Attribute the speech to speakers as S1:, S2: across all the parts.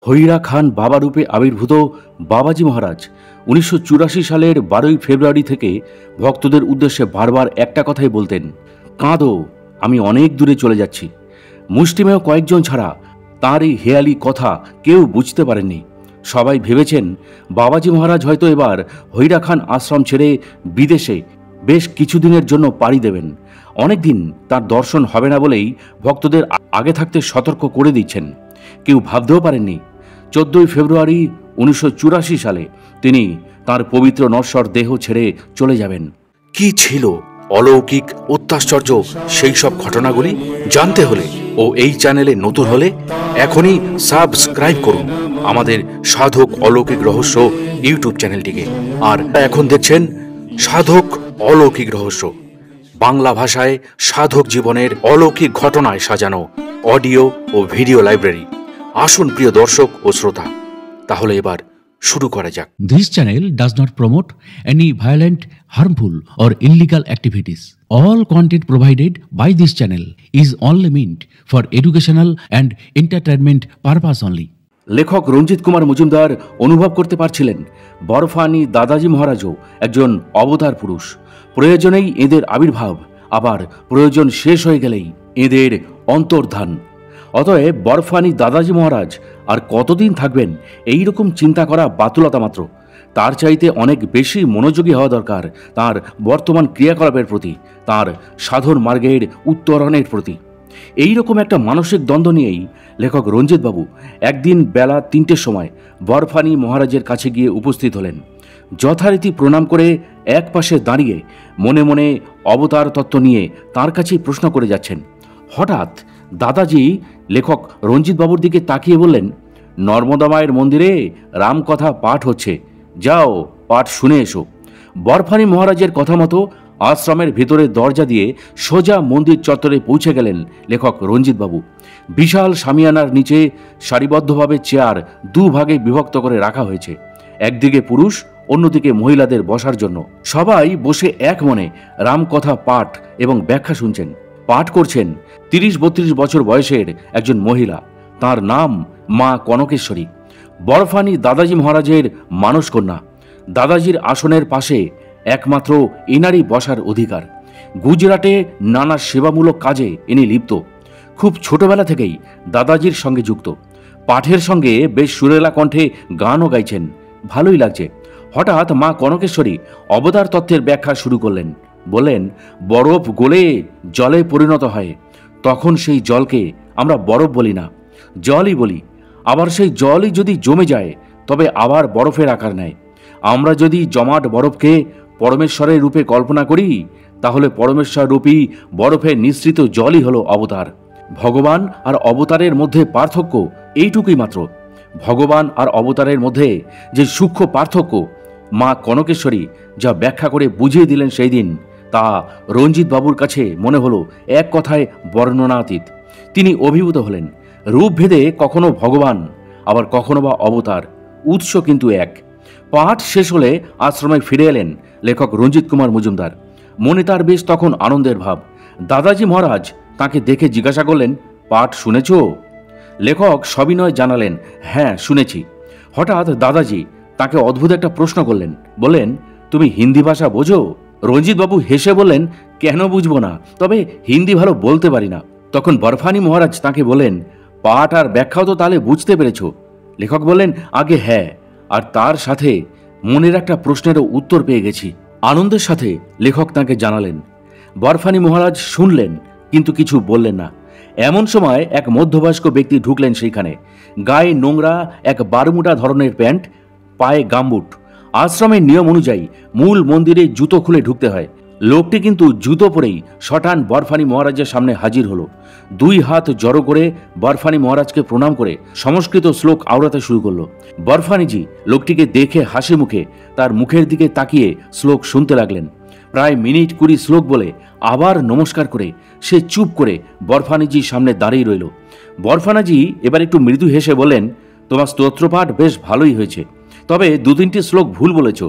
S1: হৈরা খান বাবা রূপে আবির্ভূত বাবাজি মহারাজ ১৯৮৪ সালের ১২ই ফেব্রুয়ারি থেকে ভক্তদের উদ্দেশ্যে বারবার একটা কথাই বলতেন, কাঁদো, আমি অনেক দূরে চলে যাচ্ছি। মুষ্টিমেয় কয়েকজন ছাড়া তাঁর এই হেয়ালি কথা কেউ বুঝতে পারেননি। সবাই ভেবেছেন বাবাজি মহারাজ হয়তো এবার হৈরা খান আশ্রম ছেড়ে বিদেশে বেশ কিছুদিনের জন্য পাড়ি দেবেন। অনেকদিন তার দর্শন হবে না বলেই ভক্তদের আগে থাকতে সতর্ক করে দিচ্ছেন। কেউ ভাবতেও পারেননি ১৪ই ফেব্রুয়ারি ১৯৮৪ সালে তিনি তার পবিত্র নশ্বর দেহ ছেড়ে চলে যাবেন। কি ছিল অলৌকিক অত্যাশ্চর্য সেই সব ঘটনাগুলি জানতে হলে ও এই চ্যানেলে নতুন হলে এখনই সাবস্ক্রাইব করুন আমাদের সাধক অলৌকিক রহস্য ইউটিউব চ্যানেলটিকে। আর এখন দেখছেন সাধক অলৌকিক রহস্য, বাংলা ভাষায় সাধক জীবনের অলৌকিক ঘটনায় সাজানো অডিও ও ভিডিও লাইব্রেরি। আসুন প্রিয় দর্শক ও শ্রোতা, তাহলে এবার শুরু করা যাক।
S2: This channel does not promote any violent, harmful or illegal activities. All content provided by this channel is only meant for educational and entertainment purpose only.
S1: লেখক রঞ্জিত কুমার মজুমদার অনুভব করতে পারছিলেন বরফানি দাদাজি মহারাজও একজন অবতার পুরুষ। প্রয়োজনেই এদের আবির্ভাব, আবার প্রয়োজন শেষ হয়ে গেলেই এদের অন্তর্ধান। অতএব বরফানি দাদাজি মহারাজ আর কতদিন থাকবেন এই রকম চিন্তা করা বাতুলতা মাত্র। তার চাইতে অনেক বেশি মনোযোগী হওয়া দরকার তার বর্তমান ক্রিয়াকলাপের প্রতি, তার সাধন মার্গের উত্তরণের প্রতি। এই রকম একটা মানসিক দ্বন্দ্ব নিয়েই লেখক রঞ্জিতবাবু একদিন বেলা ৩টের সময় বরফানি মহারাজের কাছে গিয়ে উপস্থিত হলেন। যথারীতি প্রণাম করে এক পাশে দাঁড়িয়ে মনে মনে অবতার তত্ত্ব নিয়ে তার কাছেই প্রশ্ন করে যাচ্ছেন। হঠাৎ দাদাজি লেখক রঞ্জিতবাবুর দিকে তাকিয়ে বললেন, নর্মদা মায়ের মন্দিরে রামকথা পাঠ হচ্ছে, যাও পাঠ শুনে এসো। বরফানি মহারাজের কথা মতো আশ্রমের ভিতরে দরজা দিয়ে সোজা মন্দির চত্বরে পৌঁছে গেলেন লেখক রঞ্জিতবাবু। বিশাল শামিয়ানার নিচে সারিবদ্ধভাবে চেয়ার দুভাগে বিভক্ত করে রাখা হয়েছে, একদিকে পুরুষ, অন্যদিকে মহিলাদের বসার জন্য। সবাই বসে এক মনে রামকথা পাঠ এবং ব্যাখ্যা শুনছেন। পাঠ করছেন ৩০-৩২ বছর বয়সের একজন মহিলা, তার নাম মা কনকেশ্বরী, বরফানি দাদাজি মহারাজের মানস কন্যা। দাদাজির আসনের পাশে একমাত্র এনারই বসার অধিকার। গুজরাটে নানা সেবামূলক কাজে ইনি লিপ্ত। খুব ছোটবেলা থেকেই দাদাজির সঙ্গে যুক্ত। পাঠের সঙ্গে বেশ সুরেলা কণ্ঠে গানও গাইছেন, ভালোই লাগছে। হঠাৎ মা কনকেশ্বরী অবতার তত্ত্বের ব্যাখ্যা শুরু করলেন। বললেন, বরফ গলে জলে পরিণত হয়, তখন সেই জলকে আমরা বরফ বলি না, জলই বলি। আবার সেই জলই যদি জমে যায় তবে আবার বরফের আকার নেয়। আমরা যদি জমাট বরফকে পরমেশ্বরের রূপে কল্পনা করি, তাহলে পরমেশ্বর রূপী বরফের নিঃসৃত জলই হলো অবতার। ভগবান আর অবতারের মধ্যে পার্থক্য এইটুকুই মাত্র। ভগবান আর অবতারের মধ্যে যে সূক্ষ্ম পার্থক্য মা কনকেশ্বরী যা ব্যাখ্যা করে বুঝিয়ে দিলেন সেই দিন, তা রঞ্জিত বাবুর কাছে মনে হলো এক কথায় বর্ণনাতীত। তিনি অভিভূত হলেন। রূপভেদে কখনো ভগবান, আবার কখনো বা অবতার, উৎস কিন্তু এক। পাঠ শেষ হলে আশ্রমে ফিরে এলেন লেখক রঞ্জিত কুমার মজুমদার। মনে তার বেশ তখন আনন্দের ভাব। দাদাজি মহারাজ তাকে দেখে জিজ্ঞাসা করলেন, পাঠ শুনেছ? লেখক সবিনয় জানালেন, হ্যাঁ শুনেছি। হঠাৎ দাদাজি তাকে অদ্ভুত একটা প্রশ্ন করলেন। বললেন, তুমি হিন্দি ভাষা বোঝো? রঞ্জিতবাবু হেসে বললেন, কেন বুঝবো না, তবে হিন্দি ভালো বলতে পারি না। তখন বরফানি মহারাজ তাকে বললেন, পাঠ আর ব্যাখ্যাও তো তাহলে বুঝতে পেরেছ? লেখক বললেন, আগে হ্যাঁ, আর তার সাথে মনের একটা প্রশ্নেরও উত্তর পেয়ে গেছি। আনন্দের সাথে লেখক তাকে জানালেন। বরফানি মহারাজ শুনলেন কিন্তু কিছু বললেন না। এমন সময় এক মধ্যবয়স্ক ব্যক্তি ঢুকলেন সেইখানে। গায়ে নোংরা এক বারমুটা ধরনের প্যান্ট, পায়ে গামবুট। আশ্রমের নিয়ম অনুযায়ী মূল মন্দিরে জুতো খুলে ঢুকতে হয়। লোকটি কিন্তু জুতো পরেই শটান বরফানি মহারাজের সামনে হাজির হলো। দুই হাত জড়ো করে বরফানি মহারাজকে প্রণাম করে সংস্কৃত শ্লোক আওড়াতে শুরু করলো। বরফানিজি লোকটিকে দেখে হাসি মুখে তার মুখের দিকে তাকিয়ে শ্লোক শুনতে লাগলেন। প্রায় মিনিট ২০ শ্লোক বলে আবার নমস্কার করে সে চুপ করে বরফানিজির সামনে দাঁড়িয়ে রইল। বরফানাজি এবার একটু মৃদু হেসে বললেন, তোমার স্তোত্রপাঠ বেশ ভালোই হয়েছে, তবে ২-৩টি শ্লোক ভুল বলেছ।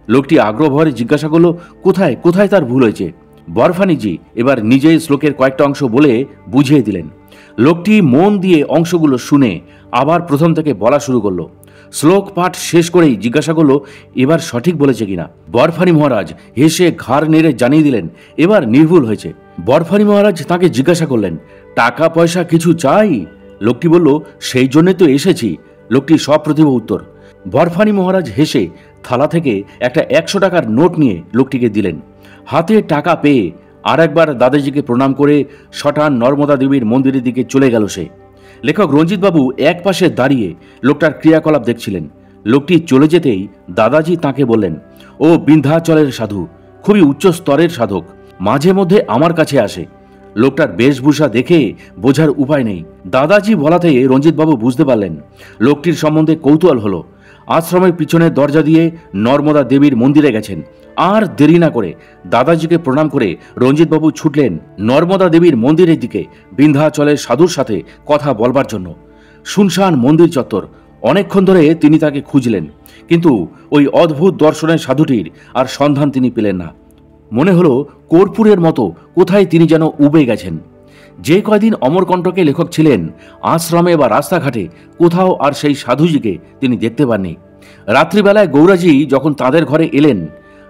S1: লোকটি আগ্রহ ভরে জিজ্ঞাসা করলো, কোথায় কোথায় তার ভুল হয়েছে? বরফানিজি এবার নিজেই শ্লোকের কয়েকটা অংশ বলে বুঝিয়ে দিলেন। লোকটি মন দিয়ে অংশগুলো শুনে আবার প্রথম থেকে বলা শুরু করলো। শ্লোক পাঠ শেষ করেই জিজ্ঞাসা করলো এবার সঠিক বলেছে কিনা। বরফানি মহারাজ হেসে ঘাড় নেড়ে জানিয়ে দিলেন এবার নির্ভুল হয়েছে। বরফানি মহারাজ তাকে জিজ্ঞাসা করলেন টাকা পয়সা কিছু চাই? লোকটি বলল সেই জন্যে তো এসেছি। লোকটি সপ্রতিভ উত্তর। বরফানি মহারাজ হেসে থালা থেকে একটা 100 টাকার নোট নিয়ে লোকটিকে দিলেন। হাতে টাকা পেয়ে আর একবার দাদাজিকে প্রণাম করে শটান নর্মদা দেবীর মন্দিরের দিকে চলে গেল সে। লেখক রঞ্জিতবাবু এক পাশে দাঁড়িয়ে লোকটার ক্রিয়াকলাপ দেখছিলেন। লোকটি চলে যেতেই দাদাজি তাকে বললেন ও বিন্ধ্যাচলের সাধু, খুবই উচ্চ স্তরের সাধক, মাঝে মধ্যে আমার কাছে আসে। লোকটার বেশভূষা দেখে বোঝার উপায় নেই। দাদাজি বলাতে রঞ্জিতবাবু বুঝতে পারলেন লোকটির সম্বন্ধে কৌতূহল হলো। আশ্রমের পিছনের দরজা দিয়ে নর্মদা দেবীর মন্দিরে গেছেন। আর দেরি না করে দাদাজিকে প্রণাম করে রঞ্জিতবাবু ছুটলেন নর্মদা দেবীর মন্দিরের দিকে বিন্ধ্যাচলের সাধুর সাথে কথা বলবার জন্য। শুনশান মন্দির চত্বর। অনেকক্ষণ ধরে তিনি তাকে খুঁজলেন, কিন্তু ওই অদ্ভুত দর্শনের সাধুটির আর সন্ধান তিনি পেলেন না। মনে হলো কর্পূরের মতো কোথায় তিনি যেন উবে গেছেন। যে কয়দিন অমরকণ্টকে লেখক ছিলেন, আশ্রমে বা রাস্তাঘাটে কোথাও আর সেই সাধুজিকে তিনি দেখতে পাননি। রাত্রিবেলায় গৌরাজি যখন তাদের ঘরে এলেন,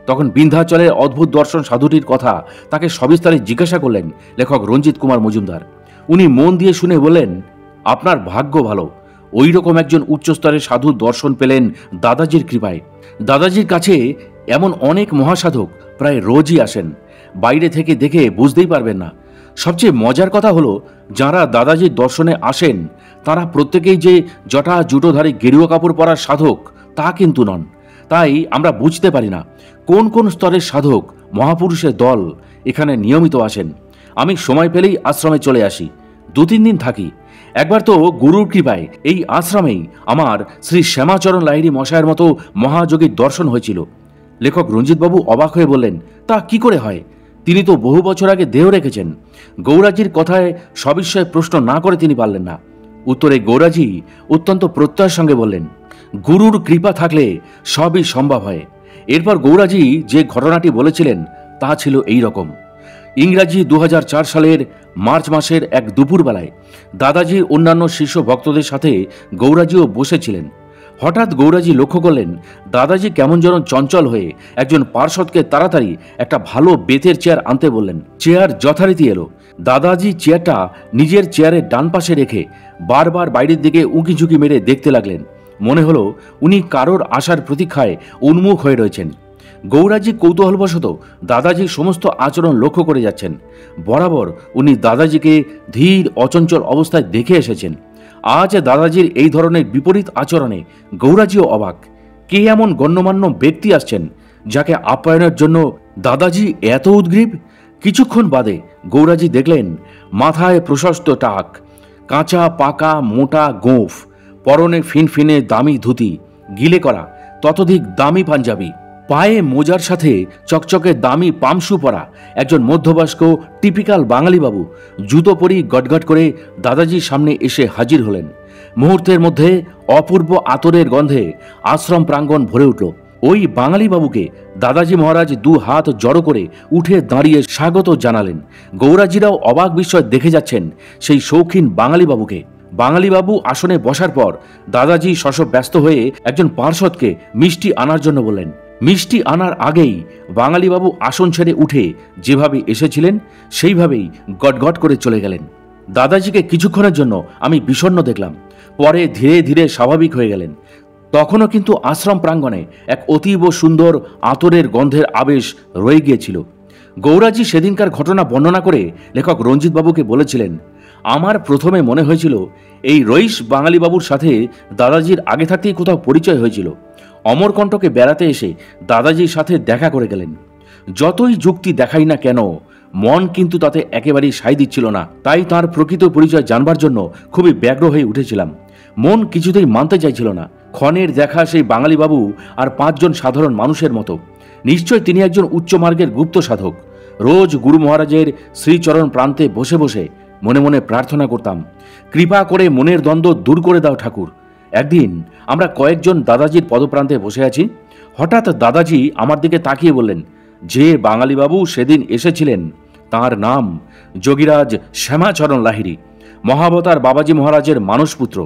S1: তখন বিন্ধ্যাচলের অদ্ভুত দর্শন সাধুটির কথা তাকে সবিস্তারে জিজ্ঞাসা করলেন লেখক রঞ্জিত কুমার মজুমদার। উনি মন দিয়ে শুনে বললেন আপনার ভাগ্য ভালো, ওই রকম একজন উচ্চস্তরের সাধু দর্শন পেলেন দাদাজির কৃপায়। দাদাজির কাছে এমন অনেক মহাসাধক প্রায় রোজই আসেন, বাইরে থেকে দেখে বুঝতেই পারবেন না। সবচেয়ে মজার কথা হলো যারা দাদাজির দর্শনে আসেন তারা প্রত্যেকেই যে জটা জুটোধারী গেরুয়া কাপড় পরার সাধক তা কিন্তু নন। তাই আমরা বুঝতে পারি না কোন কোন স্তরের সাধক মহাপুরুষের দল এখানে নিয়মিত আসেন। আমি সময় পেলেই আশ্রমে চলে আসি, 2-3 দিন থাকি। একবার তো গুরুর কৃপায় এই আশ্রমেই আমার শ্রী শ্যামাচরণ লাহিড়ী মশায়ের মতো মহাযোগীর দর্শন হয়েছিল। লেখক রঞ্জিতবাবু অবাক হয়ে বললেন তা কি করে হয়? তিনি তো বহু বছর আগে দেহ রেখেছেন। গৌরাজির কথায় সবিস্ময়ে প্রশ্ন না করে তিনি পারলেন না। উত্তরে গৌরাজি অত্যন্ত প্রত্যয়ের সঙ্গে বললেন গুরুর কৃপা থাকলে সবই সম্ভব হয়। এরপর গৌরাজি যে ঘটনাটি বলেছিলেন তা ছিল এই রকম। ইংরাজি 2004 সালের মার্চ মাসের এক দুপুরবেলায় দাদাজির অন্যান্য শীর্ষ ভক্তদের সাথে গৌরাজিও বসেছিলেন। হঠাৎ গৌরাজি লক্ষ্য করলেন দাদাজি কেমন যেন চঞ্চল হয়ে একজন পার্ষদকে তাড়াতাড়ি একটা ভালো বেতের চেয়ার আনতে বললেন। চেয়ার যথারীতি এলো। দাদাজি চেয়ারটা নিজের চেয়ারের ডান পাশে রেখে বারবার বাইরের দিকে উঁকি ঝুঁকি মেরে দেখতে লাগলেন। মনে হলো উনি কারোর আসার প্রতীক্ষায় উন্মুখ হয়ে রয়েছেন। গৌরাজি কৌতূহলবশত দাদাজির সমস্ত আচরণ লক্ষ্য করে যাচ্ছেন। বরাবর উনি দাদাজিকে ধীর অচঞ্চল অবস্থায় দেখে এসেছেন। আজ দাদাজির এই ধরনের বিপরীত আচরণে গৌরাজিও অবাক। কে এমন গণ্যমান্য ব্যক্তি আসছেন যাকে আপ্যায়নের জন্য দাদাজি এত উদ্গ্রীব? কিছুক্ষণ বাদে গৌরাজি দেখলেন মাথায় প্রশস্ত টাক, কাঁচা পাকা মোটা গোঁফ, পরনে ফিনফিনে দামি ধুতি, গিলে করা ততোধিক দামি পাঞ্জাবি, পায়ে মোজার সাথে চকচকে দামি পামশু পরা একজন মধ্যবয়স্ক টিপিক্যাল বাঙালি বাবু জুতো পরি গটগট করে দাদাজির সামনে এসে হাজির হলেন। মুহূর্তের মধ্যে অপূর্ব আতরের গন্ধে আশ্রম প্রাঙ্গণ ভরে উঠল। ওই বাঙালি বাবুকে দাদাজি মহারাজ 2 হাত জড়ো করে উঠে দাঁড়িয়ে স্বাগত জানালেন। গৌরাজিরাও অবাক বিস্ময় দেখে যাচ্ছেন সেই শৌখিন বাঙালি বাবুকে। বাঙালি বাবু আসনে বসার পর দাদাজি শশব ব্যস্ত হয়ে একজন পার্ষদকে মিষ্টি আনার জন্য বললেন। মিষ্টি আনার আগেই বাঙালিবাবু আসন ছেড়ে উঠে যেভাবে এসেছিলেন সেইভাবেই গটগট করে চলে গেলেন। দাদাজিকে কিছুক্ষণের জন্য আমি বিষণ্ণ দেখলাম, পরে ধীরে ধীরে স্বাভাবিক হয়ে গেলেন। তখনও কিন্তু আশ্রম প্রাঙ্গণে এক অতীব সুন্দর আতরের গন্ধের আবেশ রয়ে গিয়েছিল। গৌরাজি সেদিনকার ঘটনা বর্ণনা করে লেখক রঞ্জিতবাবুকে বলেছিলেন, আমার প্রথমে মনে হয়েছিল এই রইস বাঙালিবাবুর সাথে দাদাজির আগে থাকতেই কোথাও পরিচয় হয়েছিল। অমরকণ্টকে বেড়াতে এসে দাদাজির সাথে দেখা করে গেলেন। যতই যুক্তি দেখাই না কেন মন কিন্তু তাতে একেবারেই সায় দিচ্ছিল না। তাই তার প্রকৃত পরিচয় জানবার জন্য খুবই ব্যগ্র হয়ে উঠেছিলাম। মন কিছুতেই মানতে চাইছিল না। ক্ষণের দেখা সেই বাঙালিবাবু আর 5 জন সাধারণ মানুষের মতো। নিশ্চয় তিনি একজন উচ্চমার্গের গুপ্ত সাধক। রোজ গুরু মহারাজের শ্রীচরণ প্রান্তে বসে বসে মনে মনে প্রার্থনা করতাম, কৃপা করে মনের দ্বন্দ্ব দূর করে দাও ঠাকুর। একদিন আমরা কয়েকজন দাদাজির পদপ্রান্তে বসে আছি। হঠাৎ দাদাজি আমার দিকে তাকিয়ে বললেন, যে বাঙালিবাবু সেদিন এসেছিলেন তার নাম যোগীরাজ শ্যামাচরণ লাহিড়ী। মহাবতার বাবাজি মহারাজের মানসপুত্র।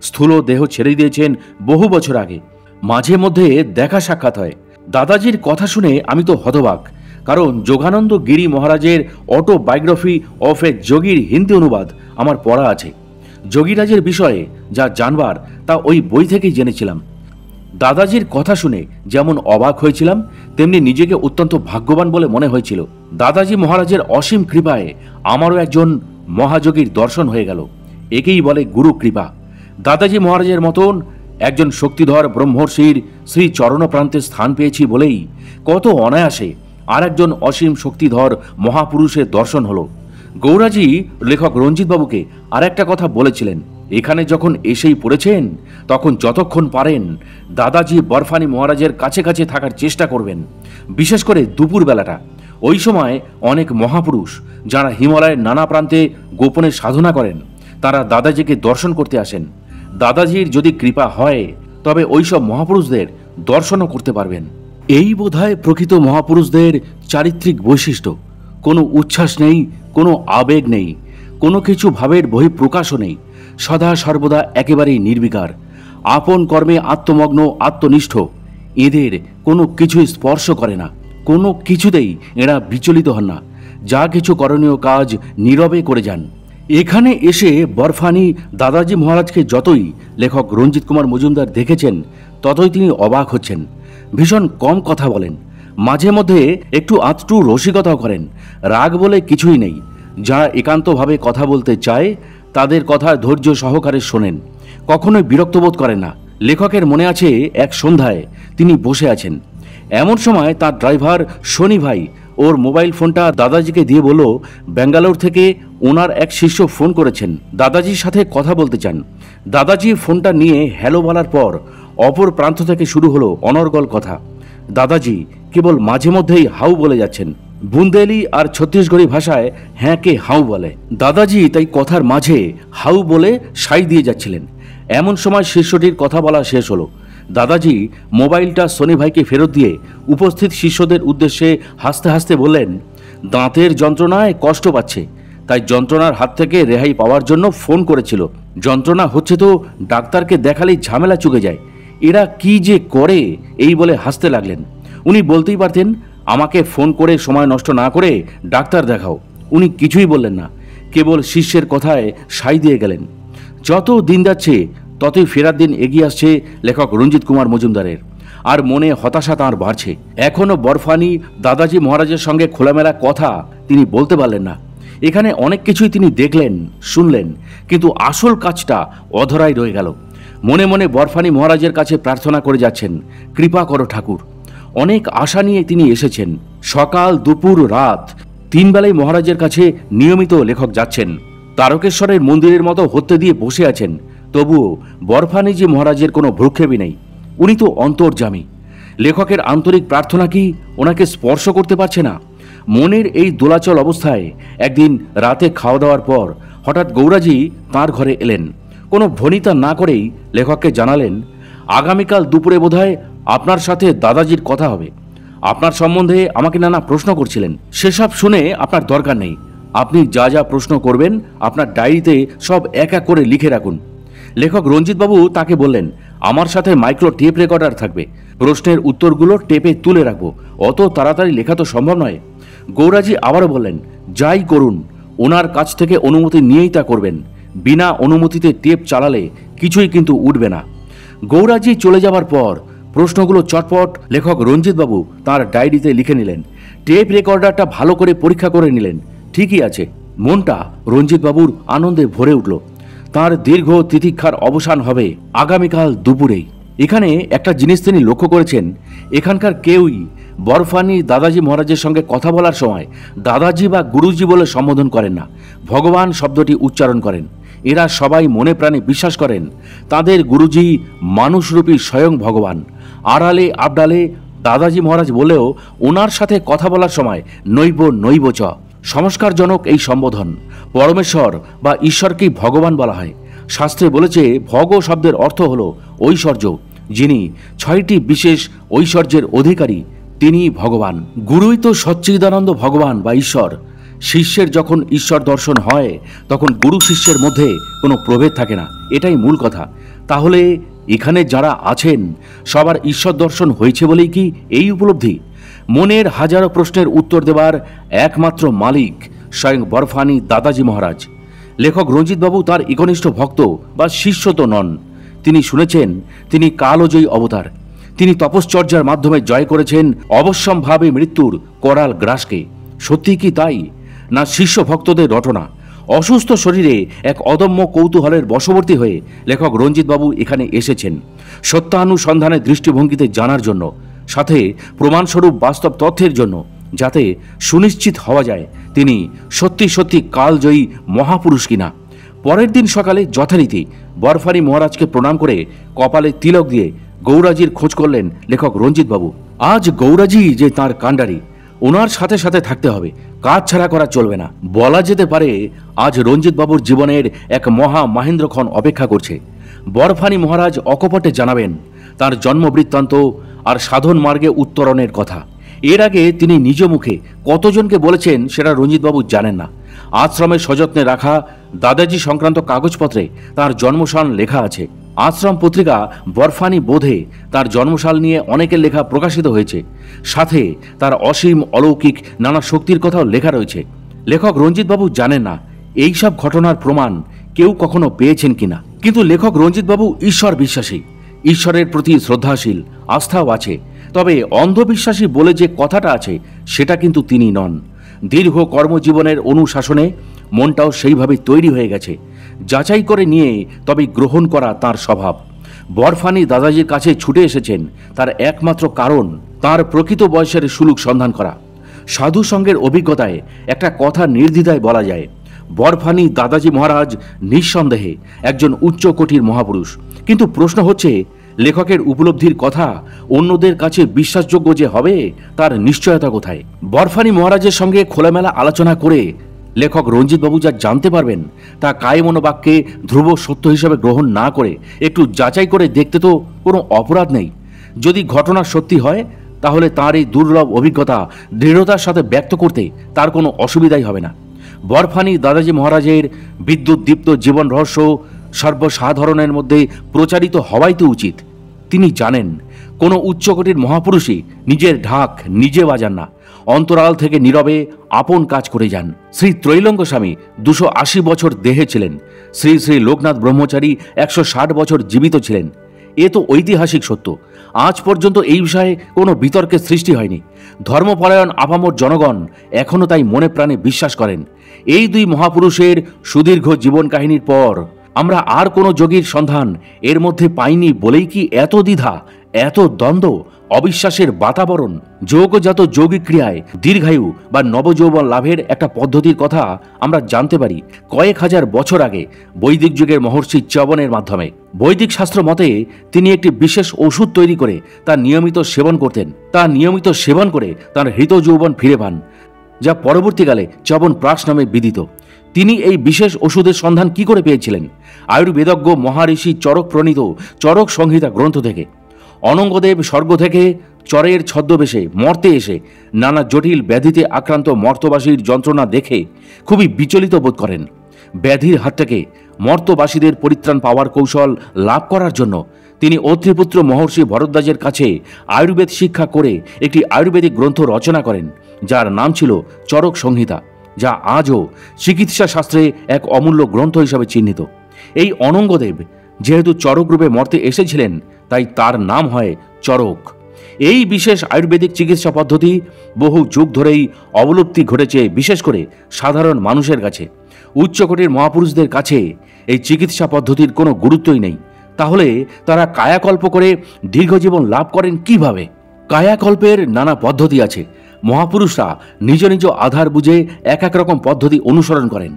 S1: স্থূল দেহ ছেড়ে দিয়েছেন বহু বছর আগে। মাঝে মধ্যে দেখা সাক্ষাৎ হয়। দাদাজির কথা শুনে আমি তো হতবাক, কারণ যোগানন্দ গিরি মহারাজের অটোবায়োগ্রাফি অফ এ যোগীর হিন্দি অনুবাদ আমার পড়া আছে। যোগীরাজের বিষয়ে যা জানবার তা ওই বই থেকেই জেনেছিলাম। দাদাজির কথা শুনে যেমন অবাক হয়েছিলাম, তেমনি নিজেকে অত্যন্ত ভাগ্যবান বলে মনে হয়েছিল। দাদাজি মহারাজের অসীম কৃপায় আমারও একজন মহাযোগীর দর্শন হয়ে গেল। একেই বলে গুরু কৃপা। দাদাজি মহারাজের মতন একজন শক্তিধর ব্রহ্মর্ষির শ্রী চরণপ্রান্তে স্থান পেয়েছি বলেই কত অনায়াসে আর একজন অসীম শক্তিধর মহাপুরুষের দর্শন হলো। গৌরাজি লেখক রঞ্জিতবাবুকে আর একটা কথা বলেছিলেন, এখানে যখন এসেই পড়েছেন তখন যতক্ষণ পারেন দাদাজি বরফানি মহারাজের কাছে কাছে থাকার চেষ্টা করবেন, বিশেষ করে দুপুর বেলাটা। ওই সময় অনেক মহাপুরুষ যারা হিমালয়ের নানা প্রান্তে গোপনে সাধনা করেন তারা দাদাজিকে দর্শন করতে আসেন। দাদাজির যদি কৃপা হয় তবে ওইসব মহাপুরুষদের দর্শনও করতে পারবেন। এই বোধহয় প্রকৃত মহাপুরুষদের চারিত্রিক বৈশিষ্ট্য। কোনো উচ্ছ্বাস নেই, কোনো আবেগ নেই, কোনো কিছু ভাবের বহিঃপ্রকাশও নেই। সদা সর্বদা একেবারেই নির্বিকার, আপন কর্মে আত্মমগ্ন, আত্মনিষ্ঠ। এদের কোনো কিছুই স্পর্শ করে না, কোনো কিছুতেই এরা বিচলিত হন না। যা কিছু করণীয় কাজ নীরবে করে যান। এখানে এসে বরফানি দাদাজি মহারাজকে যতই লেখক রঞ্জিত কুমার মজুমদার দেখেছেন ততই তিনি অবাক হচ্ছেন। ভীষণ কম কথা বলেন, মাঝে মধ্যে একটু আধটু রসিকতাও করেন। রাগ বলে কিছুই নেই। যারা একান্তভাবে কথা বলতে চায় তাদের কথা ধৈর্য সহকারে শোনেন, কখনোই বিরক্তবোধ করেন না। লেখকের মনে আছে এক সন্ধ্যায় তিনি বসে আছেন। এমন সময় তার ড্রাইভার শনি ভাই ওর মোবাইল ফোনটা দাদাজিকে দিয়ে বলল, ব্যাঙ্গালোর থেকে ওনার এক শিষ্য ফোন করেছেন, দাদাজির সাথে কথা বলতে চান। দাদাজি ফোনটা নিয়ে হ্যালো বলার পর অপর প্রান্ত থেকে শুরু হলো অনর্গল কথা। দাদাজি কেবল মাঝে মধ্যেই হাউ বলে যাচ্ছেন। বুন্দেলি আর ছত্তিশগড়ি ভাষায় হ্যাঁ কে হাউ বলে। দাদাজি তাই কথার মাঝে হাউ বলে সাই দিয়ে যাচ্ছিলেন। এমন সময় শিষ্যটির কথা বলা শেষ হলো। দাদাজি মোবাইলটা শনি ভাইকে ফেরত দিয়ে উপস্থিত শিষ্যদের উদ্দেশ্যে হাসতে হাসতে বললেন, দাঁতের যন্ত্রণায় কষ্ট পাচ্ছে, তাই যন্ত্রণার হাত থেকে রেহাই পাওয়ার জন্য ফোন করেছিল। যন্ত্রণা হচ্ছে তো ডাক্তারকে দেখালেই ঝামেলা চুকে যায়, এরা কি যে করে, এই বলে হাসতে লাগলেন। উনি বলতেই পারতেন আমাকে ফোন করে সময় নষ্ট না করে ডাক্তার দেখাও। উনি কিছুই বললেন না, কেবল শিষ্যের কথায় সাই দিয়ে গেলেন। যত দিন যাচ্ছে ততই ফেরার দিন এগিয়ে আসছে লেখক রঞ্জিত কুমার মজুমদারের, আর মনে হতাশা তাঁর বাড়ছে। এখনও বরফানি দাদাজি মহারাজের সঙ্গে খোলামেলা কথা তিনি বলতে পারলেন না। এখানে অনেক কিছুই তিনি দেখলেন, শুনলেন, কিন্তু আসল কাজটা অধরাই রয়ে গেল। মনে মনে বরফানি মহারাজের কাছে প্রার্থনা করে যাচ্ছেন, কৃপা করো ঠাকুর। অনেক আশা নিয়ে তিনি এসেছেন। সকাল, দুপুর, রাত 3 বেলাই মহারাজের কাছে নিয়মিত লেখক যাচ্ছেন। তারকেশ্বরের মন্দিরের মতো হতে দিয়ে বসে আছেন, তবুও বরফানিজি মহারাজের কোনো ভ্রুক্ষেপই নেই। উনি তো অন্তর্যামী। লেখকের আন্তরিক প্রার্থনা কি ওনাকে স্পর্শ করতে পারছে না? মনের এই দোলাচল অবস্থায় একদিন রাতে খাওয়া দাওয়ার পর হঠাৎ গৌরাজি তাঁর ঘরে এলেন। কোনো ভনিতা না করেই লেখককে জানালেন, আগামীকাল দুপুরে বোধহয় আপনার সাথে দাদাজির কথা হবে। আপনার সম্বন্ধে আমাকে নানা প্রশ্ন করছিলেন, সেসব শুনে আপনার দরকার নেই। আপনি যা যা প্রশ্ন করবেন আপনার ডায়েরিতে সব এক এক করে লিখে রাখুন। লেখক রঞ্জিতবাবু তাকে বললেন, আমার সাথে মাইক্রো টেপ রেকর্ডার থাকবে, প্রশ্নের উত্তরগুলো টেপে তুলে রাখবো, অত তাড়াতাড়ি লেখা তো সম্ভব নয়। গৌরাজি আবারও বললেন, যাই করুন ওনার কাছ থেকে অনুমতি নিয়েই তা করবেন। বিনা অনুমতিতে টেপ চালালে কিছুই কিন্তু উঠবে না। গৌরাজি চলে যাবার পর প্রশ্নগুলো চটপট লেখক রঞ্জিতবাবু তাঁর ডায়েরিতে লিখে নিলেন। টেপ রেকর্ডারটা ভালো করে পরীক্ষা করে নিলেন, ঠিকই আছে। মনটা রঞ্জিতবাবুর আনন্দে ভরে উঠল। তার দীর্ঘ তিতিক্ষার অবসান হবে আগামীকাল দুপুরেই। এখানে একটা জিনিস তিনি লক্ষ্য করেছেন, এখানকার কেউই বরফানি দাদাজি মহারাজের সঙ্গে কথা বলার সময় দাদাজি বা গুরুজি বলে সম্বোধন করেন না, ভগবান শব্দটি উচ্চারণ করেন। এরা সবাই মনে প্রাণে বিশ্বাস করেন তাদের গুরুজি মানুষরূপী স্বয়ং ভগবান। আড়ালে আবডালে দাদাজি মহারাজ বলেও ওনার সাথে কথা বলার সময় নৈব নৈব চ, সংস্কারজনক এই সম্বোধন। পরমেশ্বর বা ঈশ্বরকেই ভগবান বলা হয়। শাস্ত্রে বলেছে ভগ শব্দের অর্থ হল ঐশ্বর্য। যিনি 6টি বিশেষ ঐশ্বর্যের অধিকারী তিনি ভগবান। গুরুই তো সচ্চিদানন্দ ভগবান বা ঈশ্বর। শিষ্যের যখন ঈশ্বর দর্শন হয় তখন গুরু শিষ্যের মধ্যে কোনো প্রভেদ থাকে না, এটাই মূল কথা। তাহলে এখানে যারা আছেন সবার ঈশ্বর দর্শন হয়েছে বলেই কি এই উপলব্ধি? মনের হাজারো প্রশ্নের উত্তর দেবার একমাত্র মালিক স্বয়ং বরফানি দাদাজি মহারাজ। লেখক রঞ্জিতবাবু তার একনিষ্ঠ ভক্ত বা শিষ্য তো নন। তিনি শুনেছেন তিনি কালজয়ী অবতার। তিনি তপশ্চর্যার মাধ্যমে জয় করেছেন অবশ্যম্ভাবী মৃত্যুর করাল গ্রাসকে। সত্যি কি তাই, না শিষ্য ভক্তদের রটনা? অসুস্থ শরীরে এক অদম্য কৌতূহলের বশবর্তী হয়ে লেখক রঞ্জিতবাবু এখানে এসেছেন সত্যানুসন্ধানের দৃষ্টিভঙ্গিতে জানার জন্য, সাথে প্রমাণস্বরূপ বাস্তব তথ্যের জন্য, যাতে সুনিশ্চিত হওয়া যায় তিনি সত্যি সত্যি কালজয়ী মহাপুরুষ কিনা। পরের দিন সকালে যথারীতি বরফানি মহারাজকে প্রণাম করে কপালে তিলক দিয়ে গৌরাজির খোঁজ করলেন লেখক রঞ্জিতবাবু। আজ গৌরাজি যে তাঁর কাণ্ডারি, ওনার সাথে সাথে থাকতে হবে, কাজ ছাড়া করা চলবে না। বলা যেতে পারে আজ রঞ্জিতবাবুর জীবনের এক মহা মাহেন্দ্রক্ষণ অপেক্ষা করছে। বরফানি মহারাজ অকপটে জানাবেন তার জন্মবৃত্তান্ত আর সাধন মার্গে উত্তরণের কথা। এর আগে তিনি নিজ মুখে কতজনকে বলেছেন সেটা রঞ্জিতবাবু জানেন না। আশ্রমে সযত্নে রাখা দাদাজি সংক্রান্ত কাগজপত্রে তার জন্মসাল লেখা আছে। আশ্রম পত্রিকা বরফানি বোধে তার জন্মসাল নিয়ে অনেকের লেখা প্রকাশিত হয়েছে, সাথে তার অসীম অলৌকিক নানা শক্তির কথাও লেখা রয়েছে। লেখক রঞ্জিতবাবু জানেন না এই সব ঘটনার প্রমাণ কেউ কখনো পেয়েছেন কিনা। কিন্তু লেখক রঞ্জিতবাবু ঈশ্বর বিশ্বাসী, ঈশ্বরের প্রতি শ্রদ্ধাশীল, আস্থাও আছে। তবে অন্ধবিশ্বাসী বলে যে কথাটা আছে সেটা কিন্তু তিনি নন। দীর্ঘ কর্মজীবনের অনুশাসনে মনটাও সেইভাবে তৈরি হয়ে গেছে। যাচাই করে নিয়ে তবে গ্রহণ করা তার স্বভাব। বরফানি দাদাজির কাছে ছুটে এসেছেন তার একমাত্র কারণ তার প্রকৃত বয়সের সুলুক সন্ধান করা। সাধু সঙ্গের অভিজ্ঞতায় একটা কথা নির্দ্বিধায় বলা যায়, বরফানি দাদাজি মহারাজ নিঃসন্দেহে একজন উচ্চকোটির মহাপুরুষ। কিন্তু প্রশ্ন হচ্ছে, লেখকের উপলব্ধির কথা অন্যদের কাছে বিশ্বাসযোগ্য যে হবে তার নিশ্চয়তা কোথায়? বরফানি মহারাজের সঙ্গে খোলামেলা আলোচনা করে লেখক রঞ্জিতবাবু যা জানতে পারবেন তা কায় মনোবাক্যে ধ্রুব সত্য হিসাবে গ্রহণ না করে একটু যাচাই করে দেখতে তো কোনো অপরাধ নেই। যদি ঘটনা সত্যি হয় তাহলে তার এই দুর্লভ অভিজ্ঞতা দৃঢ়তার সাথে ব্যক্ত করতে তার কোনো অসুবিধাই হবে না। বরফানি দাদাজি মহারাজের বিদ্যুৎ দীপ্ত জীবন রহস্য সর্বসাধারণের মধ্যে প্রচারিত হওয়াই তো উচিত। তিনি জানেন কোনো উচ্চকোটির মহাপুরুষই নিজের ঢাক নিজে বাজান না, অন্তরাল থেকে নীরবে আপন কাজ করে যান। শ্রী ত্রৈলঙ্গ স্বামী 280 বছর দেহে ছিলেন, শ্রী শ্রী লোকনাথ ব্রহ্মচারী 160 বছর জীবিত ছিলেন। এ তো ঐতিহাসিক সত্য। আজ পর্যন্ত এই বিষয়ে কোনো বিতর্কের সৃষ্টি হয়নি। ধর্মপরায়ণ আপামর জনগণ এখনও তাই মনে প্রাণে বিশ্বাস করেন। এই দুই মহাপুরুষের সুদীর্ঘ জীবন কাহিনীর পর আমরা আর কোনো যোগীর সন্ধান এর মধ্যে পাইনি বলেই কি এত দ্বিধা, এত দ্বন্দ্ব, অবিশ্বাসের বাতাবরণ? যোগজাত যৌগিক ক্রিয়ায় দীর্ঘায়ু বা নবযৌবন লাভের একটা পদ্ধতির কথা আমরা জানতে পারি কয়েক হাজার বছর আগে বৈদিক যুগের মহর্ষি চ্যবনের মাধ্যমে। বৈদিক শাস্ত্র মতে তিনি একটি বিশেষ ওষুধ তৈরি করে তা নিয়মিত সেবন করতেন। তা নিয়মিত সেবন করে তার হৃত যৌবন ফিরে পান, যা পরবর্তীকালে চ্যবন প্রাশ নামে বিদিত। তিনি এই বিশেষ ওষুধের সন্ধান কি করে পেয়েছিলেন? আয়ুর্বেদজ্ঞ মহারিষি চরক প্রণীত চরক সংহিতা গ্রন্থ থেকে। অনঙ্গদেব স্বর্গ থেকে চরের ছদ্মবেশে মর্তে এসে নানা জটিল ব্যাধিতে আক্রান্ত মর্তবাসীর যন্ত্রণা দেখে খুবই বিচলিত বোধ করেন। ব্যাধির হাত থেকে মর্তবাসীদের পরিত্রাণ পাওয়ার কৌশল লাভ করার জন্য তিনি অত্রিপুত্র মহর্ষি ভরদ্বাজের কাছে আয়ুর্বেদ শিক্ষা করে একটি আয়ুর্বেদিক গ্রন্থ রচনা করেন, যার নাম ছিল চরক সংহিতা, যা আজও চিকিৎসা শাস্ত্রে এক অমূল্য গ্রন্থ হিসাবে চিহ্নিত। এই অনঙ্গদেব যেহেতু চরক রূপে মর্তে এসেছিলেন, তাই তার নাম হয় চরক। এই বিশেষ আয়ুর্বেদিক চিকিৎসা পদ্ধতি বহু যুগ ধরেই অবলুপ্তি ঘটেছে, বিশেষ করে সাধারণ মানুষের কাছে। উচ্চকোটির মহাপুরুষদের কাছে এই চিকিৎসা পদ্ধতির কোনো গুরুত্বই নেই। তাহলে তারা কায়াকল্প করে দীর্ঘজীবন লাভ করেন কিভাবে? কায়াকল্পের নানা পদ্ধতি আছে। মহাপুরুষরা নিজ নিজ আধার বুঝে এক এক রকম পদ্ধতি অনুসরণ করেন।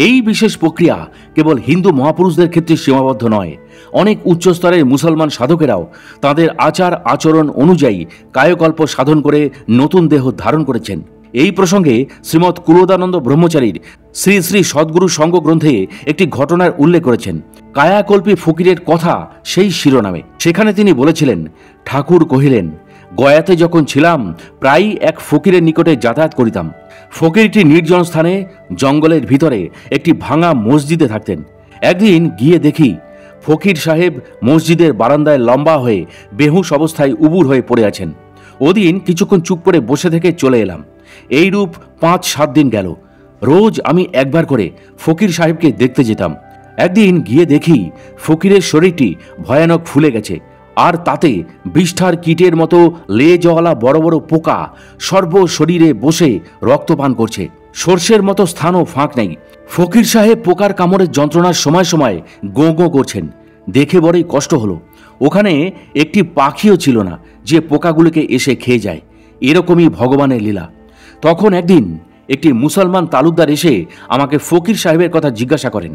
S1: এই বিশেষ প্রক্রিয়া কেবল হিন্দু মহাপুরুষদের ক্ষেত্রে সীমাবদ্ধ নয়। অনেক উচ্চস্তরের মুসলমান সাধকেরাও তাদের আচার আচরণ অনুযায়ী কায়কল্প সাধন করে নতুন দেহ ধারণ করেছেন। এই প্রসঙ্গে শ্রীমৎ কুলোদানন্দ ব্রহ্মচারীর শ্রী শ্রী সদ্গুরু সঙ্গ গ্রন্থে একটি ঘটনার উল্লেখ করেছেন। কায়াকল্পী ফকিরের কথা সেই শিরোনামে। সেখানে তিনি বলেছিলেন, ঠাকুর কহিলেন, গয়াতে যখন ছিলাম প্রায়ই এক ফকিরের নিকটে যাতায়াত করিতাম। ফকিরটি নির্জন স্থানে জঙ্গলের ভিতরে একটি ভাঙা মসজিদে থাকতেন। একদিন গিয়ে দেখি ফকির সাহেব মসজিদের বারান্দায় লম্বা হয়ে বেহুশ অবস্থায় উবুর হয়ে পড়ে আছেন। ওদিন কিছুক্ষণ চুপ করে বসে থেকে চলে এলাম। এইরূপ 5-7 দিন গেল। রোজ আমি একবার করে ফকির সাহেবকে দেখতে যেতাম। একদিন গিয়ে দেখি ফকিরের শরীরটি ভয়ানক ফুলে গেছে, আর তাতে বিষ্ঠার কীটের মতো লেজওয়ালা বড় বড় পোকা সর্ব শরীরে বসে রক্তপান করছে। সর্ষের মতো স্থানও ফাঁক নেই। ফকির সাহেব পোকার কামড়ের যন্ত্রণার সময় সময় গোঁ গোঁ করছেন। দেখে বড়ই কষ্ট হলো। ওখানে একটি পাখিও ছিল না যে পোকাগুলোকে এসে খেয়ে যায়। এরকমই ভগবানের লীলা। তখন একদিন একটি মুসলমান তালুকদার এসে আমাকে ফকির সাহেবের কথা জিজ্ঞাসা করেন।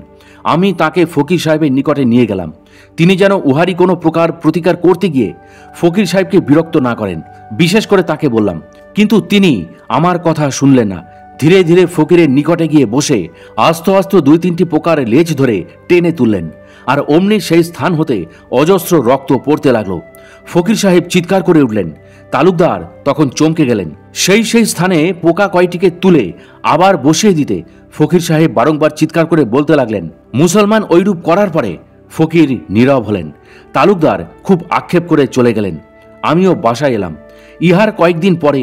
S1: আমি তাকে ফকির সাহেবের নিকটে নিয়ে গেলাম। তিনি যেন উহারই কোনো প্রকার প্রতিকার করতে গিয়ে ফকির সাহেবকে বিরক্ত না করেন, বিশেষ করে তাকে বললাম। কিন্তু তিনি আমার কথা শুনলেন না। ধীরে ধীরে ফকিরের নিকটে গিয়ে বসে আস্তে আস্তে 2-3টি পোকার লেজ ধরে টেনে তুললেন, আর অমনি সেই স্থান হতে অজস্র রক্ত পড়তে লাগলো। ফকির সাহেব চিৎকার করে উঠলেন। তালুকদার তখন চমকে গেলেন। সেই স্থানে পোকা কয়টিকে তুলে আবার বসিয়ে দিতে ফকির সাহেব বারংবার চিৎকার করে বলতে লাগলেন। মুসলমান ওইরূপ করার পরে ফকির নীরব হলেন। তালুকদার খুব আক্ষেপ করে চলে গেলেন। আমিও বাসায় এলাম। ইহার কয়েকদিন পরে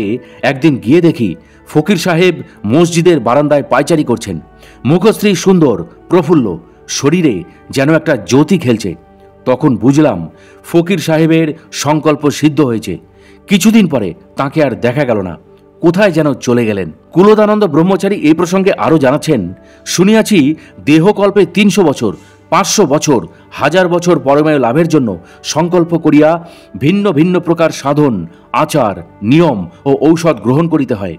S1: একদিন গিয়ে দেখি ফকির সাহেব মসজিদের বারান্দায় পায়চারি করছেন। মুখশ্রী সুন্দর, প্রফুল্ল, শরীরে যেন একটা জ্যোতি খেলছে। তখন বুঝলাম ফকির সাহেবের সংকল্প সিদ্ধ হয়েছে। কিছুদিন পরে তাকে আর দেখা গেল না, কোথায় যেন চলে গেলেন। কুলদানন্দ ব্রহ্মচারী এই প্রসঙ্গে আরও জানাচ্ছেন, শুনিয়াছি দেহকল্পে 300 বছর, 500 বছর, 1000 বছর পরমেয় লাভের জন্য সংকল্প করিয়া ভিন্ন ভিন্ন প্রকার সাধন, আচার, নিয়ম ও ঔষধ গ্রহণ করিতে হয়।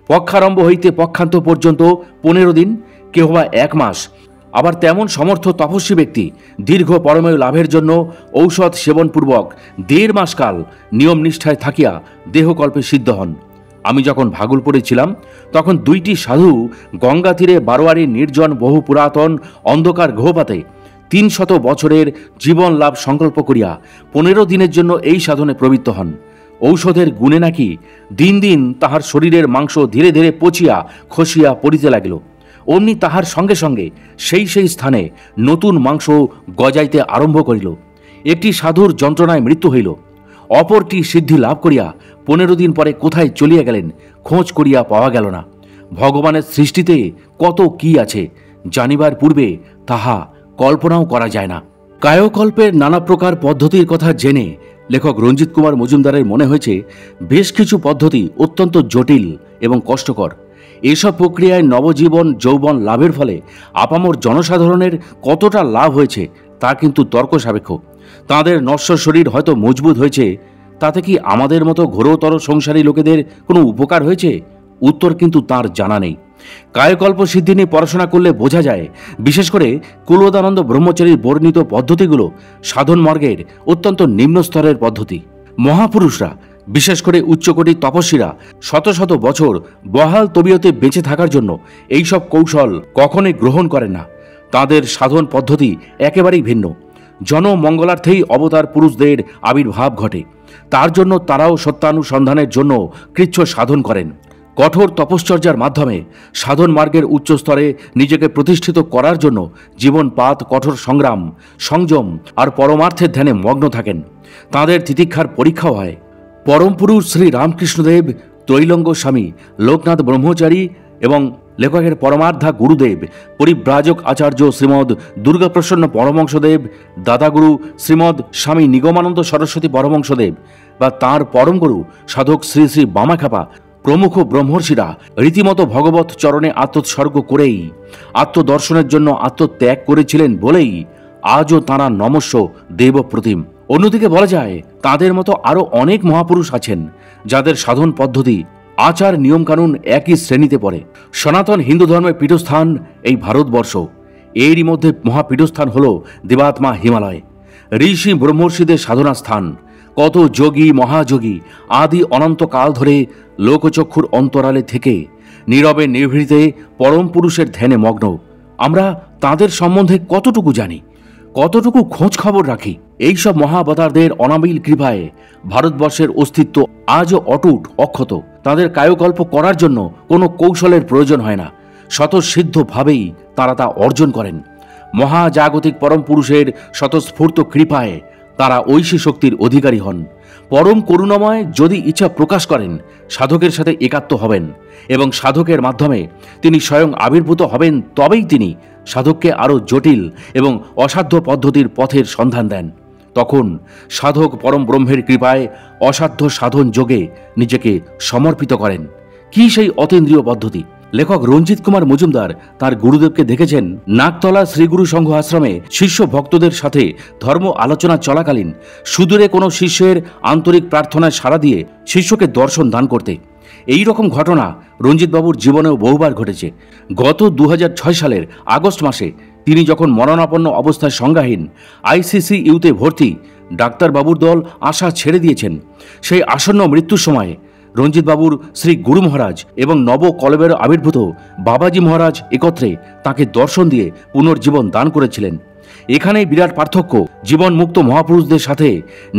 S1: পক্ষারম্ভ হইতে পক্ষান্ত পর্যন্ত 15 দিন, কেহ বা 1 মাস। আবার তেমন সমর্থ তপস্বী ব্যক্তি দীর্ঘ পরমেয় লাভের জন্য ঔষধ সেবনপূর্বক 1.5 মাস কাল নিয়ম নিষ্ঠায় থাকিয়া দেহকল্পে সিদ্ধ হন। আমি যখন ভাগলপুরে ছিলাম তখন 2টি সাধু গঙ্গা তীরে বারোয়ারি নির্জন বহু পুরাতন অন্ধকার গৃহপাতে 300 বছরের জীবন লাভ সংকল্প করিয়া 15 দিনের জন্য এই সাধনে প্রবৃত্ত হন। ঔষধের গুণে নাকি দিন দিন তাহার শরীরের মাংস ধীরে ধীরে পচিয়া খসিয়া পড়িতে লাগিল। অমনি তাহার সঙ্গে সঙ্গে সেই স্থানে নতুন মাংস গজাইতে আরম্ভ করিল। একটি সাধুর যন্ত্রণায় মৃত্যু হইল। অপরটি সিদ্ধি লাভ করিয়া 15 দিন পরে কোথায় চলিয়া গেলেন খোঁজ করিয়া পাওয়া গেল না। ভগবানের সৃষ্টিতে কত কি আছে, জানিবার পূর্বে তাহা কল্পনাও করা যায় না। কায়কল্পের নানা প্রকার পদ্ধতির কথা জেনে লেখক রঞ্জিত কুমার মজুমদারের মনে হয়েছে বেশ কিছু পদ্ধতি অত্যন্ত জটিল এবং কষ্টকর। এসব প্রক্রিয়ায় নবজীবন যৌবন লাভের ফলে আপামর জনসাধারণের কতটা লাভ হয়েছে তা কিন্তু তর্ক সাপেক্ষ। তাঁদের নশ্বর শরীর হয়তো মজবুত হয়েছে, তাতে কি আমাদের মতো ঘোরতর সংসারী লোকেদের কোনো উপকার হয়েছে? উত্তর কিন্তু তার জানা নেই। কায়কল্প সিদ্ধি নিয়ে পড়াশোনা করলে বোঝা যায়, বিশেষ করে কুলদানন্দ ব্রহ্মচারীর বর্ণিত পদ্ধতিগুলো সাধন মার্গের অত্যন্ত নিম্ন স্তরের পদ্ধতি। মহাপুরুষরা, বিশেষ করে উচ্চকোটি তপস্বীরা শত শত বছর বহাল তবিয়তে বেঁচে থাকার জন্য এইসব কৌশল কখনোই গ্রহণ করেন না। তাদের সাধন পদ্ধতি একেবারেই ভিন্ন। জনমঙ্গলার্থেই অবতার পুরুষদের আবির্ভাব ঘটে। তার জন্য তারাও সত্যানুসন্ধানের জন্য কৃচ্ছ সাধন করেন। কঠোর তপশ্চর্যার মাধ্যমে সাধন মার্গের উচ্চ স্তরে নিজেকে প্রতিষ্ঠিত করার জন্য জীবনপাত কঠোর সংগ্রাম, সংযম আর পরমার্থের ধ্যানে মগ্ন থাকেন। তাঁদের তিতিক্ষার পরীক্ষাও হয়। পরম পুরুষ শ্রী রামকৃষ্ণদেব, ত্রৈলঙ্গ স্বামী লোকনাথ ব্রহ্মচারী এবং লেখকের পরমার্ধা গুরুদেব পরিব্রাজক আচার্য শ্রীমদ দুর্গাপ্রসন্ন পরমহংসদেব, দাদাগুরু শ্রীমদ স্বামী নিগমানন্দ সরস্বতী পরমহংসদেব বা তাঁর পরমগুরু সাধক শ্রী শ্রী বামাখ্যাপা প্রমুখ ব্রহ্মর্ষিরা রীতিমতো ভগবত চরণে আত্মোৎসর্গ করেই আত্মদর্শনের জন্য আত্মত্যাগ করেছিলেন বলেই আজও তাঁরা নমস্য দেবপ্রতিম। অন্যদিকে বলা যায়, তাঁদের মতো আরও অনেক মহাপুরুষ আছেন যাদের সাধন পদ্ধতি, আচার, নিয়মকানুন একই শ্রেণীতে পড়ে। সনাতন হিন্দু ধর্মের পীঠস্থান এই ভারতবর্ষ। এরই মধ্যে মহাপীঠস্থান হল দেবাত্মা হিমালয়, ঋষি ব্রহ্মর্ষিদের সাধনা স্থান। কত যোগী মহাযোগী আদি অনন্তকাল ধরে লোকচক্ষুর অন্তরালে থেকে নীরবে নিভৃতে পরম পুরুষের ধ্যানে মগ্ন। আমরা তাঁদের সম্বন্ধে কতটুকু জানি? কতটুকু খোঁজ খবর রাখি। এইসব মহাবতারদের অনাবিল কৃপায় ভারতবর্ষের অস্তিত্ব আজও অটুট, অক্ষত। তাদের কায়কল্প করার জন্য কোনো কৌশলের প্রয়োজন হয় না, স্বতঃসিদ্ধভাবেই তারা তা অর্জন করেন। মহাজাগতিক পরম পুরুষের স্বতঃস্ফূর্ত কৃপায় তারা ঐশী শক্তির অধিকারী হন। পরম করুণাময় যদি ইচ্ছা প্রকাশ করেন, সাধকের সাথে একাত্ম হবেন এবং সাধকের মাধ্যমে তিনি স্বয়ং আবির্ভূত হবেন, তবেই তিনি সাধককে আরও জটিল এবং অসাধ্য পদ্ধতির পথের সন্ধান দেন। তখন সাধক পরম ব্রহ্মের কৃপায় অসাধ্য সাধন যোগে নিজেকে সমর্পিত করেন। কি সেই অতীন্দ্রিয় পদ্ধতি? লেখক রঞ্জিত কুমার মজুমদার তার গুরুদেবকে দেখেছেন নাগতলা শ্রীগুরু সংঘ আশ্রমে শিষ্য ভক্তদের সাথে ধর্ম আলোচনা চলাকালীন সুদূরে কোনো শিষ্যের আন্তরিক প্রার্থনায় সাড়া দিয়ে শিষ্যকে দর্শন দান করতে। এই রকম ঘটনা রঞ্জিতবাবুর জীবনেও বহুবার ঘটেছে। গত 2006 সালের আগস্ট মাসে তিনি যখন মরণাপন্ন অবস্থায় সংজ্ঞাহীন ICCUতে ভর্তি, ডাক্তারবাবুর দল আশা ছেড়ে দিয়েছেন। সেই আসন্ন মৃত্যুর সময় রঞ্জিতবাবুর শ্রী গুরু মহারাজ এবং নব কলবের আবির্ভূত বাবাজি মহারাজ একত্রে তাকে দর্শন দিয়ে পুনর্জীবন দান করেছিলেন। এখানেই বিরাট পার্থক্য জীবনমুক্ত মহাপুরুষদের সাথে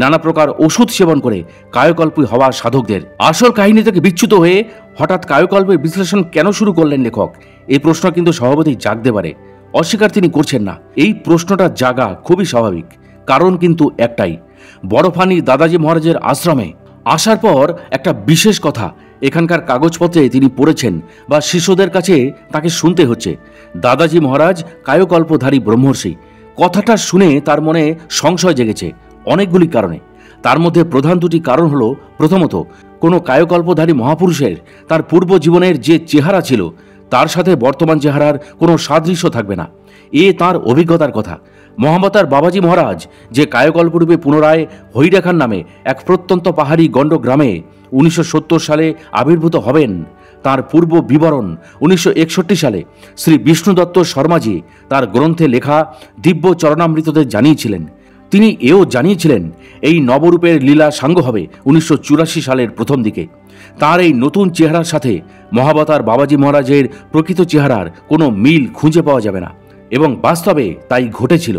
S1: নানা প্রকার ওষুধ সেবন করে কায়কল্পী হওয়া সাধকদের। আসল কাহিনী থেকে বিচ্যুত হয়ে হঠাৎ কায়কল্পের বিশ্লেষণ কেন শুরু করলেন লেখক? এই প্রশ্ন কিন্তু স্বভাবতই জাগতে পারে, অস্বীকার তিনি করছেন না। এই প্রশ্নটা জাগা খুবই স্বাভাবিক। কারণ কিন্তু একটাই, বড়ফানি দাদাজি মহারাজের আশ্রমে আসার পর একটা বিশেষ কথা এখানকার কাগজপত্রে তিনি পড়েছেন বা শিষ্যদের কাছে তাকে শুনতে হচ্ছে। দাদাজি মহারাজ কায়কল্পধারী ব্রহ্মর্ষি। কথাটা শুনে তার মনে সংশয় জেগেছে অনেকগুলি কারণে। তার মধ্যে প্রধান দুটি কারণ হলো, প্রথমত, কোনো কায়কল্পধারী মহাপুরুষের তার পূর্ব জীবনের যে চেহারা ছিল তার সাথে বর্তমান চেহারার কোনো সাদৃশ্য থাকবে না। এ তাঁর অভিজ্ঞতার কথা। মহাবতার বাবাজি মহারাজ যে কায়কল্পরূপে পুনরায় হৈরাখান নামে এক প্রত্যন্ত পাহাড়ি গণ্ড গ্রামে 1970 সালে আবির্ভূত হবেন, তার পূর্ব বিবরণ 1961 সালে শ্রী বিষ্ণুদত্ত শর্মাজি তার গ্রন্থে লেখা দিব্য চরণামৃততে জানিয়েছিলেন। তিনি এও জানিয়েছিলেন এই নবরূপের লীলা সাঙ্গ হবে 1984 সালের প্রথম দিকে। তার এই নতুন চেহারার সাথে মহাবতার বাবাজি মহারাজের প্রকৃত চেহারার কোনো মিল খুঁজে পাওয়া যাবে না, এবং বাস্তবে তাই ঘটেছিল।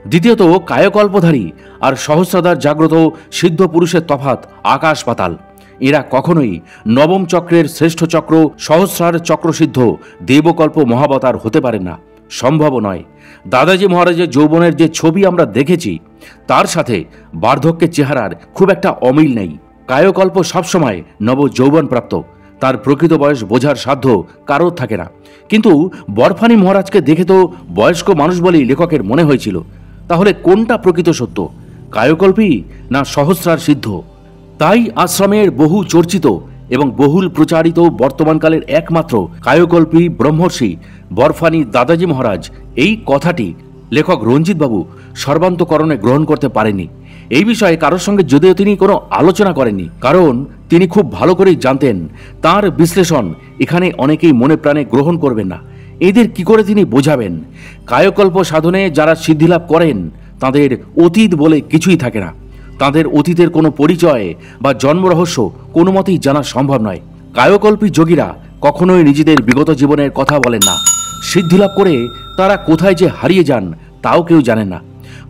S1: দ্বিতীয়ত, কায়কল্পধারী আর সহস্রাধার জাগ্রত সিদ্ধ পুরুষের তফাৎ আকাশ পাতাল। এরা কখনোই নবম চক্রের শ্রেষ্ঠ চক্র সহস্রার চক্রসিদ্ধ দেবকল্প মহাবতার হতে পারেন না, সম্ভব নয়। দাদাজি মহারাজের যৌবনের যে ছবি আমরা দেখেছি তার সাথে বার্ধক্যের চেহারার খুব একটা অমিল নেই। কায়কল্প সবসময় নব যৌবনপ্রাপ্ত, তার প্রকৃত বয়স বোঝার সাধ্য কারোর থাকে না। কিন্তু বরফানি মহারাজকে দেখে তো বয়স্ক মানুষ বলেই লেখকের মনে হয়েছিল। তাহলে কোনটা প্রকৃত সত্য, কায়কল্পী না সহস্রার সিদ্ধ? তাই আশ্রমের বহু চর্চিত এবং বহুল প্রচারিত বর্তমানকালের একমাত্র কায়কল্পী ব্রহ্মর্ষি বরফানি দাদাজি মহারাজ, এই কথাটি লেখক রঞ্জিতবাবু সর্বান্তকরণে গ্রহণ করতে পারেননি। এই বিষয়ে কারোর সঙ্গে যদিও তিনি কোনো আলোচনা করেননি, কারণ তিনি খুব ভালো করেই জানতেন তার বিশ্লেষণ এখানে অনেকেই মনে প্রাণে গ্রহণ করবেন না। এদের কি করে তিনি বোঝাবেন? কায়কল্প সাধনে যারা সিদ্ধিলাভ করেন তাদের অতীত বলে কিছুই থাকে না। তাদের অতীতের কোনো পরিচয় বা জন্মরহস্য কোনো মতেই জানা সম্ভব নয়। কায়কল্পী যোগীরা কখনোই নিজেদের বিগত জীবনের কথা বলেন না। সিদ্ধিলাভ করে তারা কোথায় যে হারিয়ে যান তাও কেউ জানেন না।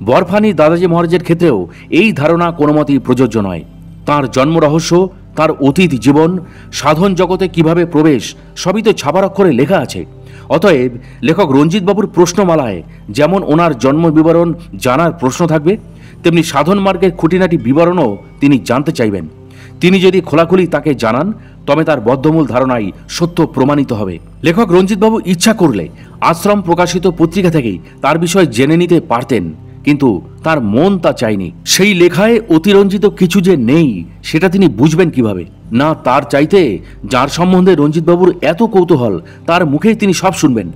S1: বরফানি দাদাজি মহারাজের ক্ষেত্রেও এই ধারণা কোনো মতেই প্রযোজ্য নয়। তাঁর জন্মরহস্য, তার অতীত জীবন, সাধন জগতে কিভাবে প্রবেশ, সবই তো ছাপার অক্ষরে লেখা আছে। অতএব লেখক রঞ্জিতবাবুর প্রশ্নমালায় যেমন ওনার জন্ম বিবরণ জানার প্রশ্ন থাকবে, তেমনি সাধন মার্গের খুঁটিনাটি বিবরণও তিনি জানতে চাইবেন। তিনি যদি খোলাখুলি তাকে জানান তবে তার বদ্ধমূল ধারণাই সত্য প্রমাণিত হবে। লেখক রঞ্জিতবাবু ইচ্ছা করলে আশ্রম প্রকাশিত পত্রিকা থেকেই তার বিষয়ে জেনে নিতে পারতেন, কিন্তু তার মন তা চায়নি। সেই লেখায় অতিরঞ্জিত কিছু যে নেই সেটা তিনি বুঝবেন কিভাবে? না, তার চাইতে যার সম্বন্ধে রঞ্জিতবাবুর এত কৌতূহল তার মুখেই তিনি সব শুনবেন।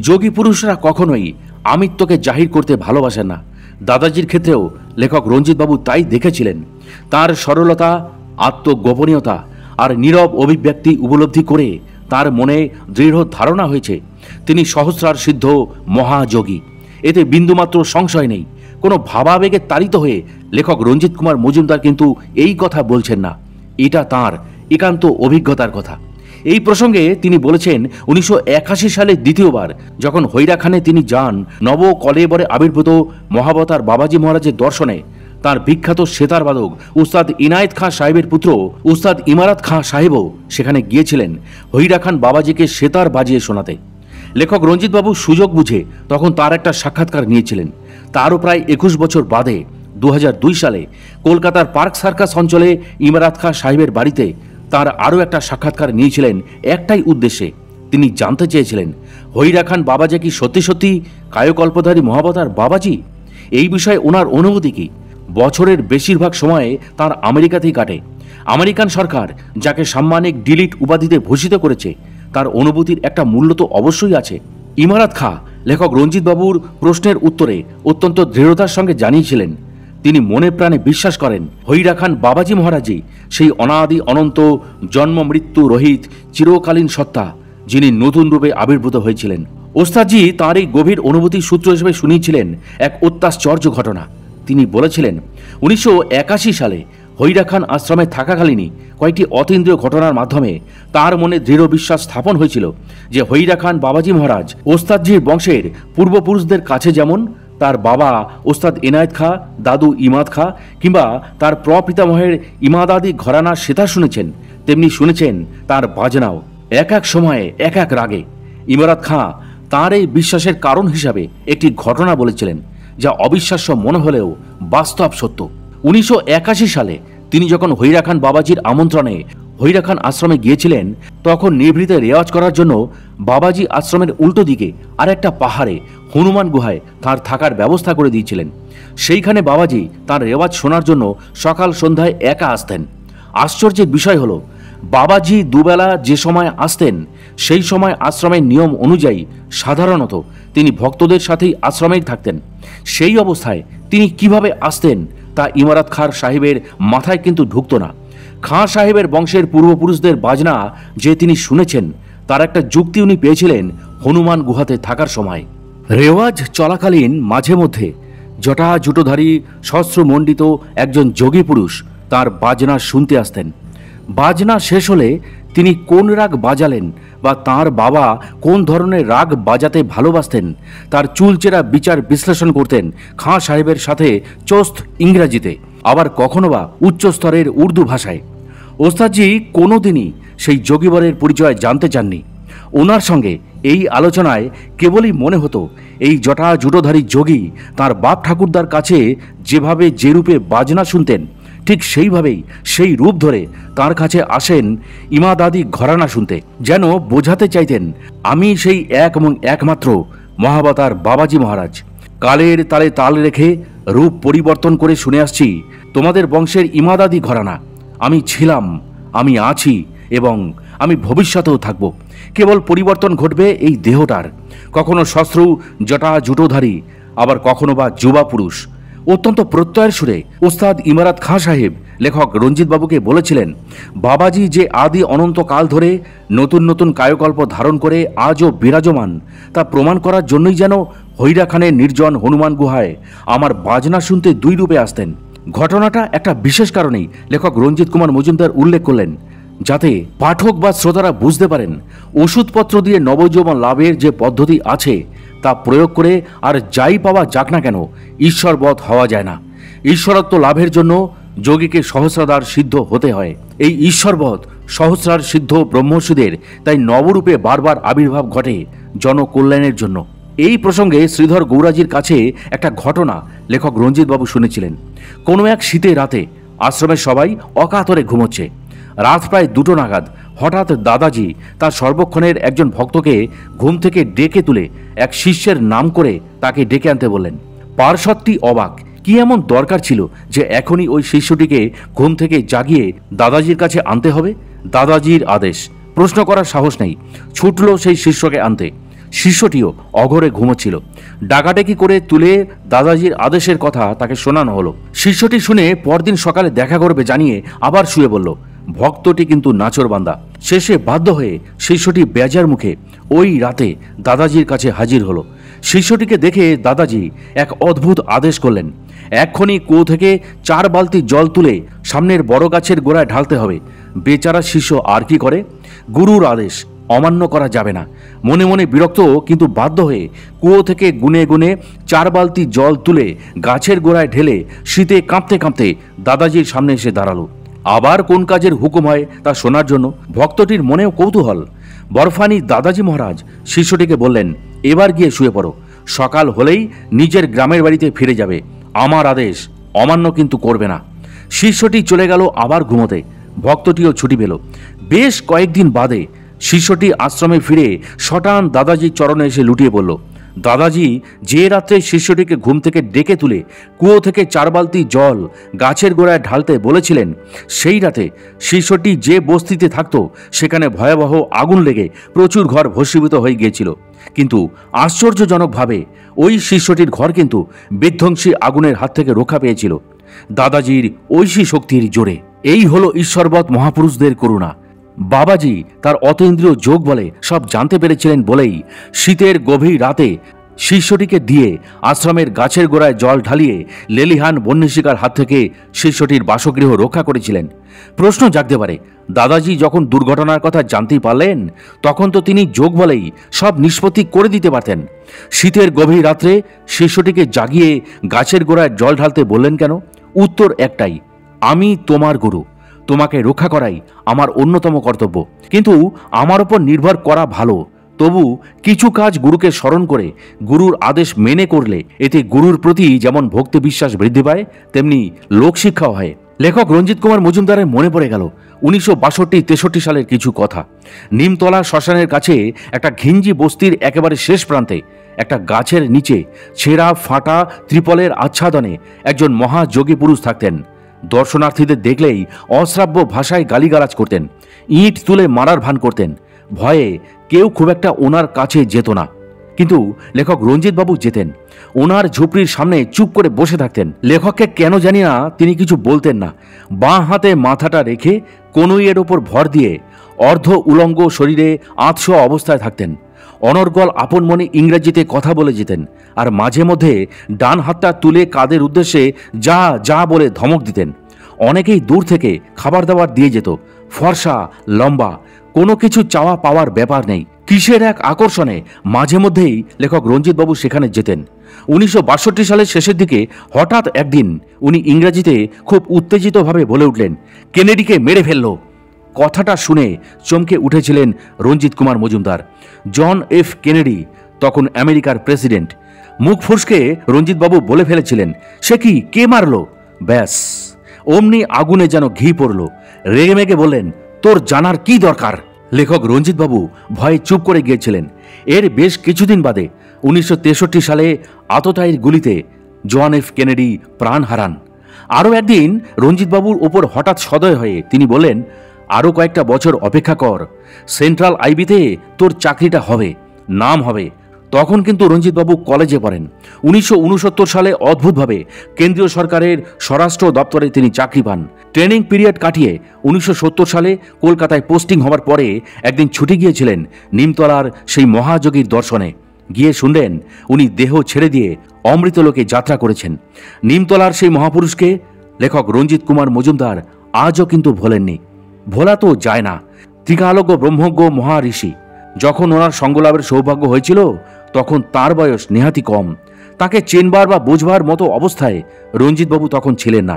S1: যোগী পুরুষরা কখনোই আমিত্বকে জাহির করতে ভালোবাসেন না। দাদাজির ক্ষেত্রেও লেখক রঞ্জিতবাবু তাই দেখেছিলেন। তার সরলতা, আত্মগোপনীয়তা আর নীরব অভিব্যক্তি উপলব্ধি করে তার মনে দৃঢ় ধারণা হয়েছে তিনি সহস্রার সিদ্ধ মহাযোগী। এতে বিন্দুমাত্র সংশয় নেই। কোনো ভাবাবেগে তাড়িত হয়ে লেখক রঞ্জিত কুমার মজুমদার কিন্তু এই কথা বলছেন না। এটা তাঁর একান্ত অভিজ্ঞতার কথা। এই প্রসঙ্গে তিনি বলেছেন 1981 সালে দ্বিতীয়বার যখন হৈরাখানে তিনি যান নব কলেবরে আবির্ভূত মহাবতার বাবাজি মহারাজের দর্শনে, তার বিখ্যাত সেতার বাদক উস্তাদ ইনায়েত খাঁ সাহেবের পুত্র উস্তাদ ইমারত খাঁ সাহেবও সেখানে গিয়েছিলেন হৈরাখান বাবাজিকে সেতার বাজিয়ে শোনাতে। লেখক রঞ্জিত বাবু সুযোগ বুঝে তখন তার একটা সাক্ষাৎকার নিয়েছিলেন। তারও প্রায় 21 বছর বাদে 2002 সালে কলকাতার পার্ক সার্কাস অঞ্চলে ইমারত খাঁ সাহেবের বাড়িতে তার আরও একটা সাক্ষাৎকার নিয়েছিলেন একটাই উদ্দেশ্যে। তিনি জানতে চেয়েছিলেন হৈরাখান বাবাজি কি সত্যি সত্যি কায়কল্পধারী মহাবতার বাবাজি? এই বিষয়ে ওনার অনুভূতি কি? বছরের বেশিরভাগ সময়ে তার আমেরিকাতেই কাটে। আমেরিকান সরকার যাকে সাম্মানিক ডিলিট উপাধিতে ভূষিত করেছে, তার অনুভূতির একটা মূল্য তো অবশ্যই আছে। ইমারত খাঁ লেখক রঞ্জিত বাবুর প্রশ্নের উত্তরে অত্যন্ত দৃঢ়তার সঙ্গে জানিয়েছিলেন তিনি মনে প্রাণে বিশ্বাস করেন হৈরাখান বাবাজি মহারাজই সেই অনাদি অনন্ত জন্ম মৃত্যু রহিত চিরকালীন সত্তা, যিনি নতুন রূপে আবির্ভূত হয়েছিলেন। ওস্তাদজি তাঁর এই গভীর অনুভূতির সূত্র হিসেবে শুনিয়েছিলেন এক অত্যাশ্চর্য ঘটনা। তিনি বলেছিলেন 1981 সালে হৈরাখান আশ্রমে থাকাকালীনই কয়েকটি অতীন্দ্রিয় ঘটনার মাধ্যমে তার মনে দৃঢ় বিশ্বাস স্থাপন হয়েছিল যে হৈরাখান বাবাজি মহারাজ ওস্তাদজির বংশের পূর্বপুরুষদের কাছে যেমন তার বাবা ওস্তাদ ইনায়েত খাঁ, দাদু ইমাদ খাঁ কিংবা তার প্রপিতামহের ইমাদাদি ঘরানা সেতার শুনেছেন, তেমনি শুনেছেন তার বাজনাও এক এক সময়ে এক এক রাগে। ইমারত খাঁ তাঁর এই বিশ্বাসের কারণ হিসাবে একটি ঘটনা বলেছিলেন যা অবিশ্বাস্য মনে হলেও বাস্তব সত্য। 1981 সালে তিনি যখন হৈরাখান বাবাজির আমন্ত্রণে হৈরাখান আশ্রমে গিয়েছিলেন, তখন নিভৃতে রেওয়াজ করার জন্য বাবাজি আশ্রমের উল্টো দিকে আর একটা পাহাড়ে হনুমান গুহায় তাঁর থাকার ব্যবস্থা করে দিয়েছিলেন। সেইখানে বাবাজি তাঁর রেওয়াজ শোনার জন্য সকাল সন্ধ্যায় একা আসতেন। আশ্চর্যের বিষয় হলো বাবাজি দুবেলা যে সময় আসতেন সেই সময় আশ্রমের নিয়ম অনুযায়ী সাধারণত তিনি ভক্তদের সাথেই আশ্রমেই থাকতেন। সেই অবস্থায় তিনি কিভাবে আসতেন তা ইমারত খাঁ সাহেবের মাথায় কিন্তু ঢুকত না। খাঁ সাহেবের বংশের পূর্বপুরুষদের বাজনা যে তিনি শুনেছেন তার একটা যুক্তি উনি পেয়েছিলেন হনুমান গুহাতে থাকার সময়। রেওয়াজ চলাকালীন মাঝে মধ্যে জটাজুটোধারী সহস্রমণ্ডিত একজন যোগী পুরুষ তার বাজনা শুনতে আসতেন। বাজনা শেষ হলে তিনি কোন রাগ বাজালেন বা তার বাবা কোন ধরনের রাগ বাজাতে ভালোবাসতেন তার চুলচেরা বিচার বিশ্লেষণ করতেন খাঁ সাহেবের সাথে চোস্ত ইংরাজিতে, আবার কখনো বা উচ্চস্তরের উর্দু ভাষায়। ওস্তাদজি কোনোদিনই সেই যোগীবরের পরিচয় জানতে চাননি। ওনার সঙ্গে এই আলোচনায় কেবলই মনে হতো এই জটাজুটোধারী যোগী তার বাপ ঠাকুরদার কাছে যেভাবে যে রূপে বাজনা শুনতেন ঠিক সেইভাবেই সেই রূপ ধরে তার কাছে আসেন ইমাদাদি ঘরানা শুনতে, যেন বোঝাতে চাইতেন আমি সেই এক এবং একমাত্র মহাবতার বাবাজি মহারাজ। কালের তালে তাল রেখে রূপ পরিবর্তন করে শুনে আসছি তোমাদের বংশের ইমাদাদি ঘরানা। আমি ছিলাম, আমি আছি এবং আমি ভবিষ্যতেও থাকব। কেবল পরিবর্তন ঘটবে এই দেহটার, কখনো শস্ত্রু জটাজুটোধারী, আবার কখনো বা যুবা পুরুষ। অত্যন্ত প্রত্যয়ের সুরে ওস্তাদ ইমারত খাঁ সাহেব লেখক রঞ্জিত বাবুকে বলেছিলেন বাবাজি যে আদি অনন্তকাল ধরে নতুন নতুন কায়কল্প ধারণ করে আজও বিরাজমান তা প্রমাণ করার জন্যই যেন হৈরাখানের নির্জন হনুমান গুহায় আমার বাজনা শুনতে দুই রূপে আসতেন। ঘটনাটা একটা বিশেষ কারণেই লেখক রঞ্জিত কুমার মজুমদার উল্লেখ করলেন, যাতে পাঠক বা শ্রোতারা বুঝতে পারেন ওষুধপত্র দিয়ে নবযৌবন লাভের যে পদ্ধতি আছে তা প্রয়োগ করে আর যাই পাওয়া যাক না কেন ঈশ্বরবৎ হওয়া যায় না। ঈশ্বরত্ব লাভের জন্য যোগীকে সহস্রাধার সিদ্ধ হতে হয়। এই ঈশ্বরবৎ সহস্রার সিদ্ধ ব্রহ্মর্ষিদের তাই নবরূপে বারবার আবির্ভাব ঘটে জনকল্যাণের জন্য। এই প্রসঙ্গে শ্রীধর গৌরাজির কাছে একটা ঘটনা লেখক রঞ্জিত বাবু শুনেছিলেন। কোনো এক শীতের রাতে আশ্রমের সবাই অকাতরে ঘুমোচ্ছে। রাত প্রায় 2টো নাগাদ হঠাৎ দাদাজি তার সর্বক্ষণের একজন ভক্তকে ঘুম থেকে ডেকে তুলে এক শিষ্যের নাম করে তাকে ডেকে আনতে বললেন। পার্শ্বদটি অবাক, কি এমন দরকার ছিল যে এখনই ওই শিষ্যটিকে ঘুম থেকে জাগিয়ে দাদাজির কাছে আনতে হবে? দাদাজির আদেশ, প্রশ্ন করার সাহস নেই, ছুটল সেই শিষ্যকে আনতে। শিষ্যটিও অঘরে ঘুমোচ্ছিল। ডাকাডাকি করে তুলে দাদাজির আদেশের কথা তাকে শোনানো হলো। শিষ্যটি শুনে পরদিন সকালে দেখা করবে জানিয়ে আবার শুয়ে বলল। ভক্তটি কিন্তু নাচরবান্দা। শেষে বাধ্য হয়ে শিষ্যটি বেজার মুখে ওই রাতে দাদাজির কাছে হাজির হলো। শিষ্যটিকে দেখে দাদাজি এক অদ্ভুত আদেশ করলেন, এক্ষুনি কুয়ো থেকে 4 বালতি জল তুলে সামনের বড় গাছের গোড়ায় ঢালতে হবে। বেচারা শিষ্য আর কি করে, গুরুর আদেশ অমান্য করা যাবে না। মনে মনে বিরক্ত কিন্তু বাধ্য হয়ে কুয়ো থেকে গুনে গুনে 4 বালতি জল তুলে গাছের গোড়ায় ঢেলে শীতে কাঁপতে কাঁপতে দাদাজির সামনে এসে দাঁড়ালো। আবার কোন কাজের হুকুম হয় তা শোনার জন্য ভক্তটির মনেও কৌতূহল। বরফানি দাদাজি মহারাজ শিষ্যটিকে বললেন, এবার গিয়ে শুয়ে পড়ো, সকাল হলেই নিজের গ্রামের বাড়িতে ফিরে যাবে, আমার আদেশ অমান্য কিন্তু করবে না। শিষ্যটি চলে গেল আবার ঘুমোতে। ভক্তটিও ছুটি পেল। বেশ কয়েকদিন বাদে শিষ্যটি আশ্রমে ফিরে শটান দাদাজির চরণে এসে লুটিয়ে পড়ল। দাদাজি যে রাত্রে শিষ্যটিকে ঘুম থেকে ডেকে তুলে কুয়ো থেকে 4 বালতি জল গাছের গোড়ায় ঢালতে বলেছিলেন, সেই রাতে শিষ্যটি যে বস্তিতে থাকত সেখানে ভয়াবহ আগুন লেগে প্রচুর ঘর ভস্মীভূত হয়ে গিয়েছিল। কিন্তু আশ্চর্যজনকভাবে ওই শিষ্যটির ঘর কিন্তু বিধ্বংসী আগুনের হাত থেকে রক্ষা পেয়েছিল দাদাজির ঐশী শক্তির জোরে। এই হলো ঈশ্বরবৎ মহাপুরুষদের করুণা। বাবাজি তার অতীন্দ্রিয় যোগ বলে সব জানতে পেরেছিলেন বলেই শীতের গভীর রাতে শিষ্যটিকে দিয়ে আশ্রমের গাছের গোড়ায় জল ঢালিয়ে লেলিহান বন্যশিকার হাত থেকে শিষ্যটির বাসগৃহ রক্ষা করেছিলেন। প্রশ্ন জাগতে পারে, দাদাজি যখন দুর্ঘটনার কথা জানতেই পারলেন তখন তো তিনি যোগ বলেই সব নিষ্পত্তি করে দিতে পারতেন। শীতের গভীর রাত্রে শিষ্যটিকে জাগিয়ে গাছের গোড়ায় জল ঢালতে বললেন কেন? উত্তর একটাই, আমি তোমার গুরু, তোমাকে রক্ষা করাই আমার অন্যতম কর্তব্য। কিন্তু আমার ওপর নির্ভর করা ভালো, তবু কিছু কাজ গুরুকে স্মরণ করে গুরুর আদেশ মেনে করলে এতে গুরুর প্রতি যেমন ভক্তি বিশ্বাস বৃদ্ধি পায় তেমনি লোকশিক্ষাও হয়। লেখক রঞ্জিত কুমার মজুমদারের মনে পড়ে গেল 1962-63 সালের কিছু কথা। নিমতলা শ্মশানের কাছে একটা ঘিঞ্জি বস্তির একেবারে শেষ প্রান্তে একটা গাছের নিচে ছেঁড়া ফাটা ত্রিপলের আচ্ছাদনে একজন মহাযোগী পুরুষ থাকতেন। দর্শনার্থীদের দেখলেই অশ্রাব্য ভাষায় গালিগালাজ করতেন, ইট তুলে মারার ভান করতেন। ভয়ে কেউ খুব একটা ওনার কাছে যেত না। কিন্তু লেখক রঞ্জিত বাবু যেতেন। ওনার ঝুপড়ির সামনে চুপ করে বসে থাকতেন। লেখককে কেন জানি না তিনি কিছু বলতেন না। বাঁ হাতে মাথাটা রেখে কনুইয়ের ওপর ভর দিয়ে অর্ধ উলঙ্গ শরীরে আধশোয়া অবস্থায় থাকতেন। অনর্গল আপন মনে ইংরেজিতে কথা বলে যেতেন আর মাঝে মধ্যে ডান হাতটা তুলে কাদের উদ্দেশ্যে যা যা বলে ধমক দিতেন। অনেকেই দূর থেকে খাবার দাবার দিয়ে যেত। ফর্সা, লম্বা, কোনো কিছু চাওয়া পাওয়ার ব্যাপার নেই। কিসের এক আকর্ষণে মাঝে মধ্যেই লেখক রঞ্জিত বাবু সেখানে যেতেন। 1962 সালের শেষের দিকে হঠাৎ একদিন উনি ইংরেজিতে খুব উত্তেজিতভাবে বলে উঠলেন, কেনেডিকে মেরে ফেলল। কথাটা শুনে চমকে উঠেছিলেন Ranjit Kumar Majumdar. John F Kennedy তখন আমেরিকার প্রেসিডেন্ট। মুখ ফুসকে রঞ্জিতবাবু বলে ফেলেছিলেন, সে কি, কে মারল? ব্যাস অমনি আগুনে যেন ঘি পড়ল। রেগেমেগে বললেন, তোর জানার কি দরকার? লেখক রঞ্জিতবাবু ভয়ে চুপ করে গিয়েছিলেন। এর বেশ কিছুদিন বাদে 1963 সালে আততায়ীর গুলিতে জন এফ কেনেডি প্রাণ হারান। আরও একদিন রঞ্জিতবাবুর ওপর হঠাৎ সদয় হয়ে তিনি বললেন, আরও কয়েকটা বছর অপেক্ষা কর, সেন্ট্রাল আইবিতে তোর চাকরিটা হবে, নাম হবে। তখন কিন্তু রঞ্জিতবাবু কলেজে পড়েন। 1969 সালে অদ্ভুতভাবে কেন্দ্রীয় সরকারের স্বরাষ্ট্র দপ্তরে তিনি চাকরি পান। ট্রেনিং পিরিয়ড কাটিয়ে 1970 সালে কলকাতায় পোস্টিং হওয়ার পরে একদিন ছুটি গিয়েছিলেন নিমতলার সেই মহাযোগীর দর্শনে। গিয়ে শুনলেন উনি দেহ ছেড়ে দিয়ে অমৃতলোকে যাত্রা করেছেন। নিমতলার সেই মহাপুরুষকে লেখক রঞ্জিত কুমার মজুমদার আজও কিন্তু ভোলেননি। ভোলা তো যায় না। ত্রিকালজ্ঞ ব্রহ্মজ্ঞ মহাঋষি। যখন ওনার সঙ্গলাভের সৌভাগ্য হয়েছিল তখন তার বয়স নেহাতি কম। তাকে চেনবার বা বুঝবার মতো অবস্থায় রঞ্জিতবাবু তখন ছিলেন না।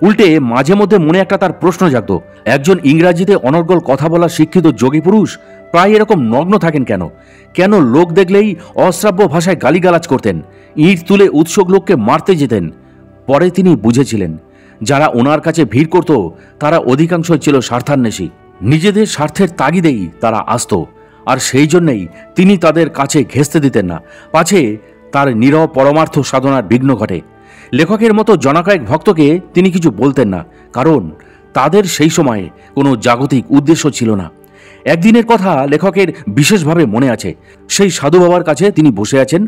S1: উল্টে মাঝে মধ্যে মনে একটা তার প্রশ্ন জাগত, একজন ইংরাজিতে অনর্গল কথা বলা শিক্ষিত যোগী পুরুষ প্রায় এরকম নগ্ন থাকেন কেন? কেন লোক দেখলেই অশ্রাব্য ভাষায় গালিগালাজ করতেন, ইট তুলে উৎসুক লোককে মারতে যেতেন? পরে তিনি বুঝেছিলেন যারা ওনার কাছে ভিড় করত তারা অধিকাংশ ছিল স্বার্থান্বেষী। নিজেদের স্বার্থের তাগিদেই তারা আসত, আর সেই জন্যই তিনি তাদের কাছে ঘেঁষতে দিতেন না, পাছে তার নীরব পরমার্থ সাধনার বিঘ্ন ঘটে। লেখকের মতো জনকয়েক ভক্তকে তিনি কিছু বলতেন না, কারণ তাদের সেই সময়ে কোনো জাগতিক উদ্দেশ্য ছিল না। একদিনের কথা লেখকের বিশেষভাবে মনে আছে। সেই সাধু বাবার কাছে তিনি বসে আছেন।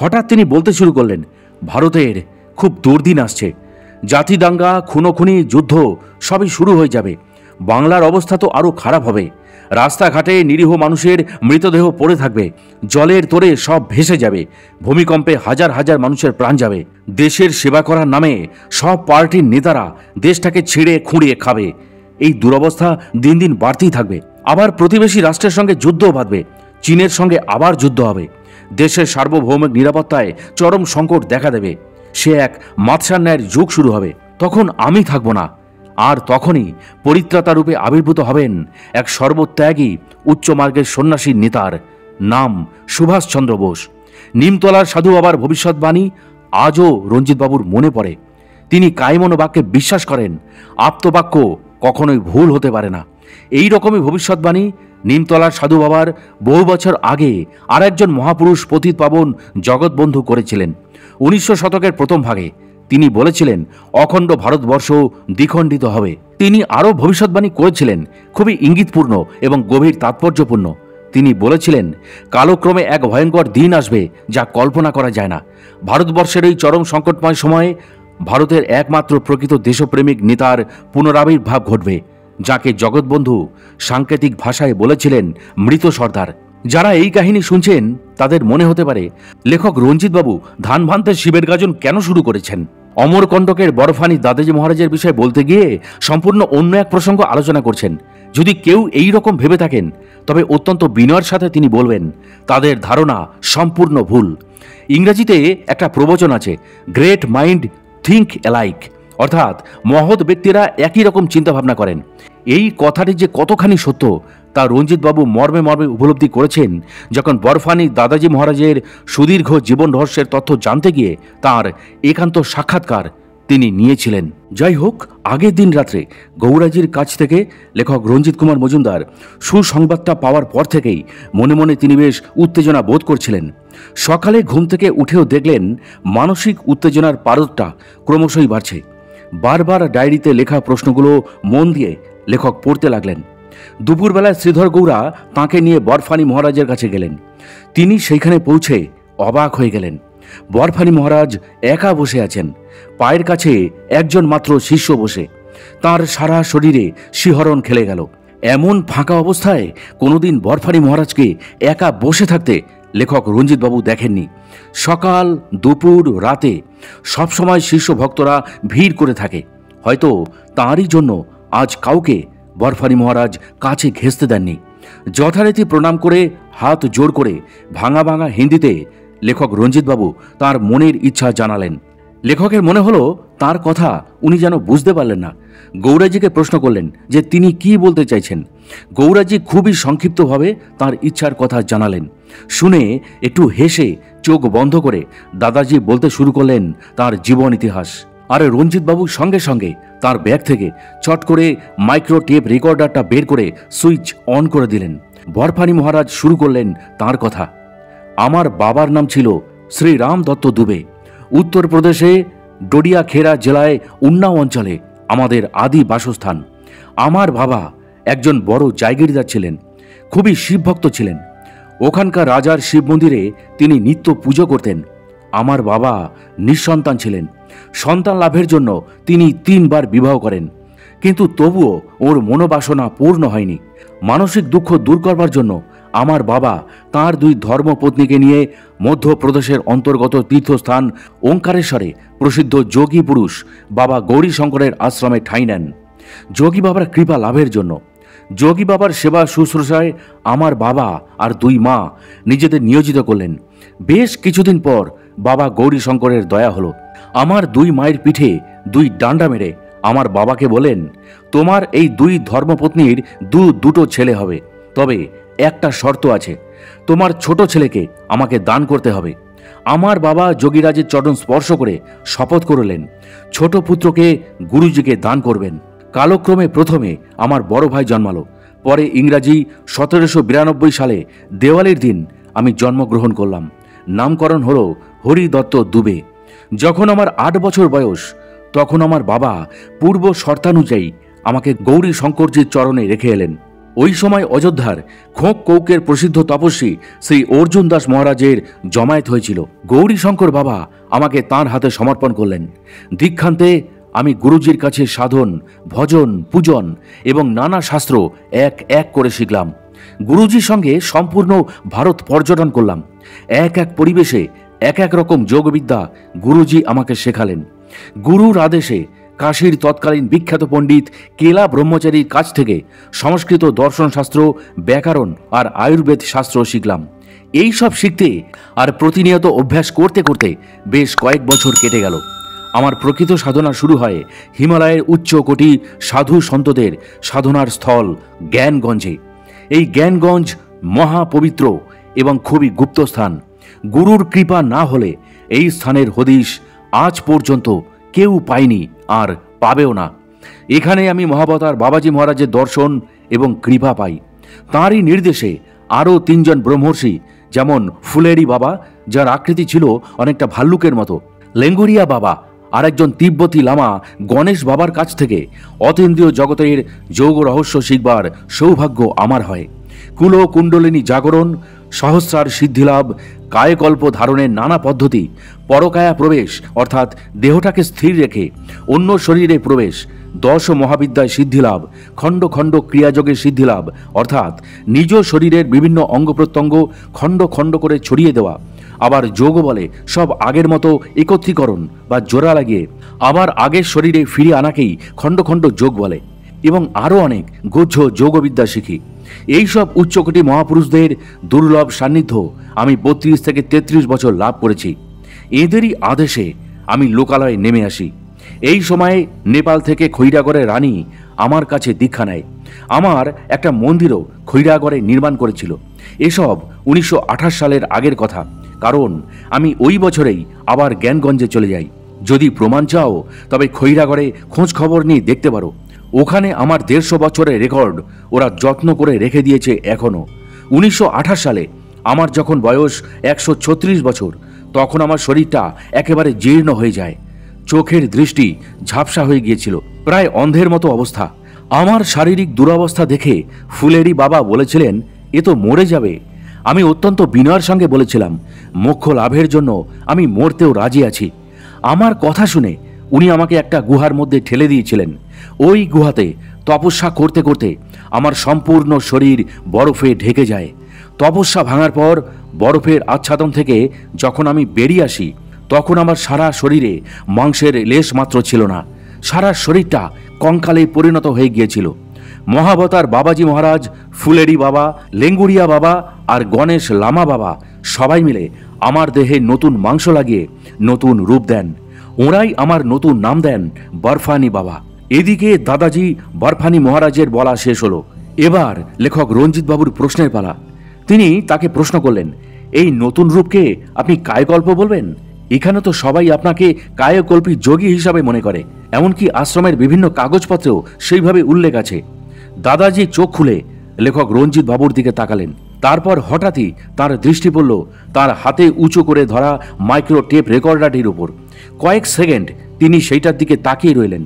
S1: হঠাৎ তিনি বলতে শুরু করলেন, ভারতের খুব দুর্দিন আসছে, জাতি দাঙ্গা, খুনোখুনি, যুদ্ধ সবই শুরু হয়ে যাবে। বাংলার অবস্থা তো আরও খারাপ হবে। রাস্তাঘাটে নিরীহ মানুষের মৃতদেহ পড়ে থাকবে, জলের তোরে সব ভেসে যাবে, ভূমিকম্পে হাজার হাজার মানুষের প্রাণ যাবে। দেশের সেবা করার নামে সব পার্টির নেতারা দেশটাকে ছিঁড়ে খুঁড়িয়ে খাবে। এই দুরবস্থা দিন দিন বাড়তেই থাকবে। আবার প্রতিবেশী রাষ্ট্রের সঙ্গে যুদ্ধও বাঁধবে, চীনের সঙ্গে আবার যুদ্ধ হবে, দেশের সার্বভৌমিক নিরাপত্তায় চরম সংকট দেখা দেবে, সে এক মাৎস্যান্যায়ের যুগ শুরু হবে। তখন আমি থাকব না, আর তখনই পরিত্রাতা রূপে আবির্ভূত হবেন এক সর্বত্যাগী উচ্চমার্গের সন্ন্যাসী নেতার নাম সুভাষচন্দ্র বোস। নিমতলার সাধু বাবার ভবিষ্যৎবাণী আজও রঞ্জিতবাবুর মনে পড়ে। তিনি কায়মনো বাক্যে বিশ্বাস করেন, আপ্তবাক্য কখনোই ভুল হতে পারে না। এই রকমই ভবিষ্যৎবাণী নিমতলার সাধু বাবার বহু বছর আগে আর একজন মহাপুরুষ পতিত পাবন জগৎবন্ধু করেছিলেন। 1900 শতকের প্রথম ভাগে তিনি বলেছিলেন, অখণ্ড ভারতবর্ষ দ্বিখণ্ডিত হবে। তিনি আরও ভবিষ্যৎবাণী করেছিলেন, খুবই ইঙ্গিতপূর্ণ এবং গভীর তাৎপর্যপূর্ণ। তিনি বলেছিলেন, কালক্রমে এক ভয়ঙ্কর দিন আসবে যা কল্পনা করা যায় না। ভারতবর্ষের এই চরম সংকটময় সময়ে ভারতের একমাত্র প্রকৃত দেশপ্রেমিক নেতার পুনরাবির্ভাব ঘটবে, যাকে জগৎবন্ধু সাংকেতিক ভাষায় বলেছিলেন মৃত সর্দার। যারা এই কাহিনী শুনছেন তাদের মনে হতে পারে, লেখক রঞ্জিতবাবু ধানভান্তের শিবের গাজন কেন শুরু করেছেন? অমরকণ্টকের বরফানি দাদাজি মহারাজের বিষয়ে বলতে গিয়ে সম্পূর্ণ অন্য এক প্রসঙ্গ আলোচনা করছেন। যদি কেউ এই রকম ভেবে থাকেন তবে অত্যন্ত বিনয়ের সাথে তিনি বলবেন, তাদের ধারণা সম্পূর্ণ ভুল। ইংরেজিতে একটা প্রবচন আছে, গ্রেট মাইন্ড থিঙ্ক অ্যালাইক, অর্থাৎ মহৎ ব্যক্তিরা একই রকম চিন্তাভাবনা করেন। এই কথাটি যে কতখানি সত্য তা রঞ্জিতবাবু মর্মে মর্মে উপলব্ধি করেছেন যখন বরফানি দাদাজি মহারাজের সুদীর্ঘ জীবন রহস্যের তথ্য জানতে গিয়ে তার একান্ত সাক্ষাৎকার তিনি নিয়েছিলেন। যাই হোক, আগের দিন রাত্রে গৌরাজির কাছ থেকে লেখক রঞ্জিত কুমার মজুমদার সুসংবাদটা পাওয়ার পর থেকেই মনে মনে তিনি বেশ উত্তেজনা বোধ করছিলেন। সকালে ঘুম থেকে উঠেও দেখলেন মানসিক উত্তেজনার পারদটা ক্রমশই বাড়ছে। বারবার ডায়েরিতে লেখা প্রশ্নগুলো মন দিয়ে লেখক পড়তে লাগলেন। দুপুরবেলায় শ্রীধর গৌড়া তাঁকে নিয়ে বরফানি মহারাজের কাছে গেলেন। তিনি সেইখানে পৌঁছে অবাক হয়ে গেলেন। বরফানি মহারাজ একা বসে আছেন, পায়ের কাছে একজন মাত্র শিষ্য বসে। তার সারা শরীরে শিহরণ খেলে গেল। এমন ফাঁকা অবস্থায় কোনোদিন বরফানি মহারাজকে একা বসে থাকতে লেখক রঞ্জিতবাবু দেখেননি। সকাল, দুপুর, রাতে সবসময় শিষ্য ভক্তরা ভিড় করে থাকে। হয়তো তাঁরই জন্য আজ কাউকে বরফানি মহারাজ কাছে ঘেঁষতে দেননি। যথারীতি প্রণাম করে হাত জোড় করে ভাঙা ভাঙা হিন্দিতে লেখক রঞ্জিতবাবু তার মনের ইচ্ছা জানালেন। লেখকের মনে হলো তার কথা উনি যেন বুঝতে পারলেন না। গৌরাজিকে প্রশ্ন করলেন যে তিনি কি বলতে চাইছেন। গৌরাজি খুবই সংক্ষিপ্তভাবে তার ইচ্ছার কথা জানালেন। শুনে একটু হেসে চোখ বন্ধ করে দাদাজি বলতে শুরু করলেন তার জীবন ইতিহাস। আর রঞ্জিতবাবু সঙ্গে সঙ্গে তার ব্যাগ থেকে চট করে মাইক্রো টেপ রেকর্ডারটা বের করে সুইচ অন করে দিলেন। বরফানি মহারাজ শুরু করলেন তার কথা। আমার বাবার নাম ছিল শ্রীরাম দত্ত দুবে। উত্তরপ্রদেশে ডোডিয়াখেরা জেলায় উন্নাও অঞ্চলে আমাদের আদি বাসস্থান। আমার বাবা একজন বড় জায়গিরদার ছিলেন, খুবই শিবভক্ত ছিলেন। ওখানকার রাজার শিব মন্দিরে তিনি নিত্য পুজো করতেন। আমার বাবা নিঃসন্তান ছিলেন। সন্তান লাভের জন্য তিনি 3 বার বিবাহ করেন, কিন্তু তবুও ওর মনোবাসনা পূর্ণ হয়নি। মানসিক দুঃখ দূর করবার জন্য আমার বাবা তাঁর 2 ধর্মপত্নীকে নিয়ে মধ্যপ্রদেশের অন্তর্গত তীর্থস্থান ওঙ্কারেশ্বরে প্রসিদ্ধ যোগী পুরুষ বাবা গৌরী শঙ্করের আশ্রমে ঠাঁই নেন যোগী বাবার কৃপা লাভের জন্য। যোগী বাবার সেবা শুশ্রূষায় আমার বাবা আর 2 মা নিজেদের নিয়োজিত করলেন। বেশ কিছুদিন পর বাবা গৌরী শঙ্করের দয়া হলো। আমার 2 মায়ের পিঠে 2 ডান্ডা মেরে আমার বাবাকে বলেন, তোমার এই 2 ধর্মপত্নীর দুটো ছেলে হবে, তবে একটা শর্ত আছে, তোমার ছোট ছেলেকে আমাকে দান করতে হবে। আমার বাবা যোগীরাজের চরণ স্পর্শ করে শপথ করলেন ছোট পুত্রকে গুরুজিকে দান করবেন। কালক্রমে প্রথমে আমার বড় ভাই জন্মালো। পরে ইংরাজি 1792 সালে দেওয়ালির দিন আমি জন্মগ্রহণ করলাম। নামকরণ হলো হরি দত্ত দুবে। যখন আমার 8 বছর বয়স তখন আমার বাবা পূর্ব শর্তানুযায়ী আমাকে গৌরী শঙ্করজির চরণে রেখে এলেন। ওই সময় অযোধ্যার খোঁক কৌকের প্রসিদ্ধ তপস্বী শ্রী অর্জুন দাস মহারাজের জমায়েত হয়েছিল। গৌরী শঙ্কর বাবা আমাকে তাঁর হাতে সমর্পণ করলেন। দীক্ষান্তে আমি গুরুজির কাছে সাধন, ভজন, পূজন এবং নানা শাস্ত্র এক এক করে শিখলাম। গুরুজির সঙ্গে সম্পূর্ণ ভারত পর্যটন করলাম। এক এক পরিবেশে এক এক রকম যোগবিদ্যা গুরুজি আমাকে শেখালেন। গুরুর আদেশে কাশীর তৎকালীন বিখ্যাত পণ্ডিত কেলা ব্রহ্মচারীর কাছ থেকে সংস্কৃত দর্শনশাস্ত্র, ব্যাকরণ আর আয়ুর্বেদ শাস্ত্র শিখলাম। এই সব শিখতে আর প্রতিনিয়ত অভ্যাস করতে করতে বেশ কয়েক বছর কেটে গেল। আমার প্রকৃত সাধনা শুরু হয় হিমালয়ের উচ্চকোটি সাধু সন্তদের সাধনার স্থল জ্ঞানগঞ্জে। এই জ্ঞানগঞ্জ মহাপবিত্র এবং খুবই গুপ্ত স্থান। গুরুর কৃপা না হলে এই স্থানের হদিশ আজ পর্যন্ত কেউ পায়নি আর পাবেও না। এখানে আমি মহাবতার বাবাজি মহারাজের দর্শন এবং কৃপা পাই। তাঁরই নির্দেশে আরও 3 জন ব্রহ্মর্ষি, যেমন ফুলেরি বাবা, যার আকৃতি ছিল অনেকটা ভাল্লুকের মতো, লেঙ্গুরিয়া বাবা আর একজন তিব্বতী লামা গণেশ বাবার কাছ থেকে অতীন্দ্রিয় জগতের যোগ রহস্য শিখবার সৌভাগ্য আমার হয়। কুল কুণ্ডলিনী জাগরণ, সহস্রার সিদ্ধিলাভ, কায়কল্প ধারণের নানা পদ্ধতি, পরকায়া প্রবেশ অর্থাৎ দেহটাকে স্থির রেখে অন্য শরীরে প্রবেশ, 10 মহাবিদ্যায় সিদ্ধিলাভ, খণ্ড খণ্ড ক্রিয়াযোগে সিদ্ধিলাভ অর্থাৎ নিজ শরীরের বিভিন্ন অঙ্গ প্রত্যঙ্গ খণ্ড খণ্ড করে ছড়িয়ে দেওয়া, আবার যোগ বলে সব আগের মতো একত্রীকরণ বা জোড়া লাগিয়ে আবার আগের শরীরে ফিরে আনাকেই খণ্ড খণ্ড যোগ বলে, এবং আরও অনেক গুহ্য যোগবিদ্যা শিখি। এই সব উচ্চকোটি মহাপুরুষদের দুর্লভ সান্নিধ্য আমি 32 থেকে 33 বছর লাভ করেছি। এদেরই আদেশে আমি লোকালয়ে নেমে আসি। এই সময়ে নেপাল থেকে খৈরাগড়ের রানী আমার কাছে দীক্ষা নেয়। আমার একটা মন্দিরও খৈরাগড়ে নির্মাণ করেছিল। এসব 1928 সালের আগের কথা, কারণ আমি ওই বছরেই আবার জ্ঞানগঞ্জে চলে যাই। যদি প্রমাণ চাও তবে খৈরাগড়ে খোঁজ খবর নিয়ে দেখতে পারো। ওখানে আমার 150 বছরের রেকর্ড ওরা যত্ন করে রেখে দিয়েছে এখনও। 1928 সালে আমার যখন বয়স 136 বছর, তখন আমার শরীরটা একেবারে জীর্ণ হয়ে যায়। চোখের দৃষ্টি ঝাপসা হয়ে গিয়েছিল, প্রায় অন্ধের মতো অবস্থা। আমার শারীরিক দুরবস্থা দেখে ফুলেরি বাবা বলেছিলেন, এ তো মরে যাবে। আমি অত্যন্ত বিনয়ের সঙ্গে বলেছিলাম, মোক্ষ লাভের জন্য আমি মরতেও রাজি আছি। আমার কথা শুনে উনি আমাকে একটা গুহার মধ্যে ঠেলে দিয়েছিলেন। ওই গুহাতে তপস্যা করতে করতে আমার সম্পূর্ণ শরীর বরফে ঢেকে যায়। তপস্যা ভাঙার পর বরফের আচ্ছাদন থেকে যখন আমি বেরিয়ে আসি, তখন আমার সারা শরীরে মাংসের লেশ মাত্র ছিল না। সারা শরীরটা কঙ্কালে পরিণত হয়ে গিয়েছিল। মহাবতার বাবাজি মহারাজ, ফুলেরি বাবা, লেঙ্গুরিয়া বাবা আর গণেশ লামা বাবা সবাই মিলে আমার দেহে নতুন মাংস লাগিয়ে নতুন রূপ দেন। ওরাই আমার নতুন নাম দেন বরফানি বাবা। এদিকে দাদাজি বরফানি মহারাজের বলা শেষ হলো। এবার লেখক রঞ্জিত বাবুর প্রশ্নের পালা। তিনি তাকে প্রশ্ন করলেন, এই নতুন রূপকে আপনি কায়কল্প বলবেন? এখানে তো সবাই আপনাকে কায়কল্পী যোগী হিসাবে মনে করে, এমনকি আশ্রমের বিভিন্ন কাগজপত্রেও সেইভাবে উল্লেখ আছে। দাদাজি চোখ খুলে লেখক রঞ্জিত বাবুর দিকে তাকালেন। তারপর হঠাৎই তার দৃষ্টি পড়ল তার হাতে উঁচু করে ধরা মাইক্রো টেপ রেকর্ডারটির উপর। কয়েক সেকেন্ড তিনি সেইটার দিকে তাকিয়ে রইলেন।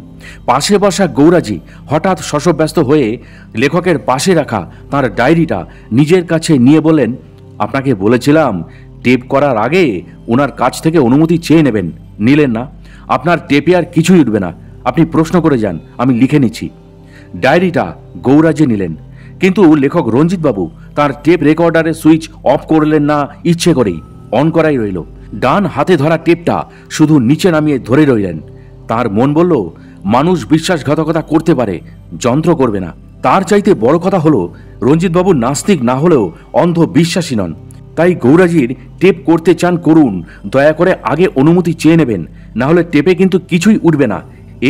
S1: পাশে বসা গৌরাজি হঠাৎ শশব্যস্ত হয়ে লেখকের পাশে রাখা তার ডায়েরিটা নিজের কাছে নিয়ে বললেন, আপনাকে বলেছিলাম টেপ করার আগে ওনার কাছ থেকে অনুমতি চেয়ে নেবেন, নিলেন না। আপনার টেপে আর কিছুই উঠবে না, আপনি প্রশ্ন করে যান, আমি লিখে নিচ্ছি। ডায়েরিটা গৌরাজি নিলেন, কিন্তু লেখক রঞ্জিতবাবু তার টেপ রেকর্ডারের সুইচ অফ করলেন না, ইচ্ছে করেই অন করাই রইল। ডান হাতে ধরা টেপটা শুধু নিচে নামিয়ে ধরে রইলেন। তার মন বলল, মানুষ বিশ্বাসঘাতকতা করতে পারে, যন্ত্র করবে না। তার চাইতে বড় কথা হলো রঞ্জিতবাবু নাস্তিক না হলেও অন্ধ বিশ্বাসী নন। তাই গৌরাজির টেপ করতে চান করুন, দয়া করে আগে অনুমতি চেয়ে নেবেন, না হলে টেপে কিন্তু কিছুই উঠবে না।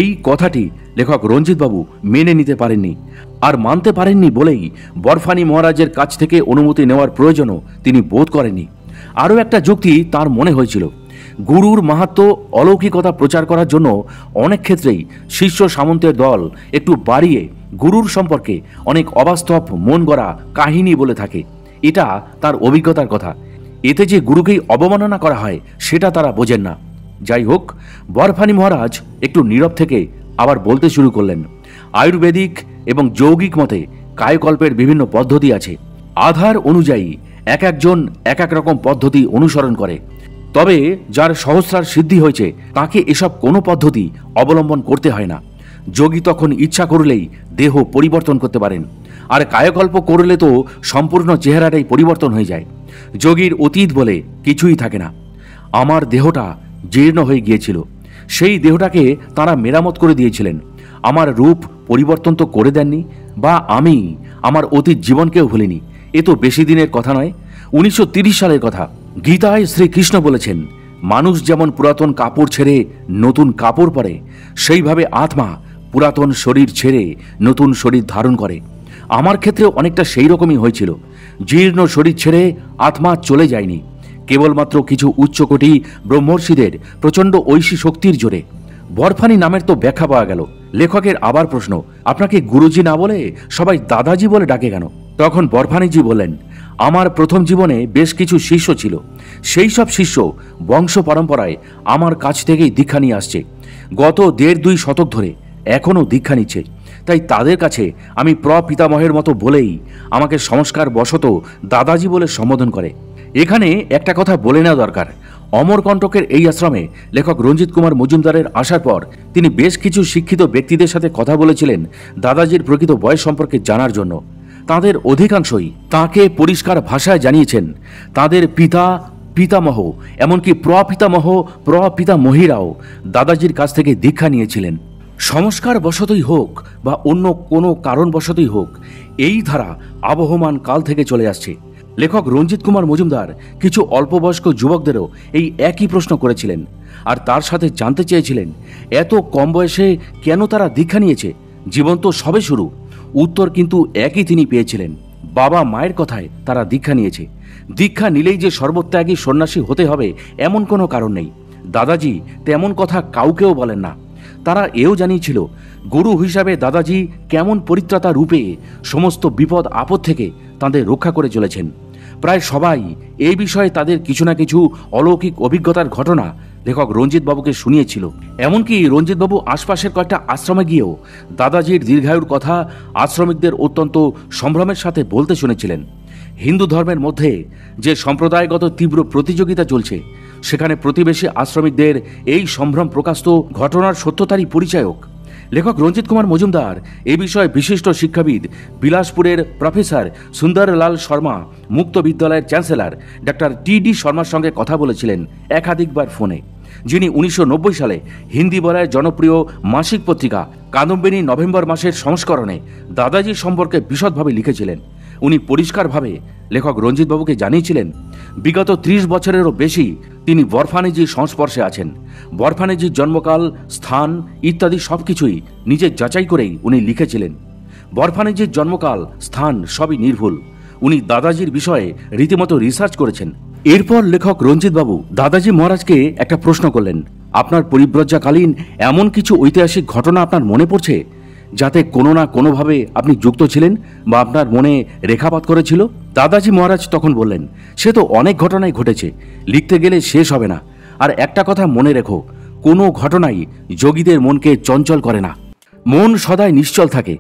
S1: এই কথাটি লেখক রঞ্জিতবাবু মেনে নিতে পারেননি। আর মানতে পারেননি বলেই বরফানি মহারাজের কাছ থেকে অনুমতি নেওয়ার প্রয়োজনও তিনি বোধ করেননি। আরও একটা যুক্তি তার মনে হয়েছিল, গুরুর মাহাত্ম্য অলৌকিকতা প্রচার করার জন্য অনেক ক্ষেত্রেই শিষ্য সামন্তের দল একটু বাড়িয়ে গুরুর সম্পর্কে অনেক অবাস্তব মন গড়া কাহিনী বলে থাকে। এটা তার অভিজ্ঞতার কথা। এতে যে গুরুকেই অবমাননা করা হয় সেটা তারা বোঝেন না। যাই হোক, বরফানি মহারাজ একটু নীরব থেকে আবার বলতে শুরু করলেন, আয়ুর্বেদিক এবং যৌগিক মতে কায়কল্পের বিভিন্ন পদ্ধতি আছে। আধার অনুযায়ী এক একজন এক এক রকম পদ্ধতি অনুসরণ করে। তবে যার সহস্রার সিদ্ধি হয়েছে তাকে এসব কোনো পদ্ধতি অবলম্বন করতে হয় না। যোগী তখন ইচ্ছা করলেই দেহ পরিবর্তন করতে পারেন, আর কায়কল্প করলে তো সম্পূর্ণ চেহারাটাই পরিবর্তন হয়ে যায়। যোগীর অতীত বলে কিছুই থাকে না। আমার দেহটা জীর্ণ হয়ে গিয়েছিল, সেই দেহটাকে তাঁরা মেরামত করে দিয়েছিলেন। আমার রূপ পরিবর্তন তো করে দেননি, বা আমি আমার অতীত জীবনকেও ভুলিনি। এ তো বেশি দিনের কথা নয়, 1930 সালের কথা। গীতায় শ্রীকৃষ্ণ বলেছেন, মানুষ যেমন পুরাতন কাপড় ছেড়ে নতুন কাপড় পরে, সেইভাবে আত্মা পুরাতন শরীর ছেড়ে নতুন শরীর ধারণ করে। আমার ক্ষেত্রে অনেকটা সেই রকমই হয়েছিল। জীর্ণ শরীর ছেড়ে আত্মা চলে যায়নি, কেবলমাত্র কিছু উচ্চকোটি ব্রহ্মর্ষিদের প্রচণ্ড ঐশী শক্তির জোরে। বরফানি নামের তো ব্যাখ্যা পাওয়া গেল। লেখকের আবার প্রশ্ন, আপনাকে গুরুজি না বলে সবাই দাদাজি বলে ডাকে কেন? তখন বরফানিজি বললেন, আমার প্রথম জীবনে বেশ কিছু শিষ্য ছিল। সেই সব শিষ্য বংশ পরম্পরায় আমার কাছ থেকেই দীক্ষা নিয়ে আসছে। গত 1.5-2 শতক ধরে এখনও দীক্ষা নিচ্ছে। তাই তাদের কাছে আমি প্রপিতামহের মতো বলেই আমাকে সংস্কার বশত দাদাজি বলে সম্বোধন করে। এখানে একটা কথা বলে নেওয়া দরকার। অমরকণ্টকের এই আশ্রমে লেখক রঞ্জিত কুমার মজুমদারের আসার পর তিনি বেশ কিছু শিক্ষিত ব্যক্তিদের সাথে কথা বলেছিলেন দাদাজির প্রকৃত বয়স সম্পর্কে জানার জন্য। তাদের অধিকাংশই তাকে পরিষ্কার ভাষায় জানিয়েছেন তাদের পিতা, পিতামহ, এমনকি প্রপিতামহীরাও দাদাজির কাছ থেকে দীক্ষা নিয়েছিলেন। সংস্কার বশতই হোক বা অন্য কোনো কারণবশতই হোক, এই ধারা আবহমান কাল থেকে চলে আসছে। লেখক রঞ্জিত কুমার মজুমদার কিছু অল্পবয়স্ক যুবকদেরও এই একই প্রশ্ন করেছিলেন, আর তার সাথে জানতে চেয়েছিলেন এত কম বয়সে কেন তারা দীক্ষা নিয়েছে, জীবন তো সবে শুরু। উত্তর কিন্তু একই তিনি পেয়েছিলেন, বাবা মায়ের কথায় তারা দীক্ষা নিয়েছে। দীক্ষা নিলেই যে সর্বত্যাগী সন্ন্যাসী হতে হবে এমন কোনো কারণ নেই। দাদাজি তেমন কথা কাউকেও বলেন না। তারা এও জানিয়েছিল গুরু হিসাবে দাদাজি কেমন পরিত্রাতা রূপে সমস্ত বিপদ আপদ থেকে তাদের রক্ষা করে চলেছেন। প্রায় সবাই এই বিষয়ে তাদের কিছু না কিছু অলৌকিক অভিজ্ঞতার ঘটনা লেখক রঞ্জিত বাবুকে শুনিয়েছিল। এমনকি রঞ্জিত বাবু আশপাশের কয়েকটা আশ্রমে গিয়েও দাদাজির দীর্ঘায়ুর কথা আশ্রমিকদের অত্যন্ত সম্ভ্রমের সাথে বলতে শুনেছিলেন। হিন্দু ধর্মের মধ্যে যে সম্প্রদায়গত তীব্র প্রতিযোগিতা চলছে, সেখানে প্রতিবেশী আশ্রমিকদের এই সম্ভ্রম প্রকাশ তো ঘটনার সত্যতারই পরিচায়ক। লেখক রঞ্জিত কুমার মজুমদার এই বিষয়ে বিশিষ্ট শিক্ষাবিদ বিলাসপুরের প্রফেসর সুন্দরলাল শর্মা, মুক্ত বিদ্যালয়ের চ্যান্সেলর ডক্টর টি.ডি. শর্মার সঙ্গে কথা বলেছিলেন একাধিকবার ফোনে, যিনি 1990 সালে হিন্দি বলয়ের জনপ্রিয় মাসিক পত্রিকা কাদম্বিনী নভেম্বর মাসের সংস্করণে দাদাজি সম্পর্কে বিশদভাবে লিখেছিলেন। উনি পরিষ্কারভাবে লেখক রঞ্জিত বাবুকে জানিয়েছিলেন বিগত 30 বছরেরও বেশি তিনি বরফানিজির সংস্পর্শে আছেন। বরফানিজির জন্মকাল, স্থান ইত্যাদি সবকিছুই নিজে যাচাই করেই উনি লিখেছিলেন। বরফানিজির জন্মকাল, স্থান সবই নির্ভুল। উনি দাদাজির বিষয়ে রীতিমতো রিসার্চ করেছেন। এরপর লেখক রঞ্জিত বাবু দাদাজি মহারাজকে একটা প্রশ্ন করলেন, আপনার পরিব্রজ্যাকালীন এমন কিছু ঐতিহাসিক ঘটনা আপনার মনে পড়ছে যাতে কোনো না কোনোভাবে আপনি যুক্ত ছিলেন বা আপনার মনে রেখাপাত করেছিল? দাদাজি মহারাজ তখন বললেন, সে তো অনেক ঘটনাই ঘটেছে, লিখতে গেলে শেষ হবে না। আর একটা কথা মনে রেখো, কোনো ঘটনাই যোগীদের মনকে চঞ্চল করে না, মন সদাই নিশ্চল থাকে।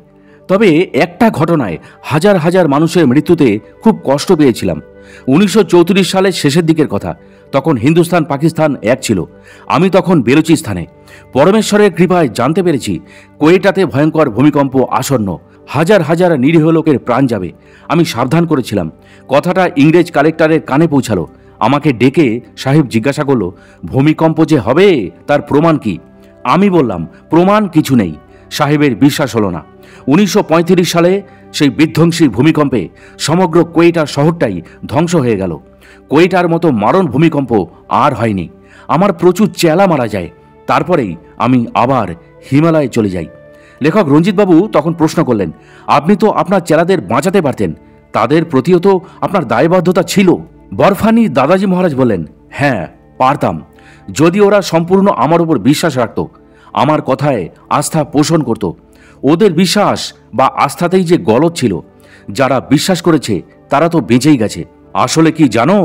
S1: তবে একটা ঘটনায় হাজার হাজার মানুষের মৃত্যুতে খুব কষ্ট পেয়েছিলাম। 1934 সালের শেষের দিকের কথা। তখন হিন্দুস্তান পাকিস্তান এক ছিল। আমি তখন বেলুচিস্তানে। পরমেশ্বরের কৃপায় জানতে পেরেছি কোয়েটাতে ভয়ঙ্কর ভূমিকম্প আসন্ন, হাজার হাজার নিরীহ লোকের প্রাণ যাবে। আমি সাবধান করেছিলাম। কথাটা ইংরেজ কালেক্টরের কানে পৌঁছালো। আমাকে ডেকে সাহেব জিজ্ঞাসা করলো, ভূমিকম্প যে হবে তার প্রমাণ কি? আমি বললাম, প্রমাণ কিছু নেই। সাহেবের বিশ্বাস হলো না। 1935 সালে সেই বিধ্বংসী ভূমিকম্পে সমগ্র কোয়েটা শহরটাই ধ্বংস হয়ে গেল। কোয়েটার মতো মারণ ভূমিকম্প আর হয়নি। আমার প্রচুর চেলা মারা যায়। তারপরেই আমি আবার হিমালয়ে চলে যাই। লেখক রঞ্জিতবাবু তখন প্রশ্ন করলেন, আপনি তো আপনার চেলাদের বাঁচাতে পারতেন, তাদের প্রতিও তো আপনার দায়বদ্ধতা ছিল। বরফানি দাদাজি মহারাজ বললেন, হ্যাঁ পারতাম, যদি ওরা সম্পূর্ণ আমার উপর বিশ্বাস রাখত, আমার কথায় আস্থা পোষণ করত। ওদের বিশ্বাস বা আস্থাতেই যে গলদ ছিল। যারা বিশ্বাস করেছে তারা তো বেঁচেই গেছে। আসলে কি জানো,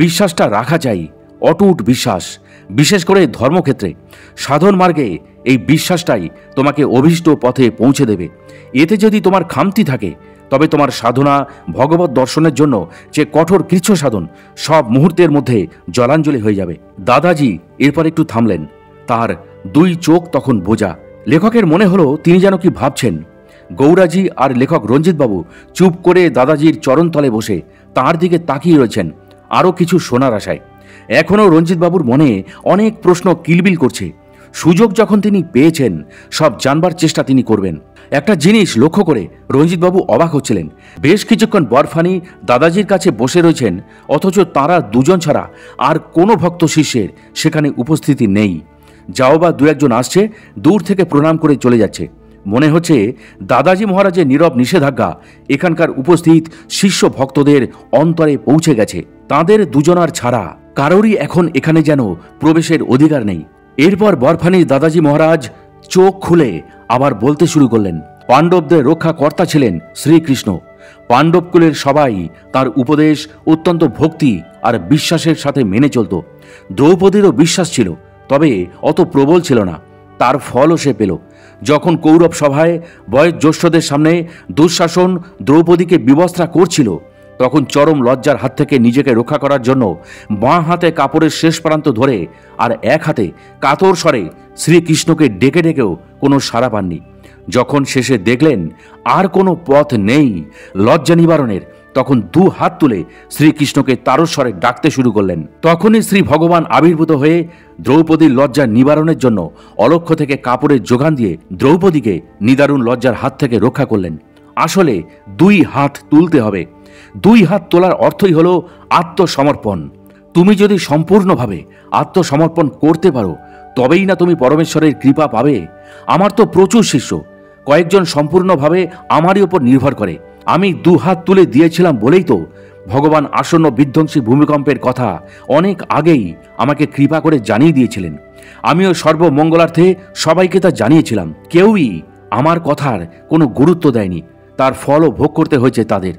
S1: বিশ্বাসটা রাখা চাই, অটুট বিশ্বাস, বিশেষ করে ধর্মক্ষেত্রে। সাধন মার্গে এই বিশ্বাসটাই তোমাকে অভীষ্ট পথে পৌঁছে দেবে। এতে যদি তোমার খামতি থাকে, তবে তোমার সাধনা ভগবত দর্শনের জন্য যে কঠোর কৃচ্ছ সাধন সব মুহূর্তের মধ্যে জলাঞ্জলি হয়ে যাবে। দাদাজি এরপর একটু থামলেন। তার দুই চোখ তখন বোঝা। লেখকের মনে হলো তিনি যেন কি ভাবছেন। গৌরাজি আর লেখক রঞ্জিতবাবু চুপ করে দাদাজির চরণতলে বসে তার দিকে তাকিয়ে রয়েছেন, আরও কিছু শোনার আশায়। এখনও রঞ্জিতবাবুর মনে অনেক প্রশ্ন কিলবিল করছে। সুযোগ যখন তিনি পেয়েছেন সব জানবার চেষ্টা তিনি করবেন। একটা জিনিস লক্ষ্য করে রঞ্জিতবাবু অবাক হচ্ছিলেন। বেশ কিছুক্ষণ বরফানি দাদাজির কাছে বসে রয়েছেন, অথচ তাঁরা দুজন ছাড়া আর কোনো ভক্ত শিষ্যের সেখানে উপস্থিতি নেই। যাও বা দু একজন আসছে, দূর থেকে প্রণাম করে চলে যাচ্ছে। মনে হচ্ছে দাদাজি মহারাজের নীরব নিষেধাজ্ঞা এখানকার উপস্থিত শিষ্য ভক্তদের অন্তরে পৌঁছে গেছে। তাদের দুজনার ছাড়া কারোরই এখন এখানে যেন প্রবেশের অধিকার নেই। এরপর বরফানি দাদাজি মহারাজ চোখ খুলে আবার বলতে শুরু করলেন। পাণ্ডবদের রক্ষাকর্তা ছিলেন শ্রীকৃষ্ণ। পাণ্ডবকুলের সবাই তার উপদেশ অত্যন্ত ভক্তি আর বিশ্বাসের সাথে মেনে চলত। দ্রৌপদীরও বিশ্বাস ছিল, তবে অত প্রবল ছিল না। তার ফলও সে পেল। যখন কৌরব সভায় বয়োজ্যেষ্ঠদের সামনে দুঃশাসন দ্রৌপদীকে বিবস্ত্রা করছিল, তখন চরম লজ্জার হাত থেকে নিজেকে রক্ষা করার জন্য বাঁ হাতে কাপড়ের শেষ প্রান্ত ধরে আর এক হাতে কাতর স্বরে শ্রীকৃষ্ণকে ডেকে ডেকেও কোনো সাড়া পাননি। যখন শেষে দেখলেন আর কোনো পথ নেই লজ্জা নিবারণের, তখন দু হাত তুলে শ্রীকৃষ্ণকে তারস্বরে ডাকতে শুরু করলেন। তখনই শ্রী ভগবান আবির্ভূত হয়ে দ্রৌপদীর লজ্জা নিবারণের জন্য অলক্ষ্য থেকে কাপড়ের যোগান দিয়ে দ্রৌপদীকে নিদারুণ লজ্জার হাত থেকে রক্ষা করলেন। আসলে দুই হাত তুলতে হবে। দুই হাত তোলার অর্থই হলো আত্মসমর্পণ। তুমি যদি সম্পূর্ণভাবে আত্মসমর্পণ করতে পারো, তবেই না তুমি পরমেশ্বরের কৃপা পাবে। আমার তো প্রচুর শিষ্য, কয়েকজন সম্পূর্ণভাবে আমারই ওপর নির্ভর করে। আমি দু হাত তুলে দিয়েছিলাম বলেই তো ভগবান আসন্ন বিধ্বংসী ভূমিকম্পের কথা অনেক আগেই আমাকে কৃপা করে জানিয়ে দিয়েছিলেন। আমিও সর্বমঙ্গলার্থে সবাইকে তা জানিয়েছিলাম। কেউই আমার কথার কোনো গুরুত্ব দেয়নি, তার ফলও ভোগ করতে হয়েছে তাদের।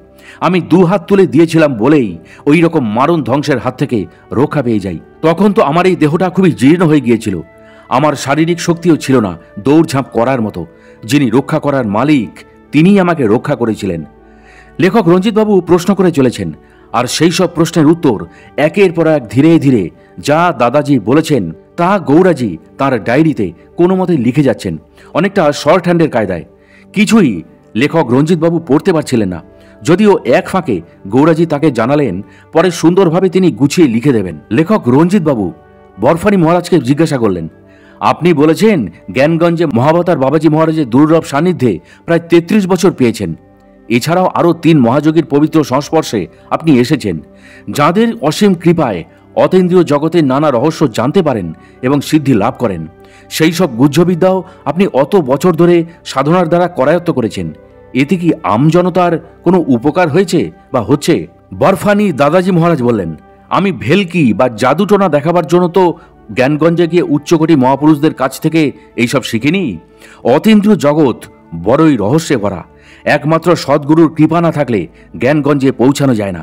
S1: আমি দু হাত তুলে দিয়েছিলাম বলেই ওই রকম মারণ ধ্বংসের হাত থেকে রক্ষা পেয়ে যাই। তখন তো আমার এই দেহটা খুবই জীর্ণ হয়ে গিয়েছিল। আমার শারীরিক শক্তিও ছিল না দৌড়ঝাঁপ করার মতো। যিনি রক্ষা করার মালিক, তিনিই আমাকে রক্ষা করেছিলেন। লেখক রঞ্জিতবাবু প্রশ্ন করে চলেছেন, আর সেই সব প্রশ্নের উত্তর একের পর এক ধীরে ধীরে যা দাদাজি বলেছেন তা গৌরাজি তাঁর ডায়েরিতে কোনো মতে লিখে যাচ্ছেন, অনেকটা শর্ট হ্যান্ডের কায়দায়। কিছুই লেখক রঞ্জিতবাবু পড়তে পারছিলেন না, যদিও এক ফাঁকে গৌরাজি তাকে জানালেন পরে সুন্দরভাবে তিনি গুছিয়ে লিখে দেবেন। লেখক রঞ্জিতবাবু বরফানি মহারাজকে জিজ্ঞাসা করলেন, আপনি বলেছেন জ্ঞানগঞ্জে মহাবতার বাবাজি মহারাজের দুর্লভ সান্নিধ্যে প্রায় 33 বছর পেয়েছেন। এছাড়াও আরও 3 মহাযোগীর পবিত্র সংস্পর্শে আপনি এসেছেন, যাঁদের অসীম কৃপায় অতীন্দ্রিয় জগতের নানা রহস্য জানতে পারেন এবং সিদ্ধি লাভ করেন। সেই সব গুহ্যবিদ্যাও আপনি অত বছর ধরে সাধনার দ্বারা করায়ত্ত করেছেন। এতে কি আমজনতার কোনো উপকার হয়েছে বা হচ্ছে? বরফানি দাদাজি মহারাজ বললেন, আমি ভেলকি বা জাদুটোনা দেখাবার জন্য তো জ্ঞানগঞ্জে গিয়ে উচ্চকোটি মহাপুরুষদের কাছ থেকে এইসব শিখিনি। অতীন্দ্রিয় জগৎ বড়ই রহস্যে ভরা। একমাত্র সদ্গুরুর কৃপা না থাকলে জ্ঞানগঞ্জে পৌঁছানো যায় না।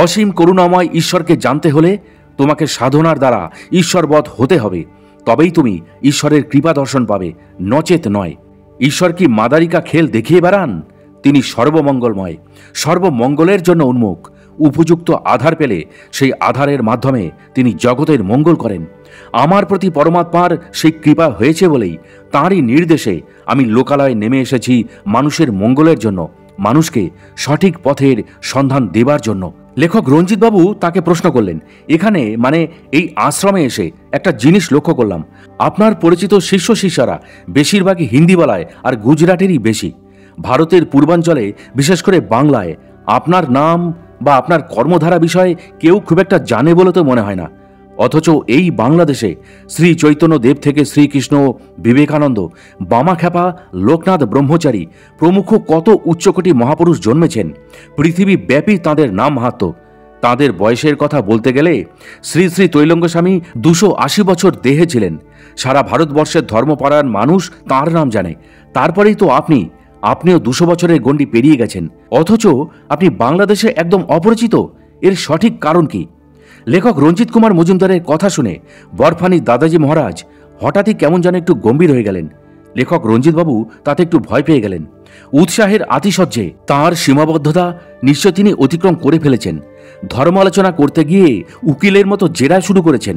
S1: অসীম করুণাময় ঈশ্বরকে জানতে হলে তোমাকে সাধনার দ্বারা ঈশ্বরবৎ হতে হবে, তবেই তুমি ঈশ্বরের কৃপা দর্শন পাবে, নচেত নয়। ঈশ্বর কি মাদারিকা খেল দেখিয়ে বেড়ান? তিনি সর্বমঙ্গলময়, সর্বমঙ্গলের জন্য উন্মুখ। উপযুক্ত আধার পেলে সেই আধারের মাধ্যমে তিনি জগতের মঙ্গল করেন। আমার প্রতি পরমাত্মার সেই কৃপা হয়েছে বলেই তাঁরই নির্দেশে আমি লোকালয়ে নেমে এসেছি মানুষের মঙ্গলের জন্য, মানুষকে সঠিক পথের সন্ধান দেবার জন্য। লেখক রঞ্জিতবাবু তাকে প্রশ্ন করলেন, এখানে মানে এই আশ্রমে এসে একটা জিনিস লক্ষ্য করলাম, আপনার পরিচিত শিষ্য শিষ্যরা বেশিরভাগই হিন্দি বলায় আর গুজরাটেরই বেশি। ভারতের পূর্বাঞ্চলে বিশেষ করে বাংলায় আপনার নাম বা আপনার কর্মধারা বিষয়ে কেউ খুব একটা জানে বলে তো মনে হয় না। অথচ এই বাংলাদেশে শ্রী চৈতন্য দেব থেকে শ্রীকৃষ্ণ, বিবেকানন্দ, বামাখ্যাপা, লোকনাথ ব্রহ্মচারী প্রমুখ কত উচ্চকোটি মহাপুরুষ জন্মেছেন। পৃথিবীব্যাপী তাঁদের নাম মাহাত্ম্য। তাঁদের বয়সের কথা বলতে গেলে শ্রী শ্রী তৈলঙ্গস্বামী 280 বছর দেহে ছিলেন। সারা ভারতবর্ষের ধর্মপরায়ণ মানুষ তাঁর নাম জানে। তারপরেই তো আপনিও 200 বছরের গণ্ডি পেরিয়ে গেছেন, অথচ আপনি বাংলাদেশে একদম অপরিচিত। এর সঠিক কারণ কি? লেখক রঞ্জিত কুমার মজুমদারের কথা শুনে বরফানি দাদাজি মহারাজ হঠাৎই কেমন যেন একটু গম্ভীর হয়ে গেলেন। লেখক রঞ্জিতবাবু তাতে একটু ভয় পেয়ে গেলেন। উৎসাহের আতিশয্যে তাঁর সীমাবদ্ধতা নিশ্চয় তিনি অতিক্রম করে ফেলেছেন। ধর্ম আলোচনা করতে গিয়ে উকিলের মতো জেরা শুরু করেছেন।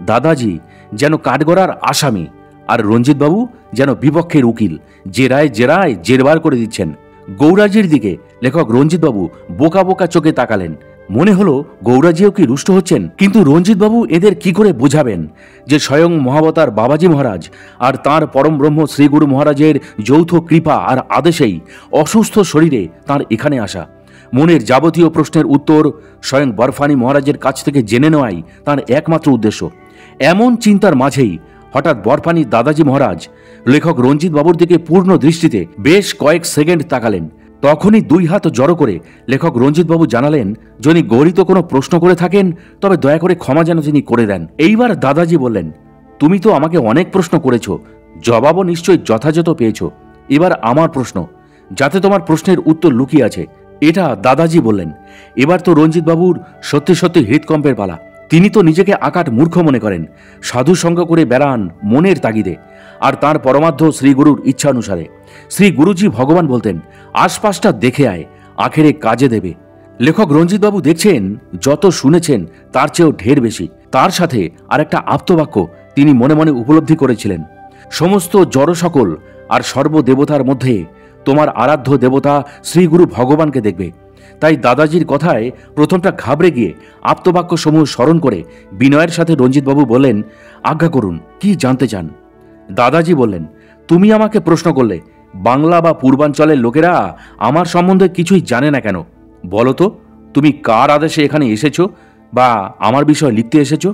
S1: দাদাজি যেন কাঠগড়ার আসামি, আর রঞ্জিতবাবু যেন বিপক্ষের উকিল, জেরায় জেরবার করে দিচ্ছেন। গৌরাজির দিকে লেখক রঞ্জিতবাবু বোকা বোকা চোখে তাকালেন। মনে হলো গৌরাজিও কি রুষ্ট হচ্ছেন, কিন্তু রঞ্জিতবাবু এদের কি করে বোঝাবেন যে স্বয়ং মহাবতার বাবাজি মহারাজ আর তাঁর পরম ব্রহ্ম শ্রীগুরু মহারাজের যৌথ কৃপা আর আদেশেই অসুস্থ শরীরে তাঁর এখানে আসা। মনের যাবতীয় প্রশ্নের উত্তর স্বয়ং বরফানি মহারাজের কাছ থেকে জেনে নেওয়াই তাঁর একমাত্র উদ্দেশ্য। এমন চিন্তার মাঝেই হঠাৎ বরফানি দাদাজি মহারাজ লেখক রঞ্জিত বাবুর দিকে পূর্ণ দৃষ্টিতে বেশ কয়েক সেকেন্ড তাকালেন। তখনই দুই হাত জড়ো করে লেখক রঞ্জিতবাবু জানালেন, যদি গৌরিত কোনো প্রশ্ন করে থাকেন তবে দয়া করে ক্ষমা যেন তিনি করে দেন। এইবার দাদাজি বললেন, তুমি তো আমাকে অনেক প্রশ্ন করেছ, জবাবও নিশ্চয়ই যথাযথ পেয়েছ। এবার আমার প্রশ্ন, যাতে তোমার প্রশ্নের উত্তর লুকিয়ে আছে। এটা দাদাজি বললেন। এবার তো রঞ্জিতবাবুর সত্যি সত্যি হৃদকম্পের পালা। তিনি তো নিজেকে আকাট মূর্খ মনে করেন, সাধু সঙ্গ করে বেড়ান মনের তাগিদে, আর তাঁর পরমার্থ শ্রীগুরুর ইচ্ছা অনুসারে। শ্রী গুরুজি ভগবান বলতেন, আশপাশটা দেখে আয়, আখেরে কাজে দেবে। লেখক রঞ্জিতবাবু দেখছেন যত শুনেছেন তার চেয়েও ঢের বেশি। তার সাথে আর একটা আপ্তবাক্য তিনি মনে মনে উপলব্ধি করেছিলেন, সমস্ত জড় সকল আর সর্বদেবতার মধ্যে তোমার আরাধ্য দেবতা শ্রীগুরু ভগবানকে দেখবে। তাই দাদাজির কথায় প্রথমটা ঘাবড়ে গিয়ে আপ্তবাক্য সমূহ স্মরণ করে বিনয়ের সাথে রঞ্জিতবাবু বললেন, আজ্ঞা করুন, কি জানতে চান? দাদাজি বললেন, তুমি আমাকে প্রশ্ন করলে বাংলা বা পূর্বাঞ্চলের লোকেরা আমার সম্বন্ধে কিছুই জানে না কেন? বলো তো, তুমি কার আদেশে এখানে এসেছো বা আমার বিষয় লিখতে এসেছো?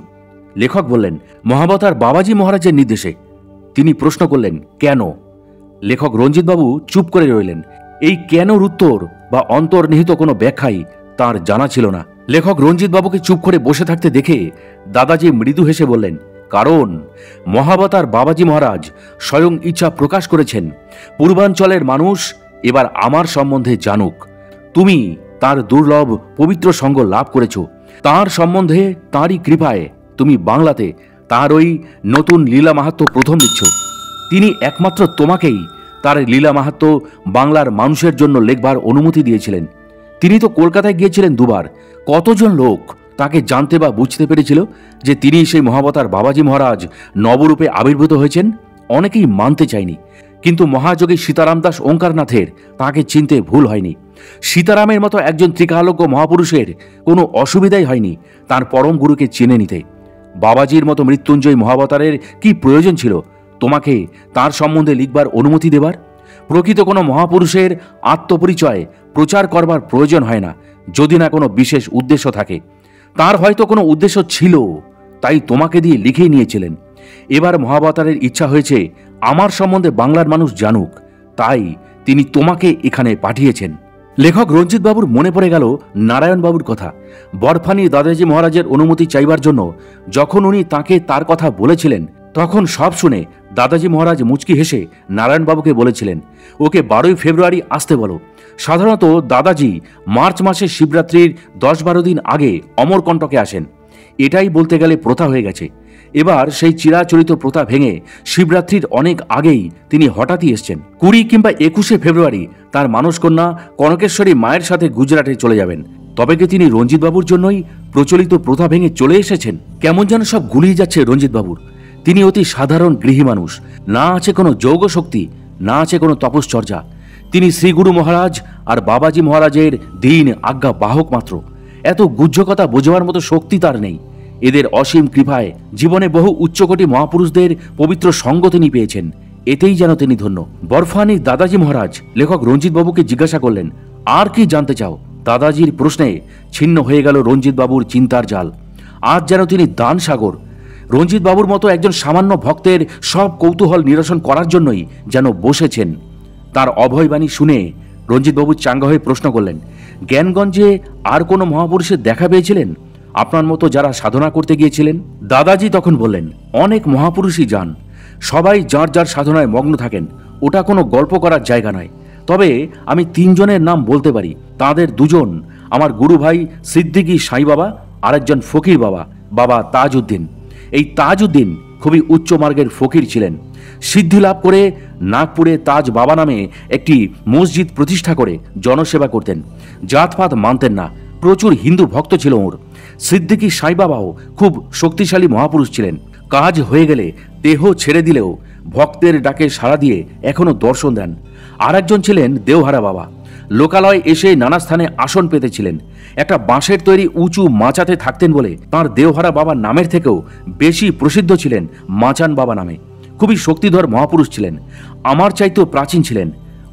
S1: লেখক বললেন, মহাবতার বাবাজি মহারাজের নির্দেশে। তিনি প্রশ্ন করলেন, কেন? লেখক রঞ্জিতবাবু চুপ করে রইলেন। এই কেনর উত্তর বা অন্তর্নিহিত কোনো ব্যাখ্যাই তার জানা ছিল না। লেখক রঞ্জিতবাবুকে চুপ করে বসে থাকতে দেখে দাদাজি মৃদু হেসে বললেন, কারণ মহাবতার বাবাজি মহারাজ স্বয়ং ইচ্ছা প্রকাশ করেছেন পূর্বাঞ্চলের মানুষ এবার আমার সম্বন্ধে জানুক। তুমি তার দুর্লভ পবিত্র সঙ্গ লাভ করেছ, তার সম্বন্ধে তাঁরই কৃপায় তুমি বাংলাতে তার ওই নতুন লীলা মাহাত্ম্য প্রথম দিচ্ছ। তিনি একমাত্র তোমাকেই তার লীলা মাহাত্ম্য বাংলার মানুষের জন্য লেখবার অনুমতি দিয়েছিলেন। তিনি তো কলকাতায় গিয়েছিলেন দুবার। কতজন লোক তাকে জানতে বা বুঝতে পেরেছিল যে তিনি সেই মহাবতার বাবাজি মহারাজ নবরূপে আবির্ভূত হয়েছেন? অনেকেই মানতে চায়নি, কিন্তু মহাযোগী সীতারাম দাস ওঙ্কারনাথের তাকে চিনতে ভুল হয়নি। সীতারামের মতো একজন ত্রিকালজ্ঞ মহাপুরুষের কোনো অসুবিধাই হয়নি তার পরম গুরুকে চিনে নিতে। বাবাজির মতো মৃত্যুঞ্জয় মহাবতারের কি প্রয়োজন ছিল তোমাকে তার সম্বন্ধে লিখবার অনুমতি দেবার? প্রকৃত কোনো মহাপুরুষের আত্মপরিচয় প্রচার করবার প্রয়োজন হয় না, যদি না কোনো বিশেষ উদ্দেশ্য থাকে। তার হয়তো কোনো উদ্দেশ্য ছিল, তাই তোমাকে দিয়ে লিখেই নিয়েছিলেন। এবার মহাবতারের ইচ্ছা হয়েছে আমার সম্বন্ধে বাংলার মানুষ জানুক, তাই তিনি তোমাকে এখানে পাঠিয়েছেন। লেখক রঞ্জিতবাবুর মনে পড়ে গেল নারায়ণবাবুর কথা। বরফানি দাদাজি মহারাজের অনুমতি চাইবার জন্য যখন উনি তাকে তার কথা বলেছিলেন, তখন সব শুনে দাদাজি মহারাজ মুচকি হেসে নারায়ণবাবুকে বলেছিলেন, ওকে 12ই ফেব্রুয়ারি আসতে বলো। সাধারণত দাদাজি মার্চ মাসে শিবরাত্রির 10-12 দিন আগে অমরকণ্টকে আসেন। এটাই বলতে গেলে প্রথা হয়ে গেছে। এবার সেই চিরাচরিত প্রথা ভেঙে শিবরাত্রির অনেক আগেই তিনি হঠাৎই এসছেন। 20 কিংবা 21শে ফেব্রুয়ারি তার মানসকন্যা কনকেশ্বরী মায়ের সাথে গুজরাটে চলে যাবেন। তবে কি তিনি রঞ্জিতবাবুর জন্যই প্রচলিত প্রথা ভেঙে চলে এসেছেন? কেমন যেন সব গুলিয়ে যাচ্ছে রঞ্জিতবাবুর। তিনি অতি সাধারণ গৃহী মানুষ, না আছে কোনো যৌগ শক্তি, না আছে কোনো তপশ্চর্যা। তিনি শ্রীগুরু মহারাজ আর বাবাজি মহারাজের দিন আজ্ঞা বাহক মাত্র। এত গুহ্যকথা বোঝাবার মতো শক্তি তার নেই। এদের অসীম কৃপায় জীবনে বহু উচ্চকোটি মহাপুরুষদের পবিত্র সঙ্গ তিনি পেয়েছেন, এতেই যেন তিনি ধন্য। বরফানি দাদাজি মহারাজ লেখক রঞ্জিতবাবুকে জিজ্ঞাসা করলেন, আর কি জানতে চাও? দাদাজির প্রশ্নে ছিন্ন হয়ে গেল রঞ্জিতবাবুর চিন্তার জাল। আজ যেন তিনি দান সাগর। রঞ্জিতবাবুর মতো একজন সামান্য ভক্তের সব কৌতূহল নিরসন করার জন্যই যেন বসেছেন। তার অভয়বাণী শুনে রঞ্জিতবাবু চাঙ্গা হয়ে প্রশ্ন করলেন, জ্ঞানগঞ্জে আর কোনো মহাপুরুষের দেখা পেয়েছিলেন আপনার মতো যারা সাধনা করতে গিয়েছিলেন? দাদাজি তখন বললেন, অনেক মহাপুরুষই যান, সবাই যার যার সাধনায় মগ্ন থাকেন। ওটা কোনো গল্প করার জায়গা নয়। তবে আমি 3 জনের নাম বলতে পারি। তাদের 2 জন আমার গুরু ভাই সিদ্দিকী সাই বাবা, আরেকজন ফকির বাবা, বাবা তাজউদ্দিন। এই তাজউদ্দিন খুবই উচ্চ মার্গের ফকির ছিলেন। সিদ্ধি লাভ করে নাগপুরে তাজ বাবা নামে একটি মসজিদ প্রতিষ্ঠা করে জনসেবা করতেন। জাতপাত মানতেন না, প্রচুর হিন্দু ভক্ত ছিল ওর। সিদ্দিকী সাই বাবাও খুব শক্তিশালী মহাপুরুষ ছিলেন। কাজ হয়ে গেলে দেহ ছেড়ে দিলেও ভক্তের ডাকে সাড়া দিয়ে এখনো দর্শন দেন। আর একজন ছিলেন দেওহারা বাবা। লোকালয় এসে নানা স্থানে আসন পেতেছিলেন। একটা বাঁশের তৈরি উঁচু মাচাতে থাকতেন বলে তাঁর দেওহারা বাবার নামের থেকেও বেশি প্রসিদ্ধ ছিলেন মাচান বাবা নামে। খুবই শক্তিধর মহাপুরুষ ছিলেন, আমার চাইতেও প্রাচীন ছিলেন।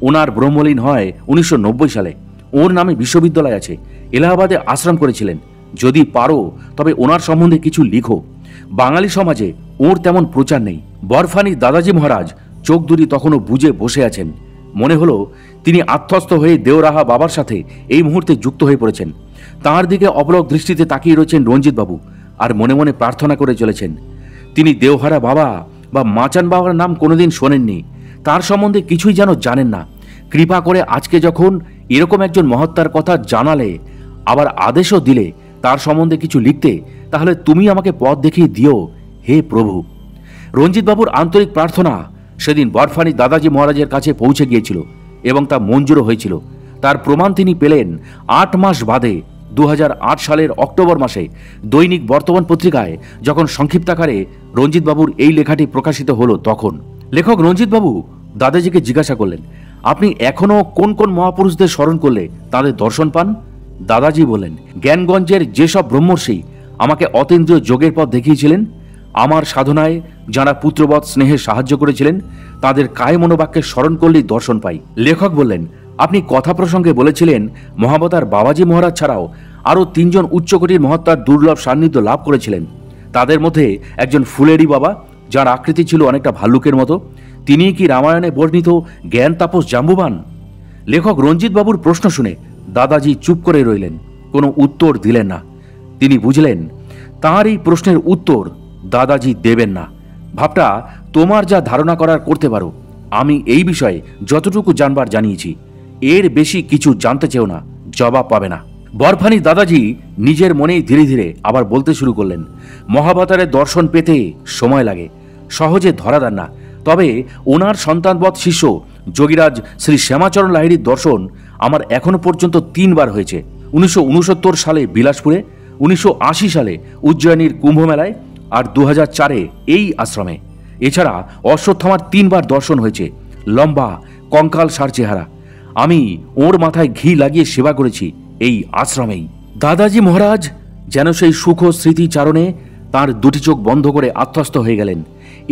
S1: ওনার ব্রহ্মলীন হয় 1990 সালে। ওর নামে বিশ্ববিদ্যালয় আছে। এলাহাবাদে আশ্রম করেছিলেন। যদি পারো তবে ওনার সম্বন্ধে কিছু লিখো। বাঙালি সমাজে ওর তেমন প্রচার নেই। বরফানি দাদাজি মহারাজ চোখ দুটি তখনও বুজে বসে আছেন। মনে হলো তিনি আত্মস্থ হয়ে দেওরাহা বাবার সাথে এই মুহূর্তে যুক্ত হয়ে পড়েছেন। তাঁর দিকে অপলক দৃষ্টিতে তাকিয়ে রয়েছেন রঞ্জিত বাবু, আর মনে মনে প্রার্থনা করে চলেছেন। তিনি দেওহারা বাবা বা মাচান বাবার নাম কোনোদিন শোনেননি, তার সম্বন্ধে কিছুই যেন জানেন না। কৃপা করে আজকে যখন এরকম একজন মহাত্মার কথা জানালে, আবার আদেশও দিলে তার সম্বন্ধে কিছু লিখতে, তাহলে তুমি আমাকে পথ দেখিয়ে দিও হে প্রভু। রঞ্জিতবাবুর আন্তরিক প্রার্থনা সেদিন বরফানি দাদাজি মহারাজের কাছে পৌঁছে গিয়েছিল এবং তা মঞ্জুরও হয়েছিল। তার প্রমাণ তিনি পেলেন 8 মাস বাদে 2008 সালের অক্টোবর মাসে দৈনিক বর্তমান পত্রিকায় যখন সংক্ষিপ্তাকারে রঞ্জিতবাবুর এই লেখাটি প্রকাশিত হলো। তখন লেখক রঞ্জিতবাবু দাদাজিকে জিজ্ঞাসা করলেন, আপনি এখনও কোন কোন মহাপুরুষদের স্মরণ করলে তাদের দর্শন পান? দাদাজি বললেন, জ্ঞানগঞ্জের যেসব ব্রহ্মর্ষি আমাকে অতীন্দ্রিয় যোগের পথ দেখিয়েছিলেন, আমার সাধনায় যারা পুত্রবৎ স্নেহে সাহায্য করেছিলেন, তাদের কায় মনোবাক্যে স্মরণ করলেই দর্শন পাই। লেখক বললেন, আপনি কথা প্রসঙ্গে বলেছিলেন মহাবতার বাবাজি মহারাজ ছাড়াও আরও 3 জন উচ্চকোটির মহাত্মার দুর্লভ সান্নিধ্য লাভ করেছিলেন। তাদের মধ্যে একজন ফুলেরি বাবা, যার আকৃতি ছিল অনেকটা ভাল্লুকের মতো। তিনি কি রামায়ণে বর্ণিত জ্ঞান তাপস জাম্বুবান? লেখক রঞ্জিত বাবুর প্রশ্ন শুনে দাদাজি চুপ করে রইলেন, কোনো উত্তর দিলেন না। তিনি বুঝলেন তাঁর এই প্রশ্নের উত্তর দাদাজি দেবেন না। ভাবটা তোমার যা ধারণা করার করতে পারো, আমি এই বিষয়ে যতটুকু জানবার জানিয়েছি, এর বেশি কিছু জানতে চেও না, জবাব পাবে না। বরফানি দাদাজি নিজের মনেই ধীরে ধীরে আবার বলতে শুরু করলেন, মহাবতারের দর্শন পেতে সময় লাগে, সহজে ধরা দেন না। তবে ওনার সন্তানবৎ শিষ্য যোগীরাজ শ্রী শ্যামাচরণ লাহিড়ীর দর্শন আমার এখনো পর্যন্ত 3 বার হয়েছে। 1969 সালে বিলাসপুরে, 1980 সালে উজ্জয়িনীর কুম্ভমেলায়, আর 2004-এ এই আশ্রমে। এছাড়া অশ্বত্থামার 3 বার দর্শন হয়েছে। লম্বা কঙ্কাল সার চেহারা। আমি ওর মাথায় ঘি লাগিয়ে সেবা করেছি এই আশ্রমেই। দাদাজি মহারাজ যেন সেই সুখ স্মৃতিচারণে তাঁর 2টি চোখ বন্ধ করে আত্মস্থ হয়ে গেলেন।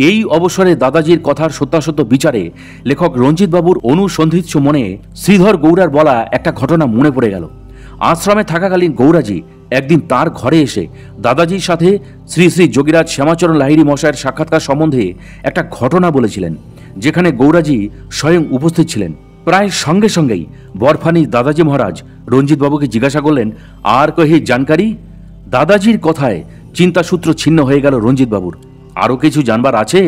S1: এই অবসরে দাদাজির কথার সত্যাসত্য বিচারে লেখক রঞ্জিতবাবুর অনুসন্ধিৎস মনে শ্রীধর গৌড়ার বলা একটা ঘটনা মনে পড়ে গেল। আশ্রমে থাকাকালীন গৌরাজি একদিন তার ঘরে এসে দাদাজির সাথে শ্রী শ্রী যোগীরাজ শ্যামাচরণ লাহিড়ী মশাইয়ের সাক্ষাৎকার সম্বন্ধে একটা ঘটনা বলেছিলেন, যেখানে গৌরাজি স্বয়ং উপস্থিত ছিলেন। প্রায় সঙ্গে সঙ্গেই বরফানি দাদাজি মহারাজ রঞ্জিতবাবুকে জিজ্ঞাসা করলেন, আর কহি জানকারি? দাদাজির কথায় চিন্তাসূত্র ছিন্ন হয়ে গেল রঞ্জিতবাবুর। আরও কিছু জানবার আছে?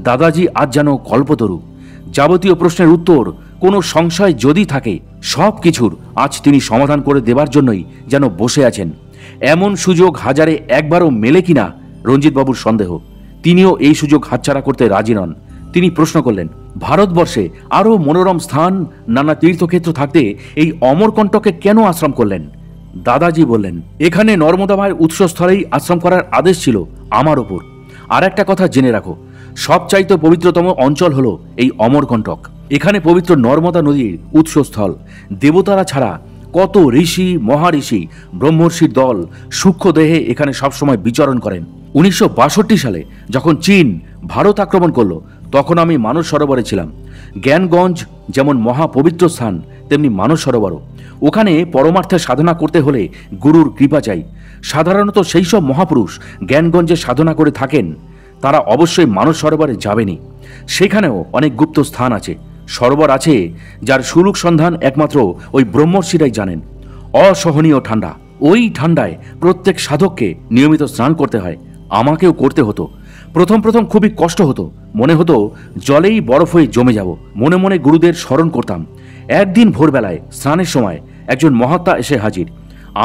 S1: দাদাজি আজ যেন কল্পতরু। যাবতীয় প্রশ্নের উত্তর, কোনো সংশয় যদি থাকে, সব কিছুর আজ তিনি সমাধান করে দেবার জন্যই যেন বসে আছেন। এমন সুযোগ হাজারে একবারও মেলে কিনা রঞ্জিতবাবুর সন্দেহ। তিনিও এই সুযোগ হাতছাড়া করতে রাজি নন। তিনি প্রশ্ন করলেন, ভারতবর্ষে আরও মনোরম স্থান, নানা তীর্থক্ষেত্র থাকতে এই অমরকণ্টকে কেন আশ্রম করলেন? দাদাজি বললেন, এখানে নর্মদা মায়ের উৎসস্থলেই আশ্রম করার আদেশ ছিল আমার ওপর। আর একটা কথা জেনে রাখো, সবচাইতে পবিত্রতম অঞ্চল হলো এই অমরকণ্টক। এখানে পবিত্র নর্মদা নদীর উৎসস্থল। দেবতারা ছাড়া কত ঋষি মহাঋষি ব্রহ্মর্ষির দল সূক্ষ্ম দেহে এখানে সবসময় বিচরণ করেন। 1962 সালে যখন চীন ভারত আক্রমণ করলো, তখন আমি মানস সরোবরে ছিলাম। জ্ঞানগঞ্জ যেমন মহাপবিত্র স্থান, তেমনি মানস সরোবরও। ওখানে পরমার্থে সাধনা করতে হলে গুরুর কৃপা চাই। সাধারণত সেই সব মহাপুরুষ জ্ঞানগঞ্জে সাধনা করে থাকেন, তারা অবশ্যই মানস সরোবরে যাবেনই। সেখানেও অনেক গুপ্ত স্থান আছে, সরোবর আছে যার সুলুক সন্ধান একমাত্র ওই ব্রহ্মর্ষিরাই জানেন। অসহনীয় ঠান্ডা। ওই ঠান্ডায় প্রত্যেক সাধককে নিয়মিত স্নান করতে হয়। আমাকেও করতে হতো। প্রথম খুবই কষ্ট হতো। মনে হতো জলেই বরফ হয়ে জমে যাব। মনে মনে গুরুদের স্মরণ করতাম। একদিন ভোরবেলায় স্নানের সময় একজন মহাত্মা এসে হাজির।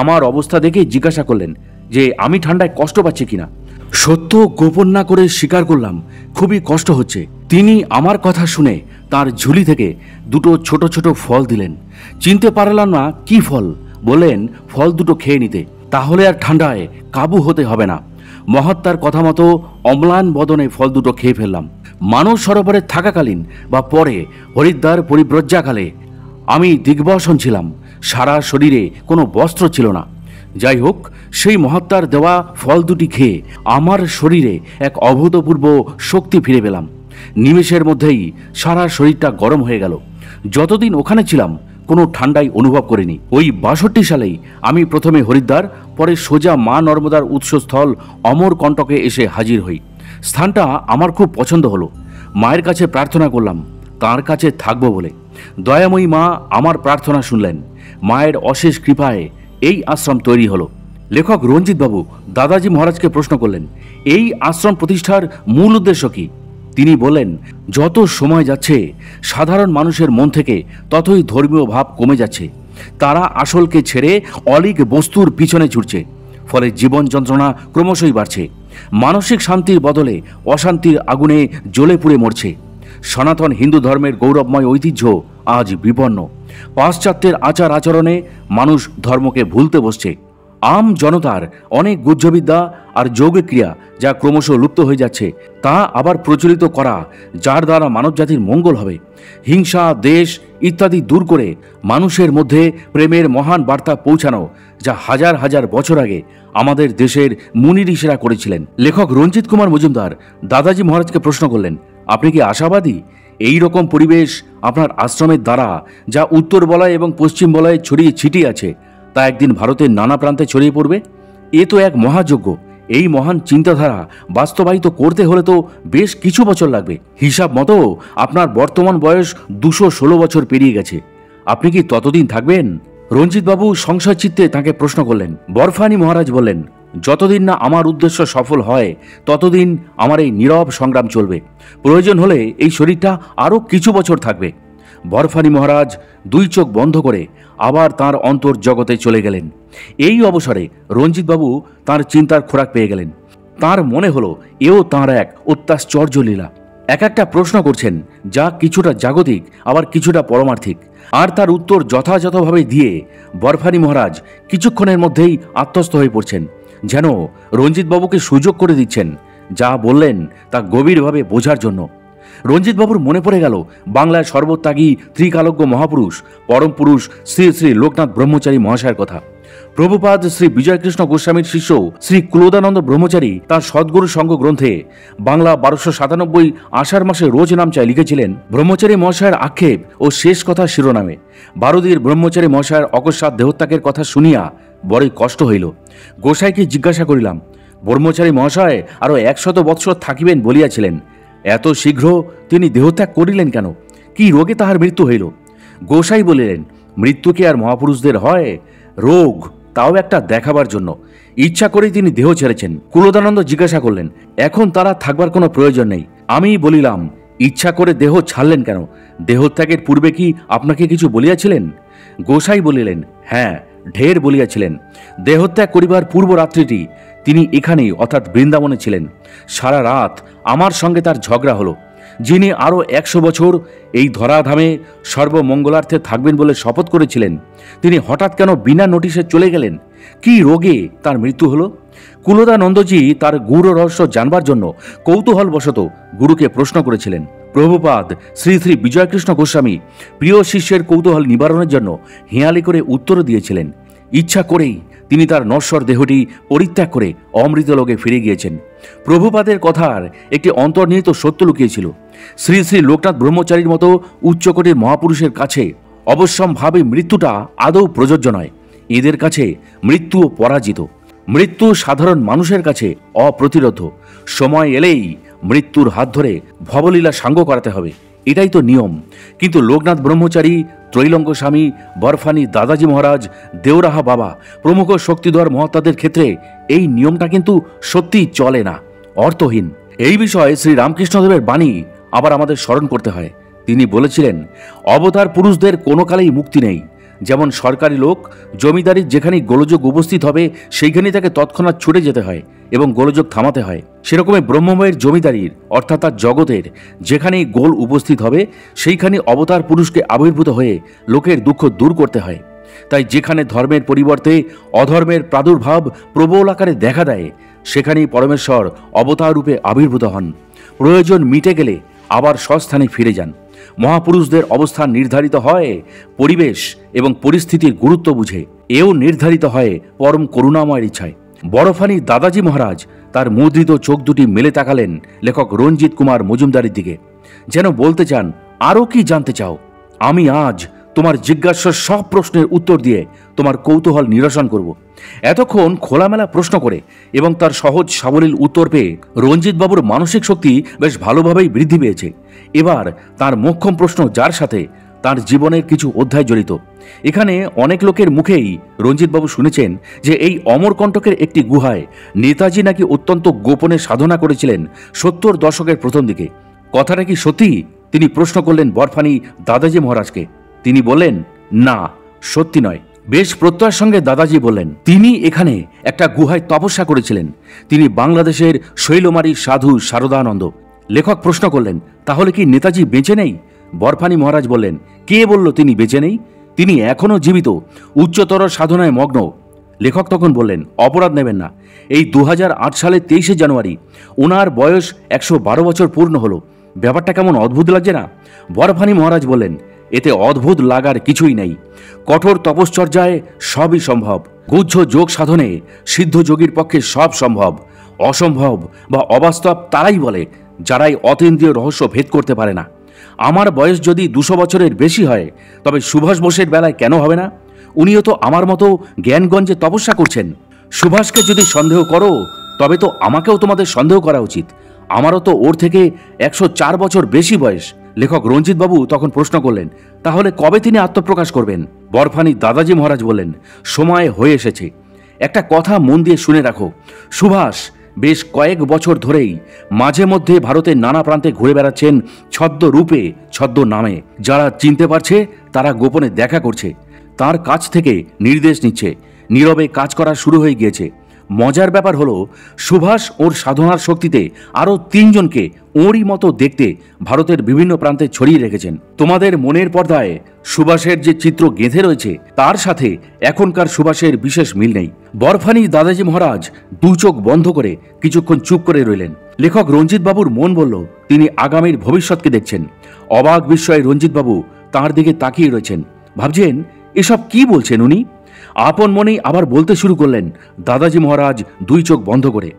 S1: আমার অবস্থা দেখে জিজ্ঞাসা করলেন যে আমি ঠান্ডায় কষ্ট পাচ্ছি কিনা। সত্য গোপন না করে স্বীকার করলাম, খুবই কষ্ট হচ্ছে। তিনি আমার কথা শুনে তার ঝুলি থেকে 2টো ছোট ছোট ফল দিলেন। চিনতে পারলাম না কি ফল। বললেন ফল 2টো খেয়ে নিতে, তাহলে আর ঠান্ডায় কাবু হতে হবে না। মহাত্মার কথা মতো অম্লান বদনে ফল 2টো খেয়ে ফেললাম। মানস সরোবরে থাকাকালীন বা পরে হরিদ্বার পরিব্রজ্জাকালে আমি দিগ্বসন ছিলাম, সারা শরীরে কোনো বস্ত্র ছিল না। যাই হোক, সেই মহাত্মার দেওয়া ফল দুটি খেয়ে আমার শরীরে এক অভূতপূর্ব শক্তি ফিরে পেলাম। নিমেষের মধ্যেই সারা শরীরটা গরম হয়ে গেল। যতদিন ওখানে ছিলাম কোনো ঠান্ডাই অনুভব করিনি। ওই 62 সালেই আমি প্রথমে হরিদ্বার, পরে সোজা মা নর্মদার উৎসস্থল অমরকণ্টকে এসে হাজির হই। স্থানটা আমার খুব পছন্দ হলো। মায়ের কাছে প্রার্থনা করলাম তার কাছে থাকবো বলে। দয়াময়ী মা আমার প্রার্থনা শুনলেন। মায়ের অশেষ কৃপায় এই আশ্রম তৈরি হলো। লেখক রঞ্জিত বাবু দাদাজি মহারাজকে প্রশ্ন করলেন, এই আশ্রম প্রতিষ্ঠার মূল উদ্দেশ্য কি? তিনি বললেন, যত সময় যাচ্ছে সাধারণ মানুষের মন থেকে ততই ধর্মীয় ভাব কমে যাচ্ছে। তারা আসলকে ছেড়ে অলীক বস্তুর পিছনে ছুটছে। ফলে জীবন যন্ত্রণা ক্রমশই বাড়ছে। মানসিক শান্তির বদলে অশান্তির আগুনে জ্বলে পুড়ে মরছে। সনাতন হিন্দু ধর্মের গৌরবময় ঐতিহ্য আজ বিপন্ন। পাশ্চাত্যের আচার আচরণে মানুষ ধর্মকে ভুলতে বসছে। আম জনতার অনেক গুহ্যবিদ্যা আর যৌগক্রিয়া যা ক্রমশ লুপ্ত হয়ে যাচ্ছে, তা আবার প্রচলিত করা যার দ্বারা মানবজাতির মঙ্গল হবে। হিংসা, দেশ ইত্যাদি দূর করে মানুষের মধ্যে প্রেমের মহান বার্তা পৌঁছানো, যা হাজার হাজার বছর আগে আমাদের দেশের মুনি ঋষিরা করেছিলেন। লেখক রঞ্জিত কুমার মজুমদার দাদাজি মহারাজকে প্রশ্ন করলেন, আপনি কি আশাবাদী এই রকম পরিবেশ আপনার আশ্রমের দ্বারা, যা উত্তর বলয় এবং পশ্চিম বলয়ে ছড়িয়ে ছিটিয়ে আছে, তা একদিন ভারতের নানা প্রান্তে ছড়িয়ে পড়বে? এ তো এক মহাযজ্ঞ। এই মহান চিন্তাধারা বাস্তবায়িত করতে হলে তো বেশ কিছু বছর লাগবে। হিসাব মতো আপনার বর্তমান বয়স 216 বছর পেরিয়ে গেছে। আপনি কি ততদিন থাকবেন? রঞ্জিতবাবু সংশয় চিত্তে তাঁকে প্রশ্ন করলেন। বরফানি মহারাজ বললেন, যতদিন না আমার উদ্দেশ্য সফল হয় ততদিন আমার এই নীরব সংগ্রাম চলবে। প্রয়োজন হলে এই শরীরটা আরও কিছু বছর থাকবে। বরফানি মহারাজ দুই চোখ বন্ধ করে আবার তাঁর অন্তর জগতে চলে গেলেন। এই অবসরে রঞ্জিতবাবু তাঁর চিন্তার খোরাক পেয়ে গেলেন। তাঁর মনে হলো এও তাঁর এক অত্যাশ্চর্য লীলা। এক একটা প্রশ্ন করছেন যা কিছুটা জাগতিক আবার কিছুটা পরমার্থিক, আর তার উত্তর যথাযথভাবে দিয়ে বরফানি মহারাজ কিছুক্ষণের মধ্যেই আত্মস্থ হয়ে পড়ছেন, যেন রঞ্জিতবাবুকে সুযোগ করে দিচ্ছেন যা বললেন তা গভীরভাবে বোঝার জন্য। রঞ্জিতবাবুর মনে পড়ে গেল বাংলায় সর্বত্যাগী ত্রিকালজ্ঞ মহাপুরুষ পরম পুরুষ শ্রী শ্রী লোকনাথ ব্রহ্মচারী মহাশয়ের কথা। প্রভুপাদ শ্রী বিজয়কৃষ্ণ গোস্বামীর শিষ্য শ্রী কুলোদানন্দ ব্রহ্মচারী তাঁর সদ্গুরু সঙ্গ গ্রন্থে বাংলা 1297 আষাঢ় মাসে রোজ নাম চাই লিখেছিলেন ব্রহ্মচারী মহাশয়ের আক্ষেপ ও শেষ কথা শিরোনামে। বারুদির ব্রহ্মচারী মহাশয়ের অকস্মাৎ দেহত্যাগের কথা শুনিয়া বড়ই কষ্ট হইল। গোসাইকে জিজ্ঞাসা করিলাম, ব্রহ্মচারী মহাশয় আরও 100 বৎসর থাকিবেন বলিয়াছিলেন, এত শীঘ্র তিনি দেহত্যাগ করিলেন কেন? কি রোগে তাহার মৃত্যু হইল? গোসাই বলিলেন, মৃত্যু কি আর মহাপুরুষদের হয়? রোগ, তাও একটা দেখাবার জন্য। ইচ্ছা করেই তিনি দেহ ছেড়েছেন। কুলোদানন্দ জিজ্ঞাসা করলেন, এখন তারা থাকবার কোনো প্রয়োজন নেই। আমি বলিলাম, ইচ্ছা করে দেহ ছাড়লেন কেন? দেহত্যাগের পূর্বে কি আপনাকে কিছু বলিয়াছিলেন? গোসাই বলিলেন, হ্যাঁ, ঢের বলিয়াছিলেন। দেহত্যাগ করিবার পূর্ব রাত্রিটি তিনি এখানেই অর্থাৎ বৃন্দাবনে ছিলেন। সারা রাত আমার সঙ্গে তার ঝগড়া হলো। যিনি আরও 100 বছর এই ধরাধামে সর্বমঙ্গলার্থে থাকবেন বলে শপথ করেছিলেন, তিনি হঠাৎ কেন বিনা নোটিশে চলে গেলেন? কি রোগে তার মৃত্যু হলো? কুলোদানন্দজি তার গুরু রহস্য জানবার জন্য কৌতূহলবশত গুরুকে প্রশ্ন করেছিলেন। প্রভুপাদ শ্রী শ্রী বিজয়কৃষ্ণ গোস্বামী প্রিয় শিষ্যের কৌতূহল নিবারণের জন্য হেঁয়ালি করে উত্তর দিয়েছিলেন। ইচ্ছা করেই তিনি তার নশ্বর দেহটি পরিত্যাগ করে অমৃতলোকে ফিরে গিয়েছেন। প্রভুপাদের কথার একটি অন্তর্নিহিত সত্য লুকিয়েছিল। শ্রী শ্রী লোকনাথ ব্রহ্মচারীর মতো উচ্চকোটির মহাপুরুষের কাছে অবশ্যম্ভাবী মৃত্যুটা আদৌ প্রযোজ্য নয়। এদের কাছে মৃত্যু পরাজিত। মৃত্যু সাধারণ মানুষের কাছে অপ্রতিরোধ্য। সময় এলেই মৃত্যুর হাত ধরে ভবলীলা সাঙ্গ করাতে হবে, এটাই তো নিয়ম। কিন্তু লোকনাথ ব্রহ্মচারী, ত্রৈলঙ্গ স্বামী, বরফানি দাদাজি মহারাজ, দেওরাহা বাবা প্রমুখ শক্তিধর মহাত্মাদের ক্ষেত্রে এই নিয়মটা কিন্তু সত্যিই চলে না, অর্থহীন। এই বিষয়ে শ্রী রামকৃষ্ণদেবের বাণী আবার আমাদের স্মরণ করতে হয়। তিনি বলেছিলেন, অবতার পুরুষদের কোনো কালেই মুক্তি নেই। যেমন সরকারি লোক জমিদারির যেখানেই গোলযোগ উপস্থিত হবে সেইখানেই তাকে তৎক্ষণাৎ ছুটে যেতে হয় এবং গোলযোগ থামাতে হয়, সেরকমই ব্রহ্মময়ের জমিদারির অর্থাৎ তার জগতের যেখানেই গোল উপস্থিত হবে সেইখানে অবতার পুরুষকে আবির্ভূত হয়ে লোকের দুঃখ দূর করতে হয়। তাই যেখানে ধর্মের পরিবর্তে অধর্মের প্রাদুর্ভাব প্রবল আকারে দেখা দেয় সেখানেই পরমেশ্বর অবতার রূপে আবির্ভূত হন। প্রয়োজন মিটে গেলে আবার স্বস্থানে ফিরে যান। মহাপুরুষদের অবস্থান নির্ধারিত হয় পরিবেশ এবং পরিস্থিতির গুরুত্ব বুঝে, এও নির্ধারিত হয় পরম করুণাময়ের ইচ্ছায়। বরফানি দাদাজি মহারাজ তার মুদ্রিত চোখ দুটি মেলে তাকালেন লেখক রঞ্জিত কুমার মজুমদারের দিকে, যেন বলতে চান, আরও কি জানতে চাও? আমি আজ তোমার জিজ্ঞাসার সব প্রশ্নের উত্তর দিয়ে তোমার কৌতূহল নিরসন করব। এতক্ষণ খোলামেলা প্রশ্ন করে এবং তার সহজ সাবলীল উত্তর পেয়ে রঞ্জিতবাবুর মানসিক শক্তি বেশ ভালোভাবেই বৃদ্ধি পেয়েছে। এবার তার মোক্ষম প্রশ্ন, যার সাথে তার জীবনের কিছু অধ্যায় জড়িত। এখানে অনেক লোকের মুখেই রঞ্জিতবাবু শুনেছেন যে এই অমরকণ্টকের একটি গুহায় নেতাজি নাকি অত্যন্ত গোপনে সাধনা করেছিলেন 70 দশকের প্রথম দিকে। কথাটা কি সত্যি? তিনি প্রশ্ন করলেন বরফানি দাদাজি মহারাজকে। তিনি বললেন, না, সত্যি নয়। বেশ প্রত্যয়ের সঙ্গে দাদাজি বললেন, তিনি এখানে একটা গুহায় তপস্যা করেছিলেন। তিনি বাংলাদেশের শৈলমারী সাধু শারদানন্দ। লেখক প্রশ্ন করলেন, তাহলে কি নেতাজি বেঁচে নেই? বরফানি মহারাজ বললেন, কে বলল তিনি বেঁচে নেই? তিনি এখনও জীবিত, উচ্চতর সাধনায় মগ্ন। লেখক তখন বললেন, অপরাধ নেবেন না, এই 2008 সালের 23শে জানুয়ারি ওনার বয়স 112 বছর পূর্ণ হলো। ব্যাপারটা কেমন অদ্ভুত লাগছে না? বরফানি মহারাজ বললেন, এতে অদ্ভুত লাগার কিছুই নেই। কঠোর তপশ্চর্যায় সবই সম্ভব। গুহ্য যোগ সাধনে সিদ্ধ যোগীর পক্ষে সব সম্ভব। অসম্ভব বা অবাস্তব তারাই বলে যারাই অতীন্দ্রিয় রহস্য ভেদ করতে পারে না। আমার বয়স যদি 200 বছরের বেশি হয়, তবে সুভাষ বোসের বেলায় কেন হবে না? উনিও তো আমার মতো জ্ঞানগঞ্জে তপস্যা করছেন। সুভাষকে যদি সন্দেহ করো, তবে তো আমাকেও তোমাদের সন্দেহ করা উচিত। আমারও তো ওর থেকে 104 বছর বেশি বয়স। লেখক রঞ্জিতবাবু তখন প্রশ্ন করলেন, তাহলে কবে তিনি আত্মপ্রকাশ করবেন? বরফানি দাদাজি মহারাজ বললেন, সময় হয়ে এসেছে। একটা কথা মন দিয়ে শুনে রাখো, সুভাষ বেশ কয়েক বছর ধরেই মাঝে মধ্যে ভারতের নানা প্রান্তে ঘুরে বেড়াচ্ছেন ছদ্ম রূপে, ছদ্ম নামে। যারা চিনতে পারছে তারা গোপনে দেখা করছে, তার কাছ থেকে নির্দেশ নিচ্ছে, নীরবে কাজ করা শুরু হয়ে গিয়েছে। মজার ব্যাপার হলো, সুভাষ ওর সাধনার শক্তিতে আরও 3 জনকে ওরই মতো দেখতে ভারতের বিভিন্ন প্রান্তে ছড়িয়ে রেখেছেন। তোমাদের মনের পর্দায় সুভাষের যে চিত্র গেঁথে রয়েছে, তার সাথে এখনকার সুভাষের বিশেষ মিল নেই। বরফানি দাদাজি মহারাজ 2 চোখ বন্ধ করে কিছুক্ষণ চুপ করে রইলেন। লেখক রঞ্জিতবাবুর মন বলল, তিনি আগামীর ভবিষ্যৎকে দেখছেন। অবাক বিস্ময়ে রঞ্জিতবাবু তাঁর দিকে তাকিয়ে রয়েছেন, ভাবছেন এসব কি বলছেন উনি। আপন মনেই আবার বলতে শুরু করলেন দাদাজি মহারাজ 2 চোখ বন্ধ করে,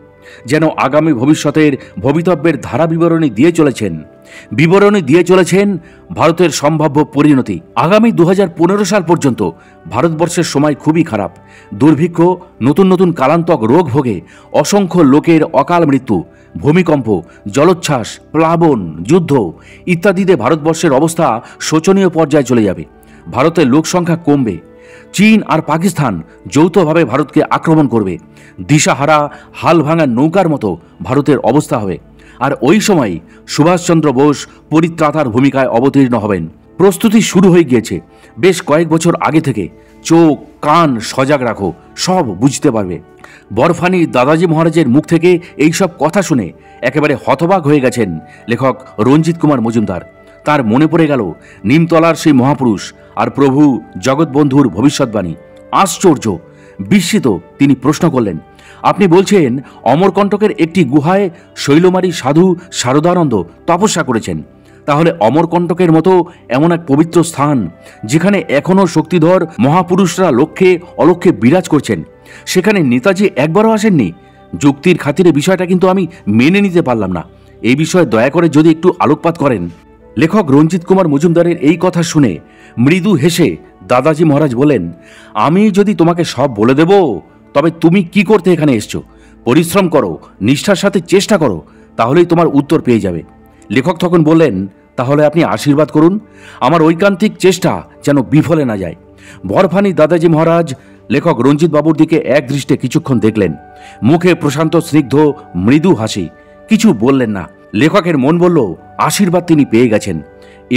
S1: যেন আগামী ভবিষ্যতের ভবিতব্যের ধারা বিবরণী দিয়ে চলেছেন ভারতের সম্ভাব্য পরিণতি। আগামী 2015 সাল পর্যন্ত ভারতবর্ষের সময় খুবই খারাপ। দুর্ভিক্ষ, নতুন নতুন কালান্তক রোগ ভোগে অসংখ্য লোকের অকাল মৃত্যু, ভূমিকম্প, জলোচ্ছ্বাস, প্লাবন, যুদ্ধ ইত্যাদিতে ভারতবর্ষের অবস্থা শোচনীয় পর্যায়ে চলে যাবে। ভারতের লোকসংখ্যা কমবে। চীন আর পাকিস্তান যৌথভাবে ভারতকে আক্রমণ করবে। দিশাহারা হাল ভাঙা নৌকার মতো ভারতের অবস্থা হবে। আর ওই সময় সুভাষচন্দ্র বোস পরিত্রাতার ভূমিকায় অবতীর্ণ হবেন। প্রস্তুতি শুরু হয়ে গিয়েছে বেশ কয়েক বছর আগে থেকে। চোখ কান সজাগ রাখো, সব বুঝতে পারবে। বরফানি দাদাজি মহারাজের মুখ থেকে এইসব কথা শুনে একেবারে হতবাক হয়ে গেছেন লেখক রঞ্জিত কুমার মজুমদার। তার মনে পড়ে গেল নিমতলার সেই মহাপুরুষ আর প্রভু জগৎবন্ধুর ভবিষ্যৎবাণী। আশ্চর্য বিস্মিত তিনি প্রশ্ন করলেন, আপনি বলছেন অমরকণ্টকের একটি গুহায় শৈলমারী সাধু শারদানন্দ তপস্যা করেছেন? তাহলে অমরকণ্টকের মতো এমন এক পবিত্র স্থান, যেখানে এখনও শক্তিধর মহাপুরুষরা লক্ষ্যে অলক্ষ্যে বিরাজ করছেন, সেখানে নেতাজি একবারও আসেননি? যুক্তির খাতিরে বিষয়টা কিন্তু আমি মেনে নিতে পারলাম না। এই বিষয়ে দয়া করে যদি একটু আলোকপাত করেন। লেখক রঞ্জিত কুমার মজুমদারের এই কথা শুনে মৃদু হেসে দাদাজি মহারাজ বলেন, আমি যদি তোমাকে সব বলে দেব, তবে তুমি কি করতে এখানে এসছো? পরিশ্রম করো, নিষ্ঠার সাথে চেষ্টা করো, তাহলেই তোমার উত্তর পেয়ে যাবে। লেখক তখন বললেন, তাহলে আপনি আশীর্বাদ করুন, আমার ঐকান্তিক চেষ্টা যেন বিফলে না যায়। বরফানি দাদাজি মহারাজ লেখক রঞ্জিত বাবুর দিকে এক দৃষ্টে কিছুক্ষণ দেখলেন, মুখে প্রশান্ত স্নিগ্ধ মৃদু হাসি। কিছু বললেন না। লেখকের মন বলল, আশীর্বাদ তিনি পেয়ে গেছেন।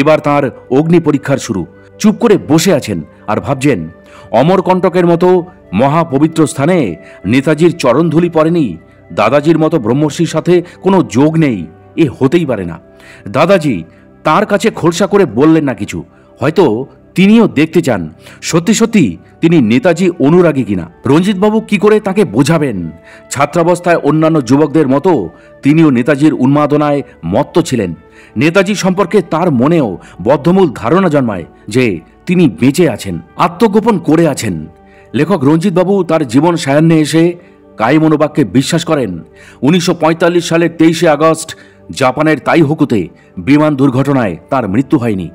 S1: এবার তার অগ্নি পরীক্ষার শুরু। চুপ করে বসে আছেন আর ভাবছেন, অমরকণ্টকের মতো মহাপবিত্র স্থানে নেতাজির চরণধুলি পড়েনি। দাদাজির মতো ব্রহ্মর্ষির সাথে কোনো যোগ নেই, এ হতেই পারে না। দাদাজি তার কাছে খোলসা করে বললেন না কিছু। হয়তো তিনিও দেখতে চান সত্যি সত্যি তিনি নেতাজি অনুরাগী কিনা। রঞ্জিতবাবু কি করে তাকে বোঝাবেন? ছাত্রাবস্থায় অন্যান্য যুবকদের মতো তিনিও নেতাজির উন্মাদনায় মত্ত ছিলেন। নেতাজি সম্পর্কে তার মনেও বদ্ধমূল ধারণা জন্মায় যে তিনি বেঁচে আছেন, আত্মগোপন করে আছেন। লেখক রঞ্জিত বাবু তার জীবন সায়ান্নে এসে কাই মনোবাক্যে বিশ্বাস করেন 1945 সালের 23শে আগস্ট জাপানের তাইহোকুতে বিমান দুর্ঘটনায় তার মৃত্যু হয়নি।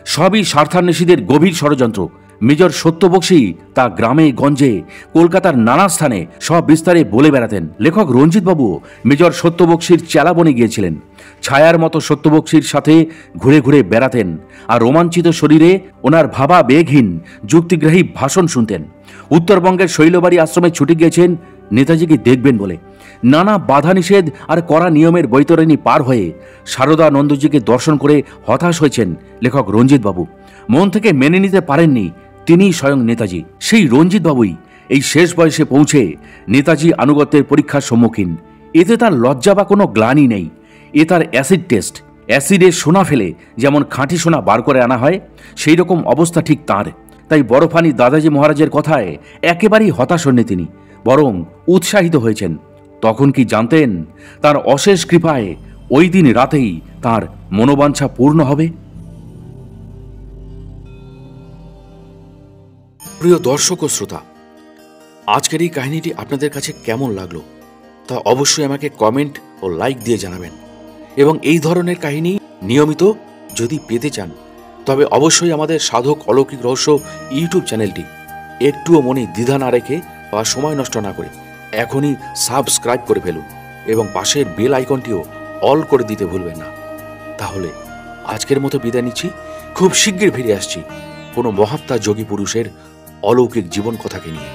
S1: সবই স্বার্থান্বেষীদের গভীর ষড়যন্ত্র। মেজর সত্যবক্সী তা গ্রামে গঞ্জে কলকাতার নানা স্থানে সব বিস্তারে বলে বেড়াতেন। লেখক রঞ্জিত বাবু মেজর সত্যবক্সীর চেলা বনে গিয়েছিলেন। ছায়ার মতো সত্যবক্সীর সাথে ঘুরে ঘুরে বেড়াতেন আর রোমাঞ্চিত শরীরে ওনার ভাবা বেগহীন যুক্তিগ্রাহী ভাষণ শুনতেন। উত্তরবঙ্গের শৈলবাড়ি আশ্রমে ছুটে গিয়েছেন নেতাজিকে দেখবেন বলে। নানা বাধা নিষেধ আর কড়া নিয়মের বৈতরণী পার হয়ে সারদানন্দজিকে দর্শন করে হতাশ হয়েছেন লেখক রঞ্জিত বাবু। মন থেকে মেনে নিতে পারেননি তিনিই স্বয়ং নেতাজি। সেই রঞ্জিত বাবুই এই শেষ বয়সে পৌঁছে নেতাজি আনুগত্যের পরীক্ষার সম্মুখীন। এতে তার লজ্জা বা কোনো গ্লানি নেই। এ তার অ্যাসিড টেস্ট। অ্যাসিডে সোনা ফেলে যেমন খাঁটি সোনা বার করে আনা হয়, সেই রকম অবস্থা ঠিক তার। তাই বরফানি দাদাজি মহারাজের কথায় একেবারেই হতাশ হননি তিনি, বরং উৎসাহিত হয়েছেন। তখন কি জানতেন তার অশেষ কৃপায় ওই দিন রাতেই তার মনোবাঞ্ছা পূর্ণ হবে?
S3: প্রিয় দর্শক ও শ্রোতা, আজকের এই কাহিনীটি আপনাদের কাছে কেমন লাগলো তা অবশ্যই আমাকে কমেন্ট ও লাইক দিয়ে জানাবেন। এবং এই ধরনের কাহিনী নিয়মিত যদি পেতে চান তবে অবশ্যই আমাদের সাধক অলৌকিক রহস্য ইউটিউব চ্যানেলটি একটুও মনে দ্বিধা না রেখে বা সময় নষ্ট না করে এখনই সাবস্ক্রাইব করে ফেলুন এবং পাশের বেল আইকনটিও অল করে দিতে ভুলবেন না। তাহলে আজকের মতো বিদায় নিচ্ছি। খুব শীঘ্রই ফিরে আসছি কোনো মহাত্মা যোগী পুরুষের অলৌকিক জীবন কথাকে নিয়ে।